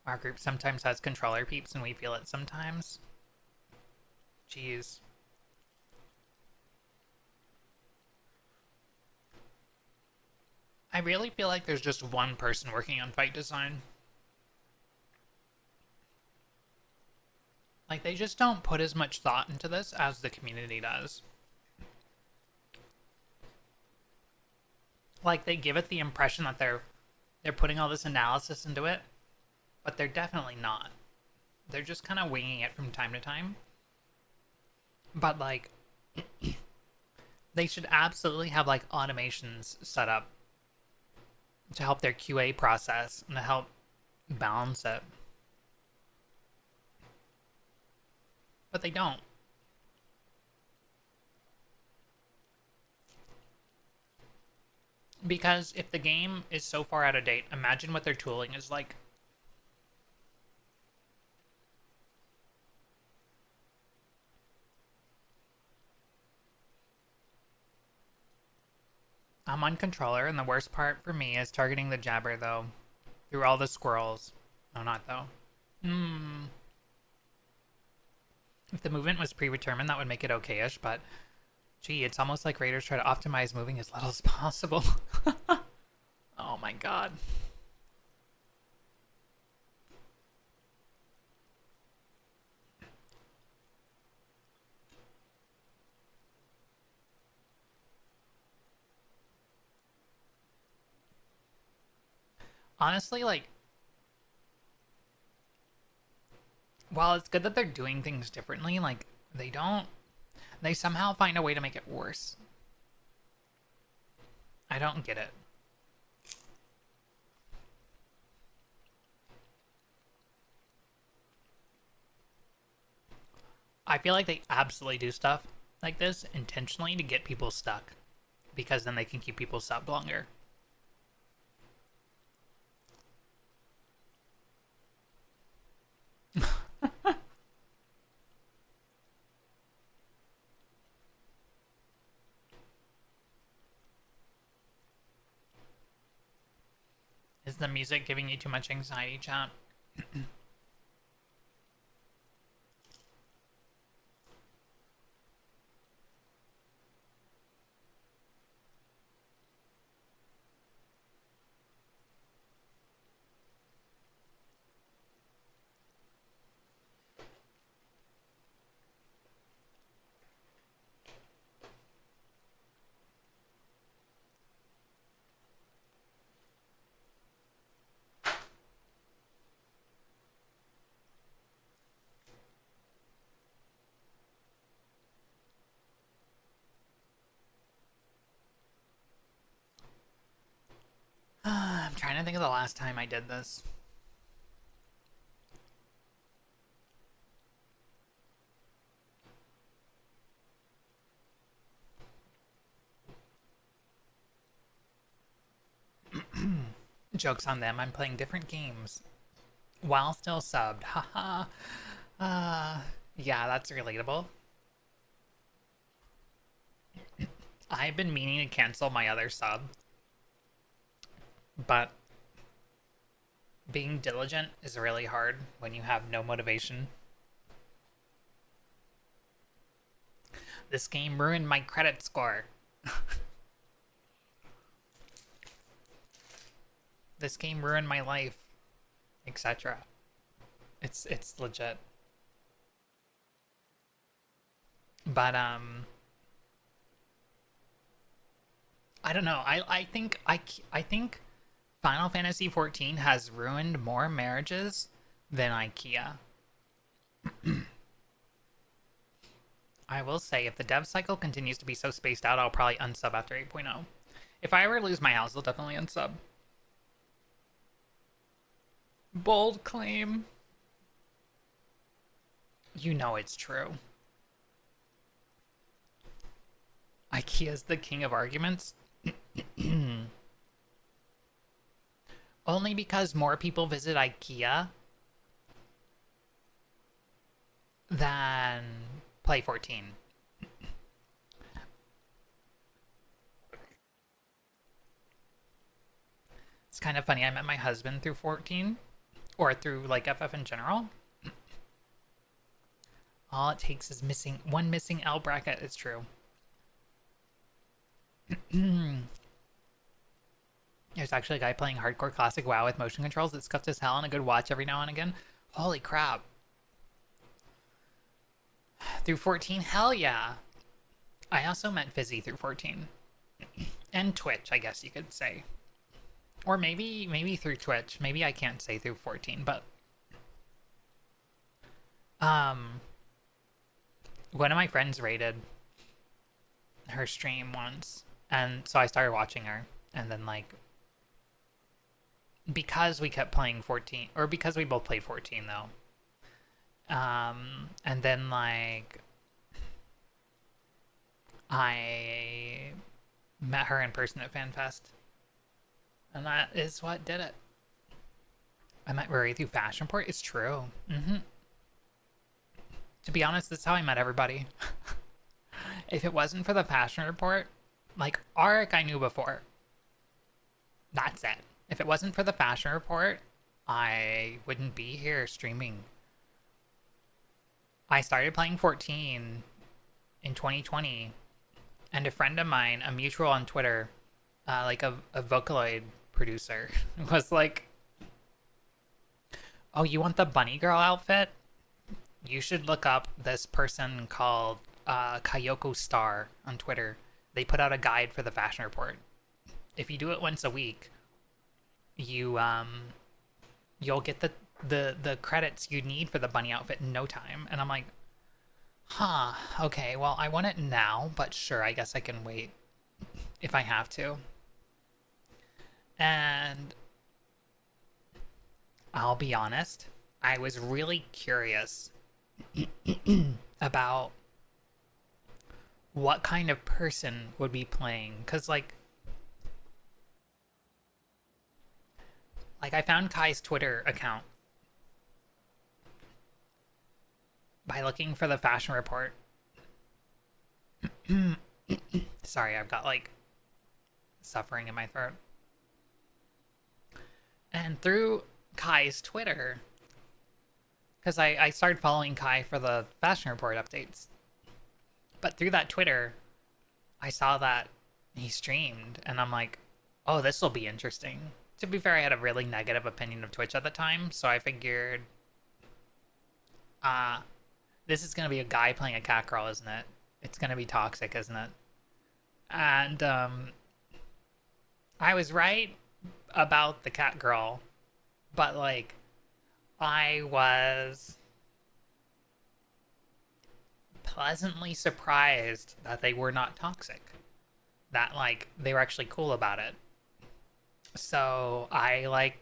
Our group sometimes has controller peeps and we feel it sometimes. Jeez. I really feel like there's just one person working on fight design. Like, they just don't put as much thought into this as the community does. Like, they give it the impression that they're putting all this analysis into it, but they're definitely not. They're just kind of winging it from time to time. But, like, they should absolutely have, like, automations set up to help their QA process and to help balance it. But they don't. Because if the game is so far out of date, imagine what their tooling is like. I'm on controller, and the worst part for me is targeting the jabber, though. Through all the squirrels. No, not though. If the movement was predetermined, that would make it okay-ish, but... Gee, it's almost like raiders try to optimize moving as little as possible. Oh my god. Honestly, like... While it's good that they're doing things differently, like, they don't... They somehow find a way to make it worse. I don't get it. I feel like they absolutely do stuff like this intentionally to get people stuck. Because then they can keep people subbed longer. Is the music giving you too much anxiety, chat? I'm trying to think of the last time I did this. Joke's on them. I'm playing different games while still subbed. Haha. Yeah, that's relatable. I've been meaning to cancel my other sub, but being diligent is really hard when you have no motivation. This game ruined my credit score. This game ruined my life, etc. It's legit. But I don't know. I think Final Fantasy XIV has ruined more marriages than IKEA. I will say, if the dev cycle continues to be so spaced out, I'll probably unsub after 8.0. If I ever lose my house, I'll definitely unsub. Bold claim. You know it's true. IKEA's the king of arguments. Only because more people visit IKEA than play 14. It's kind of funny. I met my husband through 14, or through like FF in general. All it takes is one missing L bracket. It's true. There's actually a guy playing hardcore classic WoW with motion controls that's scuffed as hell and a good watch every now and again. Holy crap. Through 14? Hell yeah. I also met Fizzy through 14. And Twitch, I guess you could say. Or maybe through Twitch. Maybe I can't say through 14, but one of my friends rated her stream once, and so I started watching her, and then like, because we kept playing 14, or because we both played 14 though, and then like I met her in person at FanFest, and that is what did it. I met Rory through Fashion Report. It's true. To be honest, that's how I met everybody. If it wasn't for the Fashion Report, like, Arik I knew before. That's it. If it wasn't for the Fashion Report, I wouldn't be here streaming. I started playing 14 in 2020, and a friend of mine, a mutual on Twitter, like a Vocaloid producer, was like, oh, you want the bunny girl outfit? You should look up this person called Kayoko Star on Twitter. They put out a guide for the Fashion Report. If you do it once a week, you'll get the credits you need for the bunny outfit in no time. And I'm like, huh, okay, well, I want it now, but sure, I guess I can wait if I have to. And I'll be honest, I was really curious about what kind of person would be playing, because like I found Kai's Twitter account by looking for the Fashion Report. Sorry, I've got like suffering in my throat. And through Kai's Twitter, because I started following Kai for the Fashion Report updates. But through that Twitter, I saw that he streamed, and I'm like, oh, this will be interesting. To be fair, I had a really negative opinion of Twitch at the time, so I figured, this is going to be a guy playing a cat girl, isn't it? It's going to be toxic, isn't it? And I was right about the cat girl, but like, I was pleasantly surprised that they were not toxic. That like they were actually cool about it. So I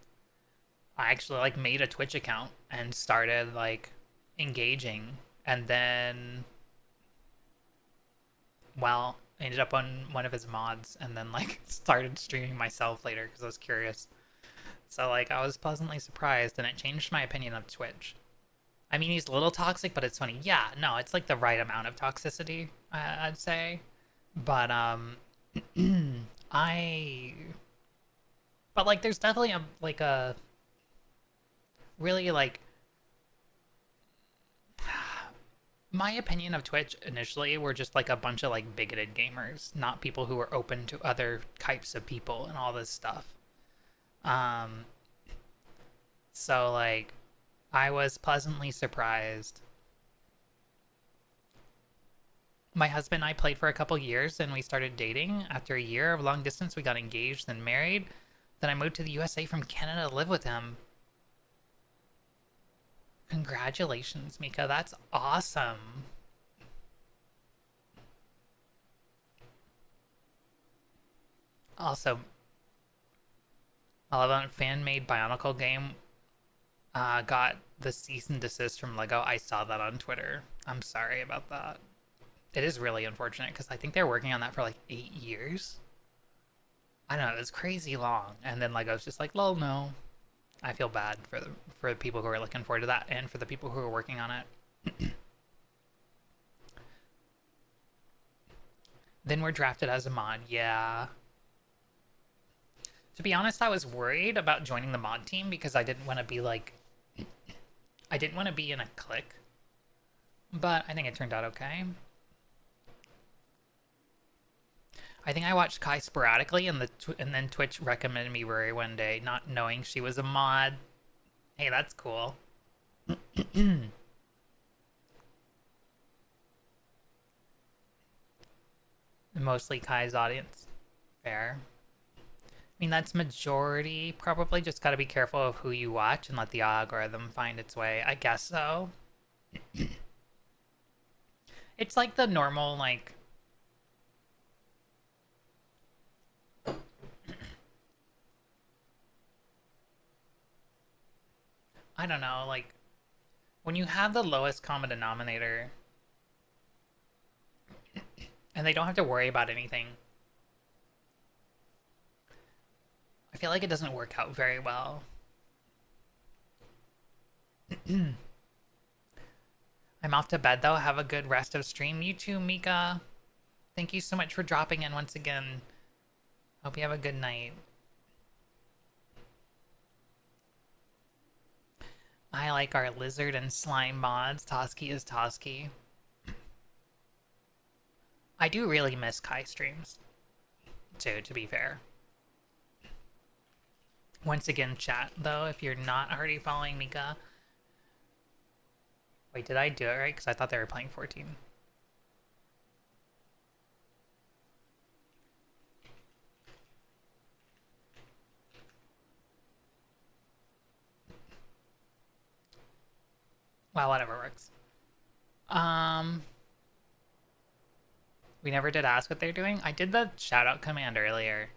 actually like made a Twitch account and started like engaging, and then well, I ended up on one of his mods, and then like started streaming myself later because I was curious. So like I was pleasantly surprised, and it changed my opinion of Twitch. I mean, he's a little toxic, but it's funny. Yeah, no, it's like the right amount of toxicity, I'd say. But I but like there's definitely a really like my opinion of Twitch initially were just like a bunch of like bigoted gamers, not people who were open to other types of people and all this stuff. So like I was pleasantly surprised. My husband and I played for a couple years, and we started dating. After a year of long distance, we got engaged, then married. Then I moved to the USA from Canada to live with him. Congratulations, Mika. That's awesome. Also, a fan-made Bionicle game got the cease and desist from LEGO. I saw that on Twitter. I'm sorry about that. It is really unfortunate because I think they're working on that for like 8 years. I don't know, it was crazy long. And then LEGO's just like, lol, no. I feel bad for the people who are looking forward to that and for the people who are working on it. Then we're drafted as a mod. Yeah. To be honest, I was worried about joining the mod team because I didn't want to be like... I didn't want to be in a clique. But I think it turned out okay. I think I watched Kai sporadically, and then Twitch recommended me Ruri one day, not knowing she was a mod. Hey, that's cool. Mostly Kai's audience. Fair. I mean, that's majority. Probably just gotta be careful of who you watch and let the algorithm find its way. I guess so. It's like the normal, like... I don't know, like... When you have the lowest common denominator... and they don't have to worry about anything... I feel like it doesn't work out very well. I'm off to bed though. Have a good rest of stream. You too, Mika. Thank you so much for dropping in once again. Hope you have a good night. I like our lizard and slime mods. Toski is Toski. I do really miss Kai streams, too, to be fair. Once again, chat, though, if you're not already following Mika... Wait, did I do it right? Because I thought they were playing 14. Well, whatever works. We never did ask what they're doing. I did the shout-out command earlier.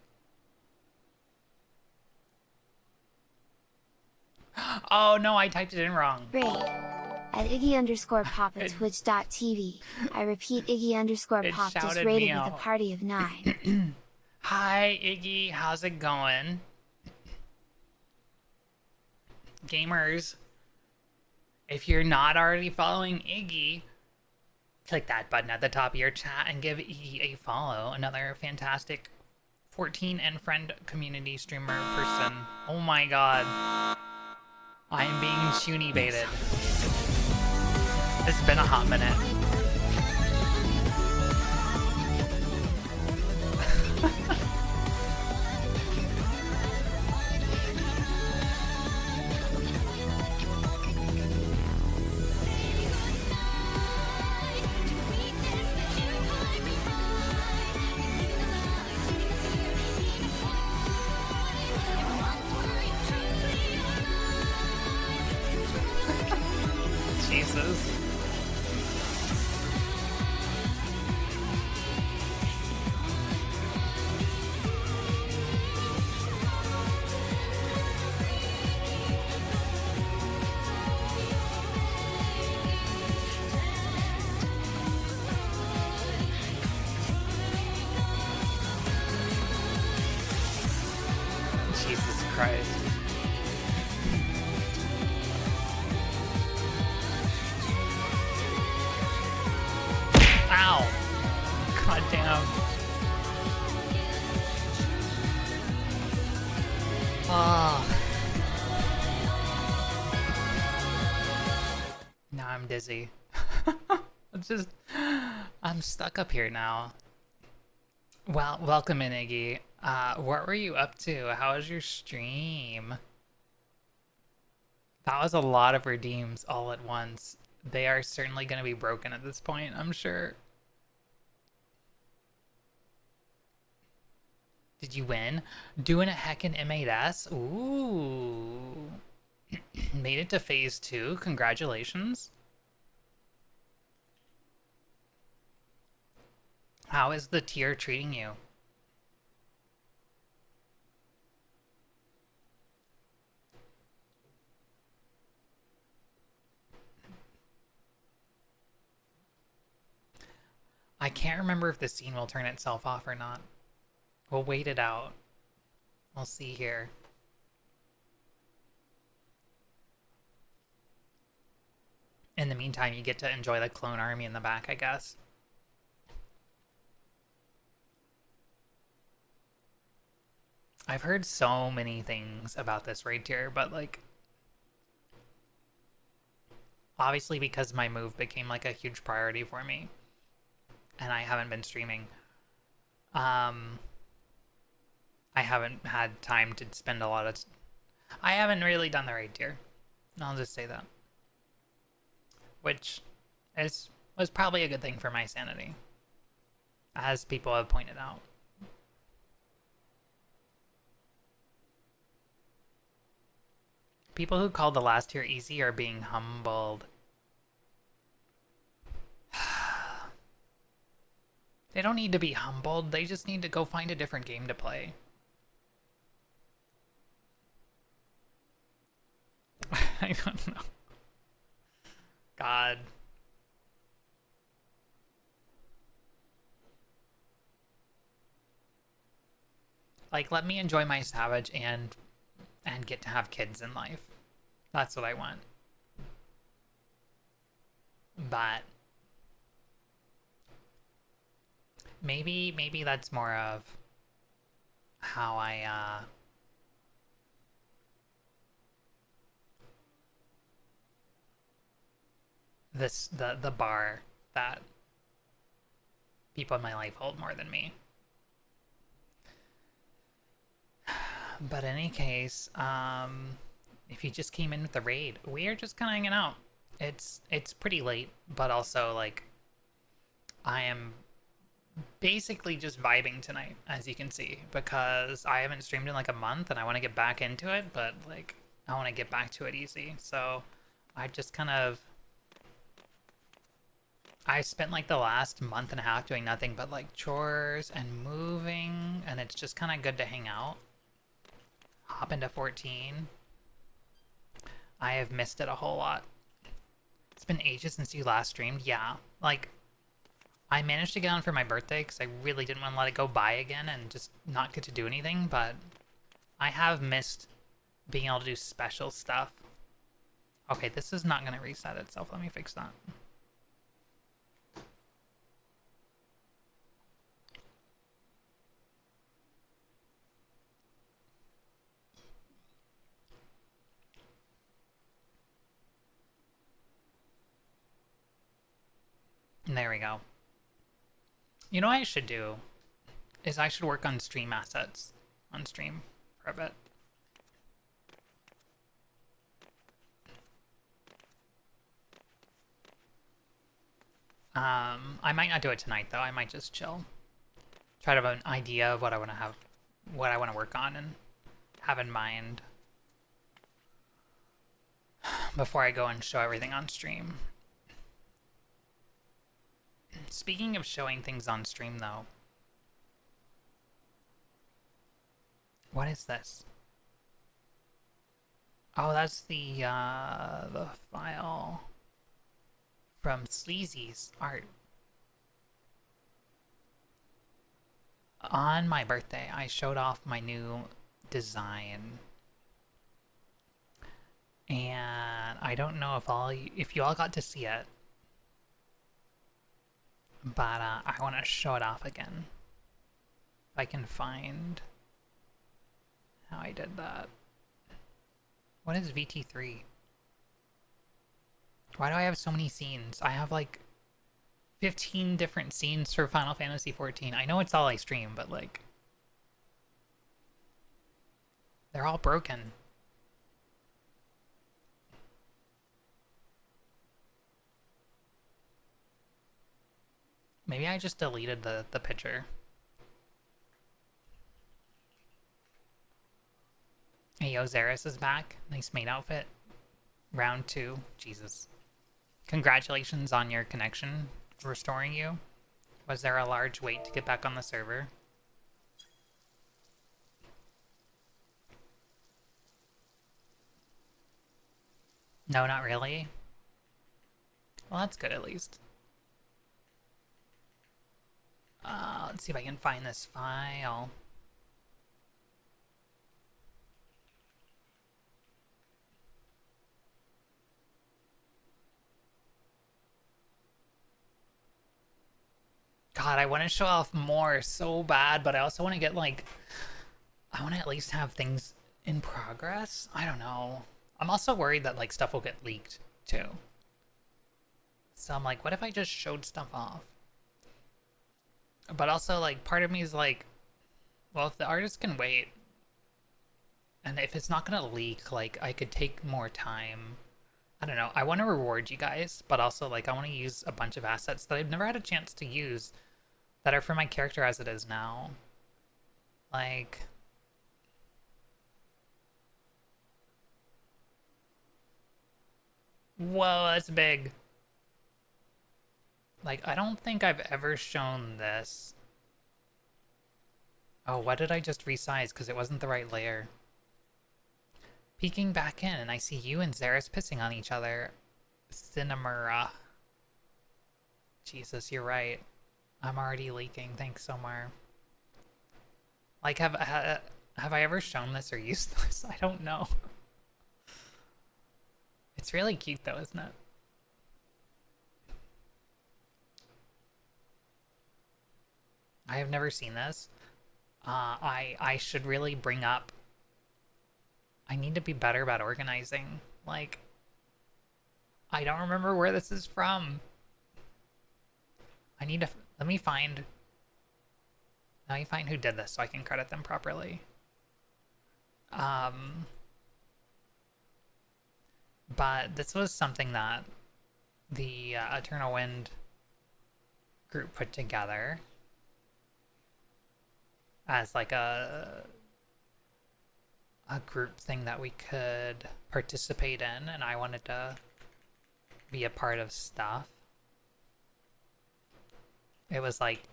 Oh no, I typed it in wrong. Great. At Iggy_Pop at Twitch.tv. I repeat, Iggy_Pop just rated with a party of 9. Hi, Iggy. How's it going? Gamers, if you're not already following Iggy, click that button at the top of your chat and give Iggy a follow. Another fantastic 14 and friend community streamer person. Oh my god. I am being shuni baited. It's been a hot minute. Jesus. Jesus Christ. Damn. Oh. Now I'm dizzy. It's just, I'm stuck up here now. Well, welcome in, Iggy. What were you up to? How was your stream? That was a lot of redeems all at once. They are certainly going to be broken at this point, I'm sure. Did you win? Doing a heckin' M8S? Ooh. Made it to phase 2. Congratulations. How is the tier treating you? I can't remember if the scene will turn itself off or not. We'll wait it out. We'll see here. In the meantime, you get to enjoy the clone army in the back, I guess. I've heard so many things about this raid tier, but like, obviously because my move became like a huge priority for me, and I haven't been streaming. I haven't had time to spend a lot of... I haven't really done the raid tier. I'll just say that. Which was probably a good thing for my sanity, as people have pointed out. People who called the last tier easy are being humbled. They don't need to be humbled, they just need to go find a different game to play. I don't know. God. Like, let me enjoy my Savage and get to have kids in life. That's what I want. But maybe that's more of how I the bar that people in my life hold more than me. But in any case, if you just came in with the raid, we are just kind of hanging out. It's pretty late, but also like I am basically just vibing tonight, as you can see, because I haven't streamed in like a month and I want to get back into it, but like I want to get back to it easy. So I just kind of... I spent like the last month and a half doing nothing but like chores and moving, and it's just kind of good to hang out. Hop into 14. I have missed it a whole lot. It's been ages since you last streamed. Yeah, like I managed to get on for my birthday because I really didn't want to let it go by again and just not get to do anything, but I have missed being able to do special stuff. Okay, this is not going to reset itself. Let me fix that. There we go. You know what I should do is I should work on stream assets on stream for a bit. I might not do it tonight though. I might just chill. Try to have an idea of what I want to have, what I want to work on and have in mind before I go and show everything on stream. Speaking of showing things on stream, though, what is this? Oh, that's the file from Sleazy's art. On my birthday, I showed off my new design, and I don't know if you all got to see it. But I want to show it off again. If I can find how I did that. What is VT3? Why do I have so many scenes? I have like 15 different scenes for Final Fantasy XIV. I know it's all I stream, but like... they're all broken. Maybe I just deleted the picture. Hey, yo, Xeris is back. Nice maid outfit. Round 2. Jesus. Congratulations on your connection restoring you. Was there a large wait to get back on the server? No, not really. Well, that's good at least. Let's see if I can find this file. God, I want to show off more so bad, but I also want to get like... I want to at least have things in progress. I don't know. I'm also worried that like stuff will get leaked too. So I'm like, what if I just showed stuff off? But also like part of me is like, well, if the artist can wait and if it's not gonna leak, like I could take more time. I don't know. I want to reward you guys, but also like I want to use a bunch of assets that I've never had a chance to use that are for my character as it is now. Like... whoa, that's big. Like, I don't think I've ever shown this. Oh, what did I just resize? Because it wasn't the right layer. Peeking back in, and I see you and Xeris pissing on each other. Cinemura. Jesus, you're right. I'm already leaking. Thanks, Somar. Like, have I ever shown this or used this? I don't know. It's really cute though, isn't it? I have never seen this. I should really bring up... I need to be better about organizing. Like, I don't remember where this is from. I need to... Let me find who did this so I can credit them properly. But this was something that the Eternal Wind group put together as like a group thing that we could participate in, and I wanted to be a part of stuff. It was like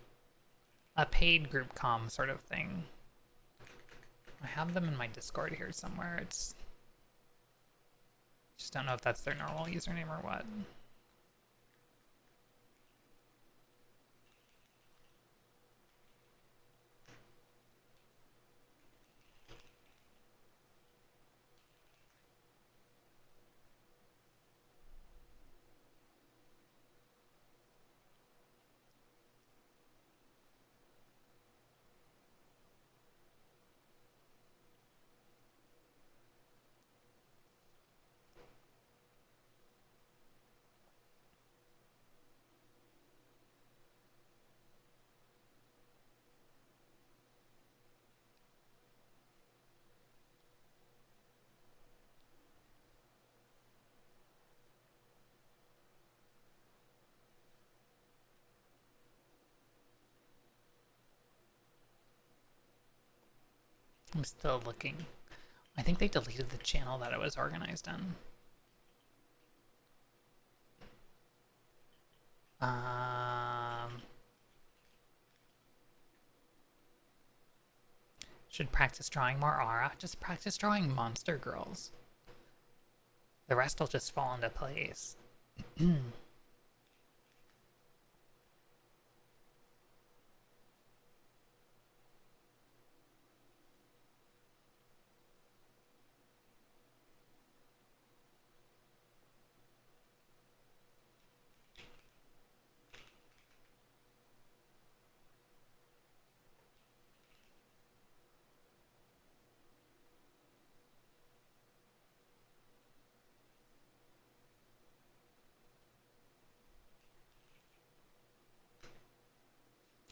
a paid group comm sort of thing. I have them in my Discord here somewhere. It's just don't know if that's their normal username or what. I'm still looking. I think they deleted the channel that it was organized in. Should practice drawing more aura. Just practice drawing monster girls. The rest will just fall into place.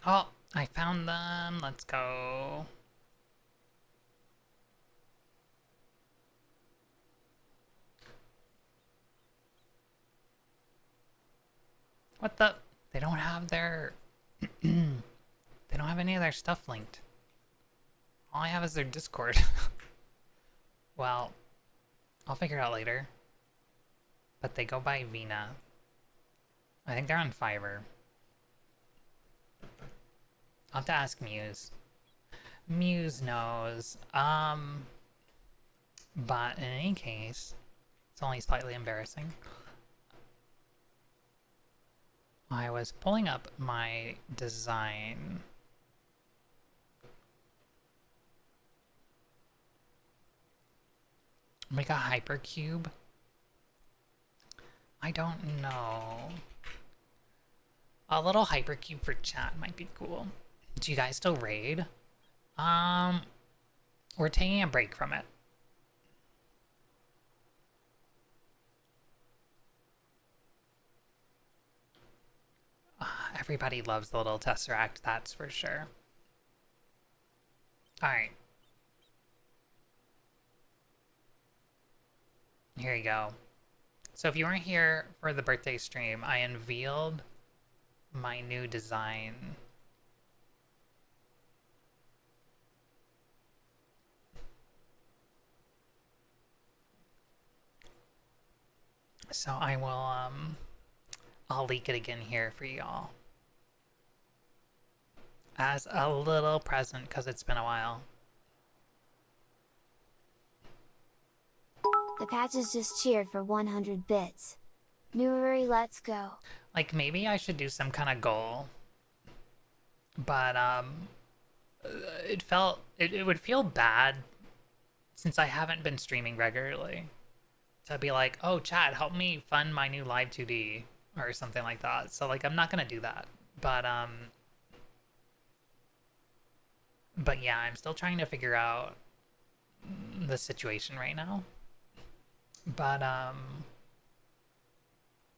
Oh, I found them. Let's go. What the? They don't have their... They don't have any of their stuff linked. All I have is their Discord. Well, I'll figure it out later. But they go by Vina. I think they're on Fiverr. I'll have to ask Muse. Muse knows. But in any case, it's only slightly embarrassing. I was pulling up my design. Make a hypercube? I don't know. A little hypercube for chat might be cool. Do you guys still raid? We're taking a break from it. Everybody loves the little Tesseract, that's for sure. Alright. Here you go. So if you weren't here for the birthday stream, I unveiled my new design. So I will, I'll leak it again here for y'all. As a little present, because it's been a while. The patches just cheered for 100 bits. Newry, let's go. Like, maybe I should do some kind of goal. But, it would feel bad since I haven't been streaming regularly. To be like, oh, chat, help me fund my new Live 2D or something like that. So, like, I'm not gonna do that. But yeah, I'm still trying to figure out the situation right now. But,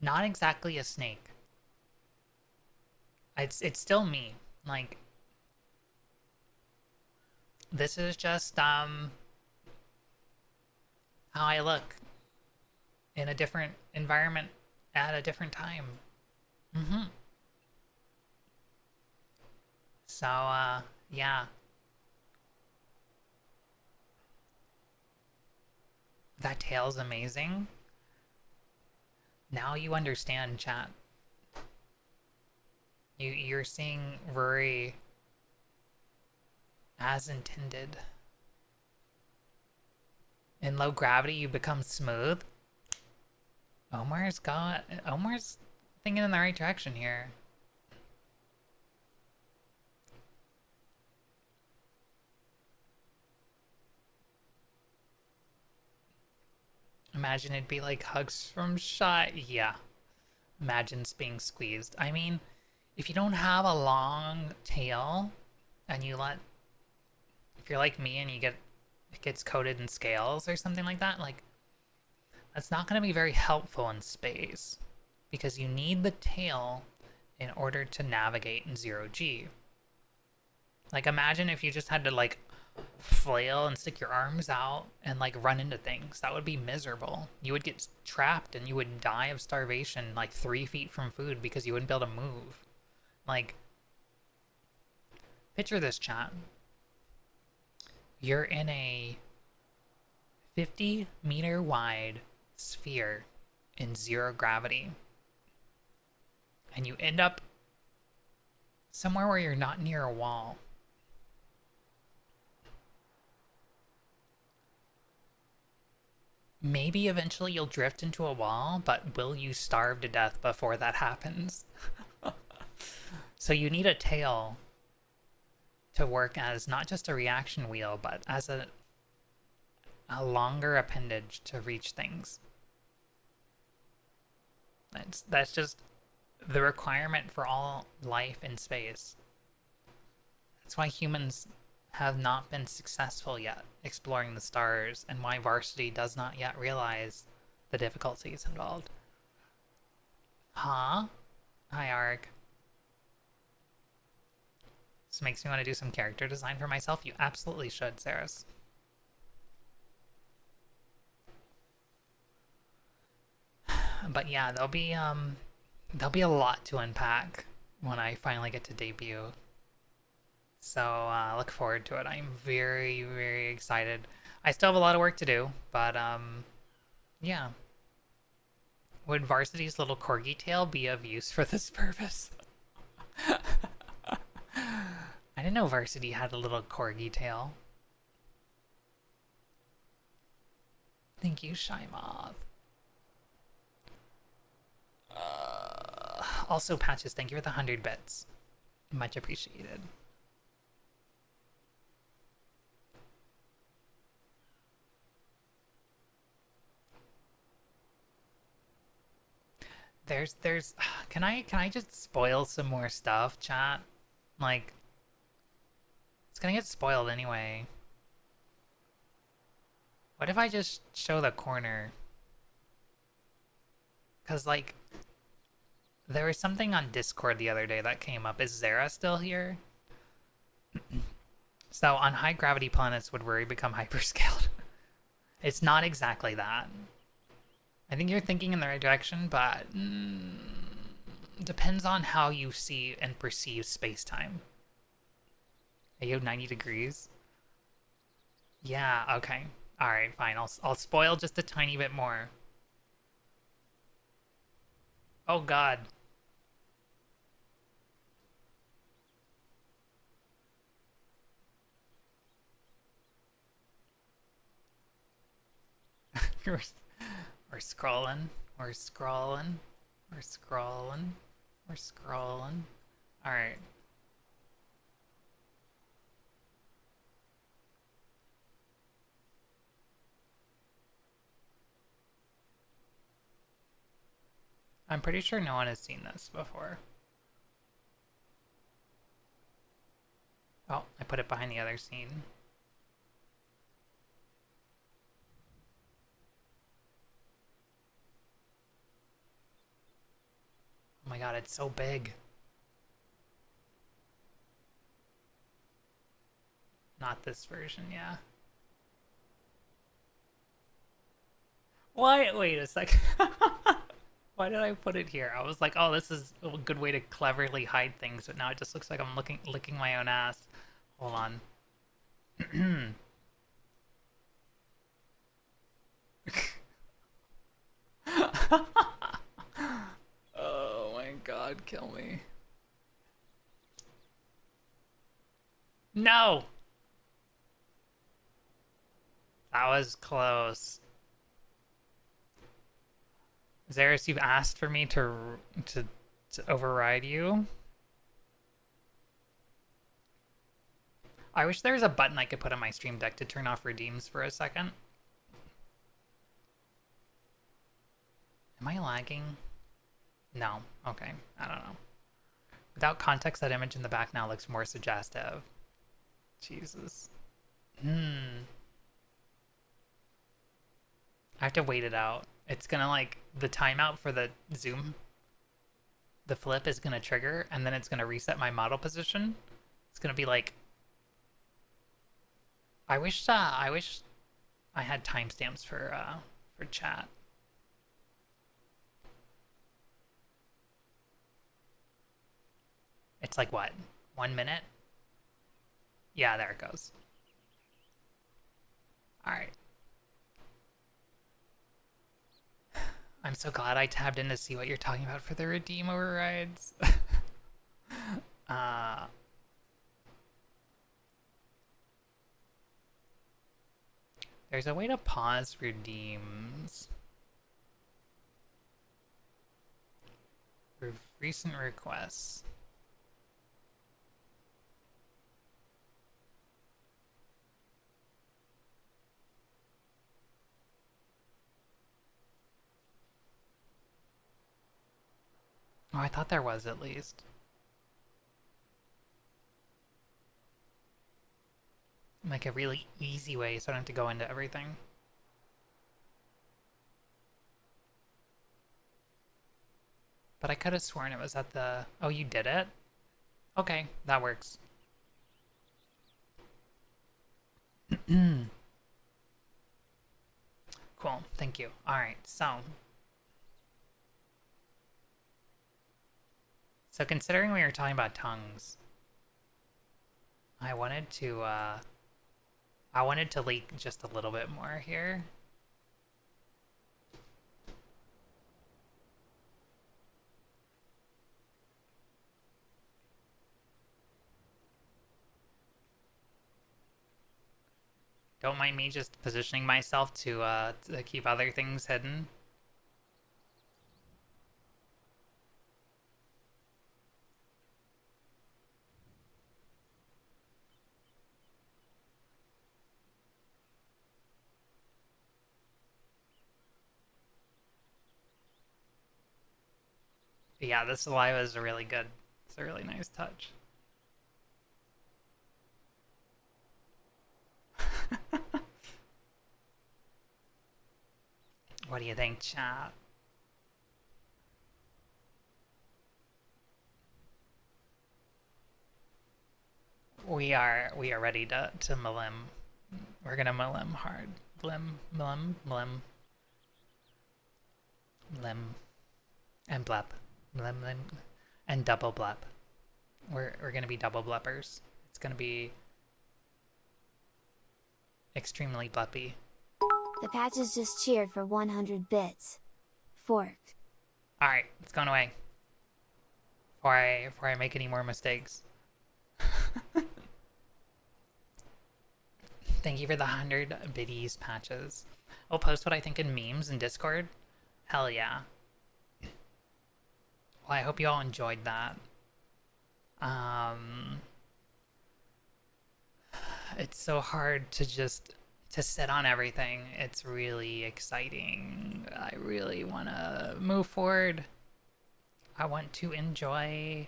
not exactly a snake. It's still me. Like, this is just, how I look in a different environment at a different time. So, yeah. That tail's amazing. Now you understand, chat. You're seeing Rory as intended. In low gravity, you become smooth. Omar's thinking in the right direction here. Imagine it'd be like hugs from Shy. Yeah. Imagine being squeezed. I mean, if you don't have a long tail and you if you're like me and it gets coated in scales or something like that, like, that's not going to be very helpful in space because you need the tail in order to navigate in 0G. Like, imagine if you just had to, like, flail and stick your arms out and, like, run into things. That would be miserable. You would get trapped and you would die of starvation, like, 3 feet from food because you wouldn't be able to move. Like, picture this, chat. You're in a 50-meter wide sphere in 0 gravity. And you end up somewhere where you're not near a wall. Maybe eventually you'll drift into a wall, but will you starve to death before that happens? So you need a tail to work as not just a reaction wheel, but as a longer appendage to reach things. That's just the requirement for all life in space. That's why humans have not been successful yet exploring the stars, and why Varsity does not yet realize the difficulties involved. Huh? Hi, Ark. This makes me want to do some character design for myself. You absolutely should, Saris. But yeah, there'll be a lot to unpack when I finally get to debut. So look forward to it. I'm very, very excited. I still have a lot of work to do, but yeah. Would Varsity's little corgi tail be of use for this purpose? I didn't know Varsity had a little corgi tail. Thank you, Shy Moth. Also, Patches, thank you for the 100 bits. Much appreciated. There's can I just spoil some more stuff, chat? Like, it's gonna get spoiled anyway. What if I just show the corner? Cause like, there was something on Discord the other day that came up. Is Zara still here? So on high gravity planets would worry become hyperscaled. It's not exactly that. I think you're thinking in the right direction, but depends on how you see and perceive space-time. Are you 90 degrees? Yeah, okay. Alright, fine. I'll spoil just a tiny bit more. Oh god. We're scrolling. We're scrolling. We're scrolling. We're scrolling. Alright. I'm pretty sure no one has seen this before. Oh, I put it behind the other scene. Oh my god, it's so big. Not this version, yeah. Why? Wait a second. Why did I put it here? I was like, oh, this is a good way to cleverly hide things, but now it just looks like I'm licking my own ass. Hold on. Oh my god, kill me. No! That was close. Zaris, you've asked for me to override you. I wish there was a button I could put on my Stream Deck to turn off redeems for a second. Am I lagging? No. Okay. I don't know. Without context, that image in the back now looks more suggestive. Jesus. I have to wait it out. It's gonna like, the timeout for the zoom, the flip is gonna trigger, and then it's gonna reset my model position. It's gonna be like, I wish I had timestamps for chat. It's like what? 1 minute? Yeah, there it goes. All right. I'm so glad I tabbed in to see what you're talking about for the redeem overrides. There's a way to pause redeems. Recent requests. Oh, I thought there was at least. Like a really easy way so I don't have to go into everything. But I could have sworn it was at the... Oh, you did it? Okay, that works. Cool, thank you. Alright, so considering we were talking about tongues, I wanted to leak just a little bit more here. Don't mind me just positioning myself to keep other things hidden. Yeah, this saliva is really good. It's a really nice touch. What do you think, chat? We are ready to malim. We're gonna malim hard. Blim, malim, malim. Lim. And blep. Lim, lim. And double blep. We're gonna be double bleppers. It's gonna be extremely bleppy. The patches just cheered for 100 bits. Forked. Alright, it's going away. Before I make any more mistakes. Thank you for the 100 biddies patches. I'll post what I think in memes in Discord. Hell yeah. Well, I hope you all enjoyed that. It's so hard to sit on everything. It's really exciting. I really want to move forward. I want to enjoy.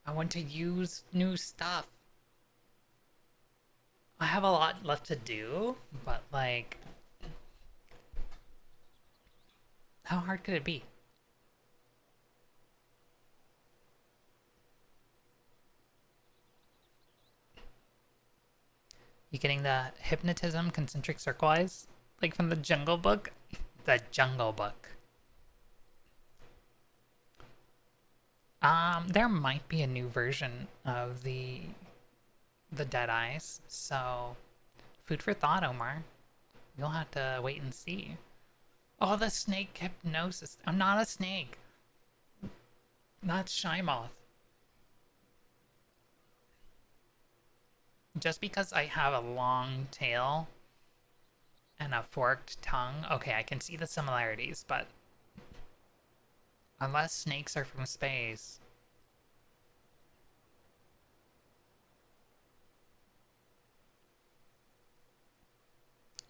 I want to use new stuff. I have a lot left to do, but like, how hard could it be? You getting the hypnotism concentric circle eyes? Like from the Jungle Book? The Jungle Book. There might be a new version of the Dead Eyes, so food for thought, Omar. You'll have to wait and see. Oh, the snake hypnosis. I'm not a snake. Not Shymoth. Just because I have a long tail and a forked tongue, okay, I can see the similarities, but unless snakes are from space.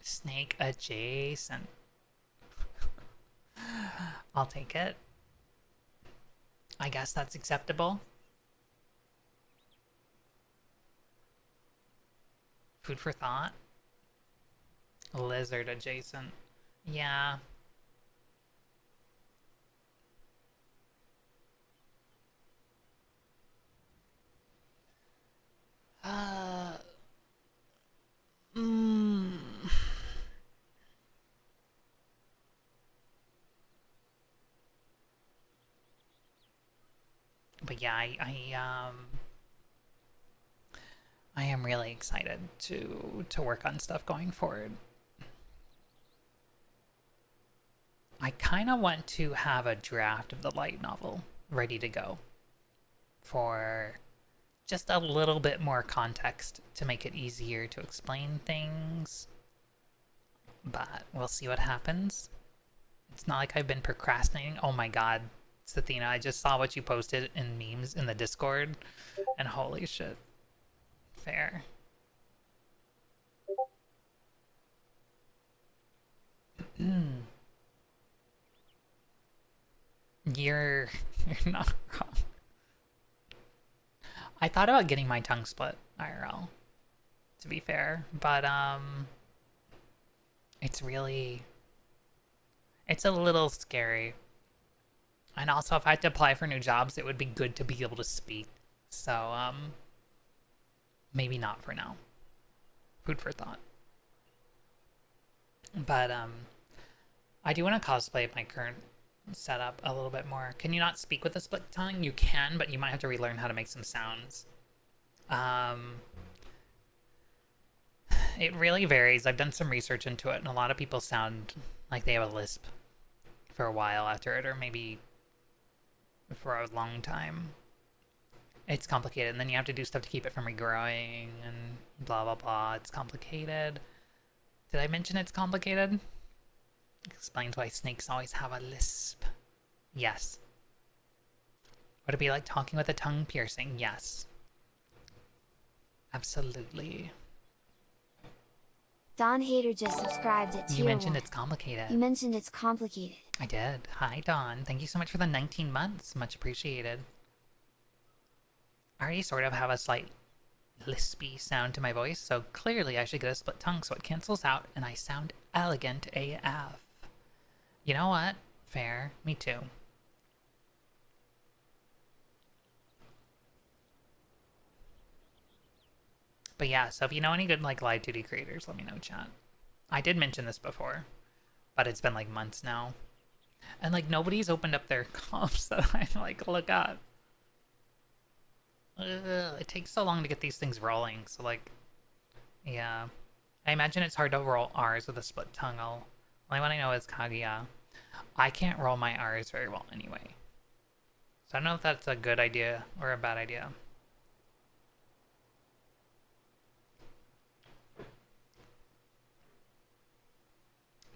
Snake adjacent. I'll take it. I guess that's acceptable. Food for thought. Lizard adjacent. Yeah. But yeah, I am really excited to work on stuff going forward. I kind of want to have a draft of the light novel ready to go for just a little bit more context to make it easier to explain things. But we'll see what happens. It's not like I've been procrastinating. Oh my god, Sathina, I just saw what you posted in memes in the Discord, and holy shit. Fair. You're not wrong. I thought about getting my tongue split IRL, to be fair, but it's a little scary. And also, if I had to apply for new jobs, it would be good to be able to speak. So maybe not for now. Food for thought. But I do want to cosplay my current setup a little bit more. Can you not speak with a split tongue? You can, but you might have to relearn how to make some sounds. It really varies. I've done some research into it, and a lot of people sound like they have a lisp for a while after it, or maybe for a long time. It's complicated, and then you have to do stuff to keep it from regrowing, and blah blah blah. It's complicated. Did I mention it's complicated? Explains why snakes always have a lisp. Yes. Would it be like talking with a tongue piercing? Yes. Absolutely. Don Hater just subscribed at tier You mentioned 1. it's complicated. You mentioned it's complicated. I did. Hi, Dawn. Thank you so much for the 19 months. Much appreciated. I already sort of have a slight lispy sound to my voice, so clearly I should get a split tongue so it cancels out and I sound elegant AF. You know what? Fair. Me too. But yeah, so if you know any good like live 2D creators, let me know, chat. I did mention this before, but it's been like months now. And like nobody's opened up their comps that I like look at. It takes so long to get these things rolling, so like, yeah. I imagine it's hard to roll R's with a split tongue. Only one I know is Kaguya. I can't roll my R's very well anyway. So I don't know if that's a good idea or a bad idea.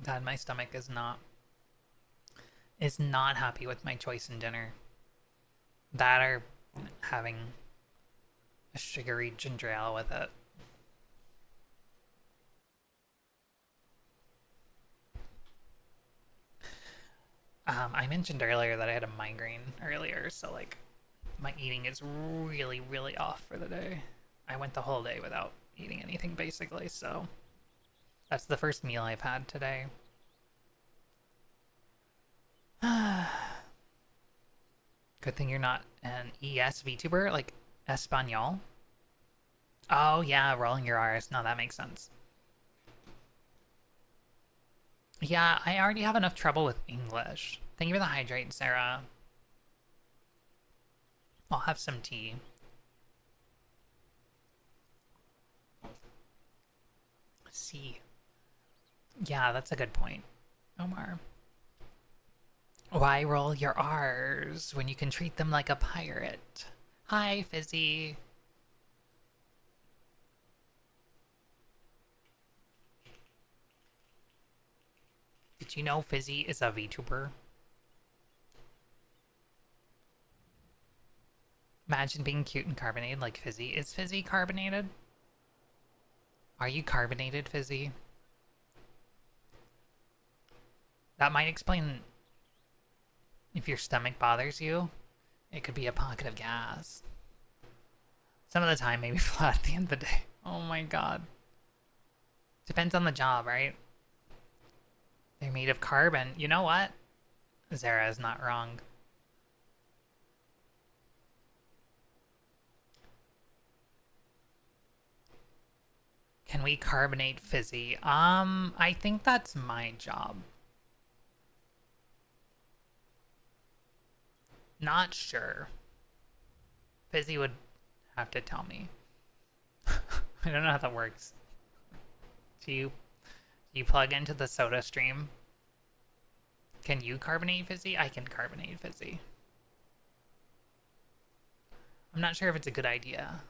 God, my stomach is not happy with my choice in dinner. That or having a sugary ginger ale with it. I mentioned earlier that I had a migraine earlier, so like my eating is really, really off for the day. I went the whole day without eating anything basically, so that's the first meal I've had today. Good thing you're not an ES VTuber, like Espanol. Oh yeah, rolling your R's. No, that makes sense. Yeah, I already have enough trouble with English. Thank you for the hydrate, Sarah. I'll have some tea. See. Yeah, that's a good point, Omar. Why roll your R's when you can treat them like a pirate? Hi, Fizzy. Did you know Fizzy is a VTuber? Imagine being cute and carbonated like Fizzy. Is Fizzy carbonated? Are you carbonated, Fizzy? That might explain if your stomach bothers you. It could be a pocket of gas. Some of the time, maybe flat at the end of the day. Oh my god. Depends on the job, right? They're made of carbon. You know what? Zara is not wrong. Can we carbonate Fizzy? I think that's my job. Not sure. Fizzy would have to tell me. I don't know how that works. Do you plug into the soda stream? Can you carbonate Fizzy? I can carbonate Fizzy. I'm not sure if it's a good idea.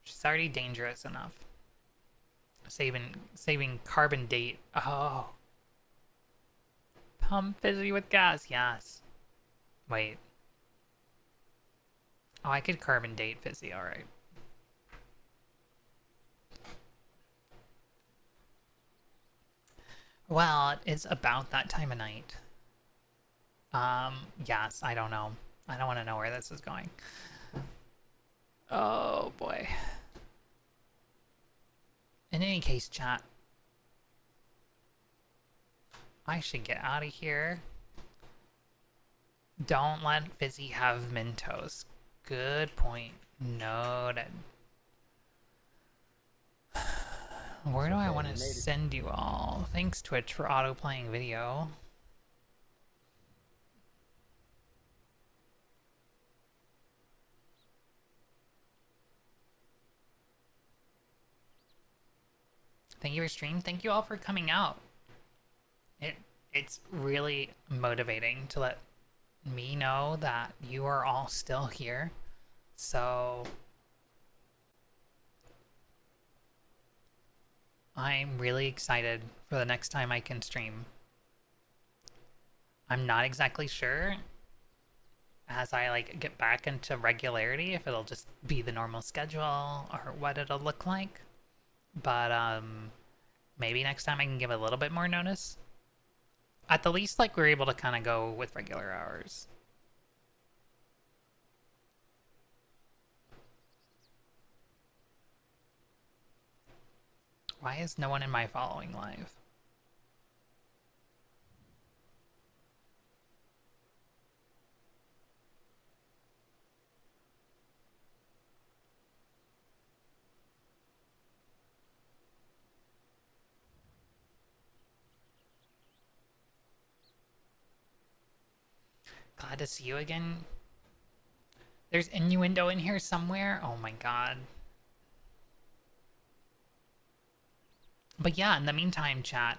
She's already dangerous enough. Saving carbon date. Oh. Pump Fizzy with gas, yes. Wait. Oh, I could carbon date Fizzy, alright. Well, it's about that time of night. Yes, I don't know. I don't want to know where this is going. Oh, boy. In any case, chat, I should get out of here. Don't let Fizzy have Mentos. Good point. Noted. Where do I Okay, want we to made it. send you all? Thanks, Twitch, for auto-playing video. Thank you for stream. Thank you all for coming out. It's really motivating to let me know that you are all still here. So I'm really excited for the next time I can stream. I'm not exactly sure as I like get back into regularity if it'll just be the normal schedule or what it'll look like. But maybe next time I can give a little bit more notice. At the least, like, we're able to kind of go with regular hours. Why is no one in my following live? Glad to see you again. There's innuendo in here somewhere. Oh my god. But yeah, in the meantime, chat,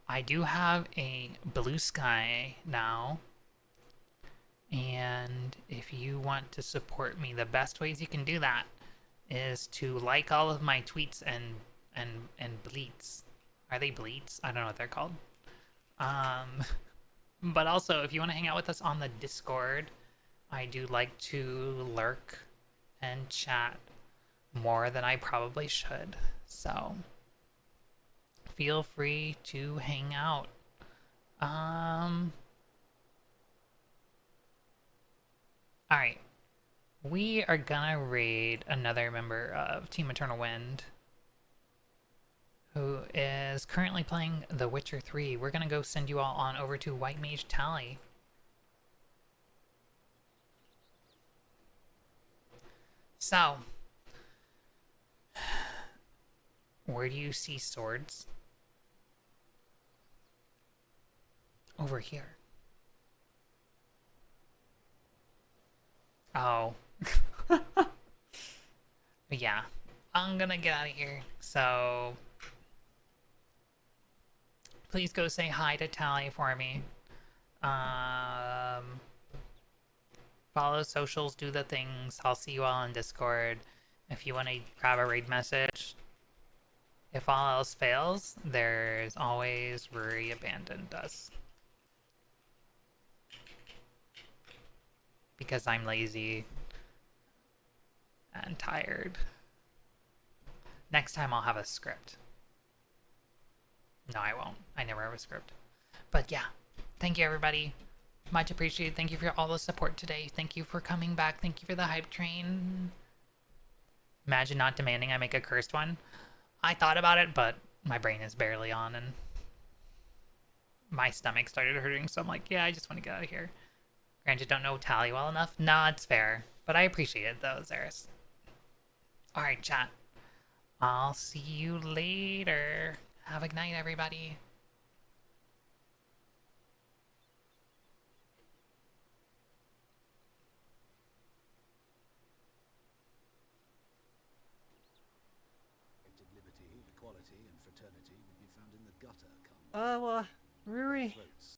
I do have a Blue Sky now. And if you want to support me, the best ways you can do that is to like all of my tweets and bleats. Are they bleats? I don't know what they're called. But also, if you want to hang out with us on the Discord, I do like to lurk and chat more than I probably should. So feel free to hang out. Alright. We are gonna raid another member of Team Eternal Wind who is currently playing The Witcher 3. We're gonna go send you all on over to White Mage Tally. So, where do you see swords? Over here. Oh. But yeah, I'm gonna get out of here. So, please go say hi to Tally for me. Follow socials, do the things. I'll see you all on Discord. If you want to grab a raid message. If all else fails, there's always Ruri abandoned us. Because I'm lazy and tired. Next time I'll have a script. No, I won't. I never have a script. But yeah, thank you everybody. Much appreciated. Thank you for all the support today. Thank you for coming back. Thank you for the hype train. Imagine not demanding I make a cursed one. I thought about it, but my brain is barely on and my stomach started hurting, so I'm like, yeah, I just want to get out of here. Granted, don't know Tally well enough. Nah, it's fair. But I appreciate it though, Zeris. Alright, chat. I'll see you later. Have a good night, everybody. Liberty, equality, and fraternity would be found in the gutter. Ruri, Throats.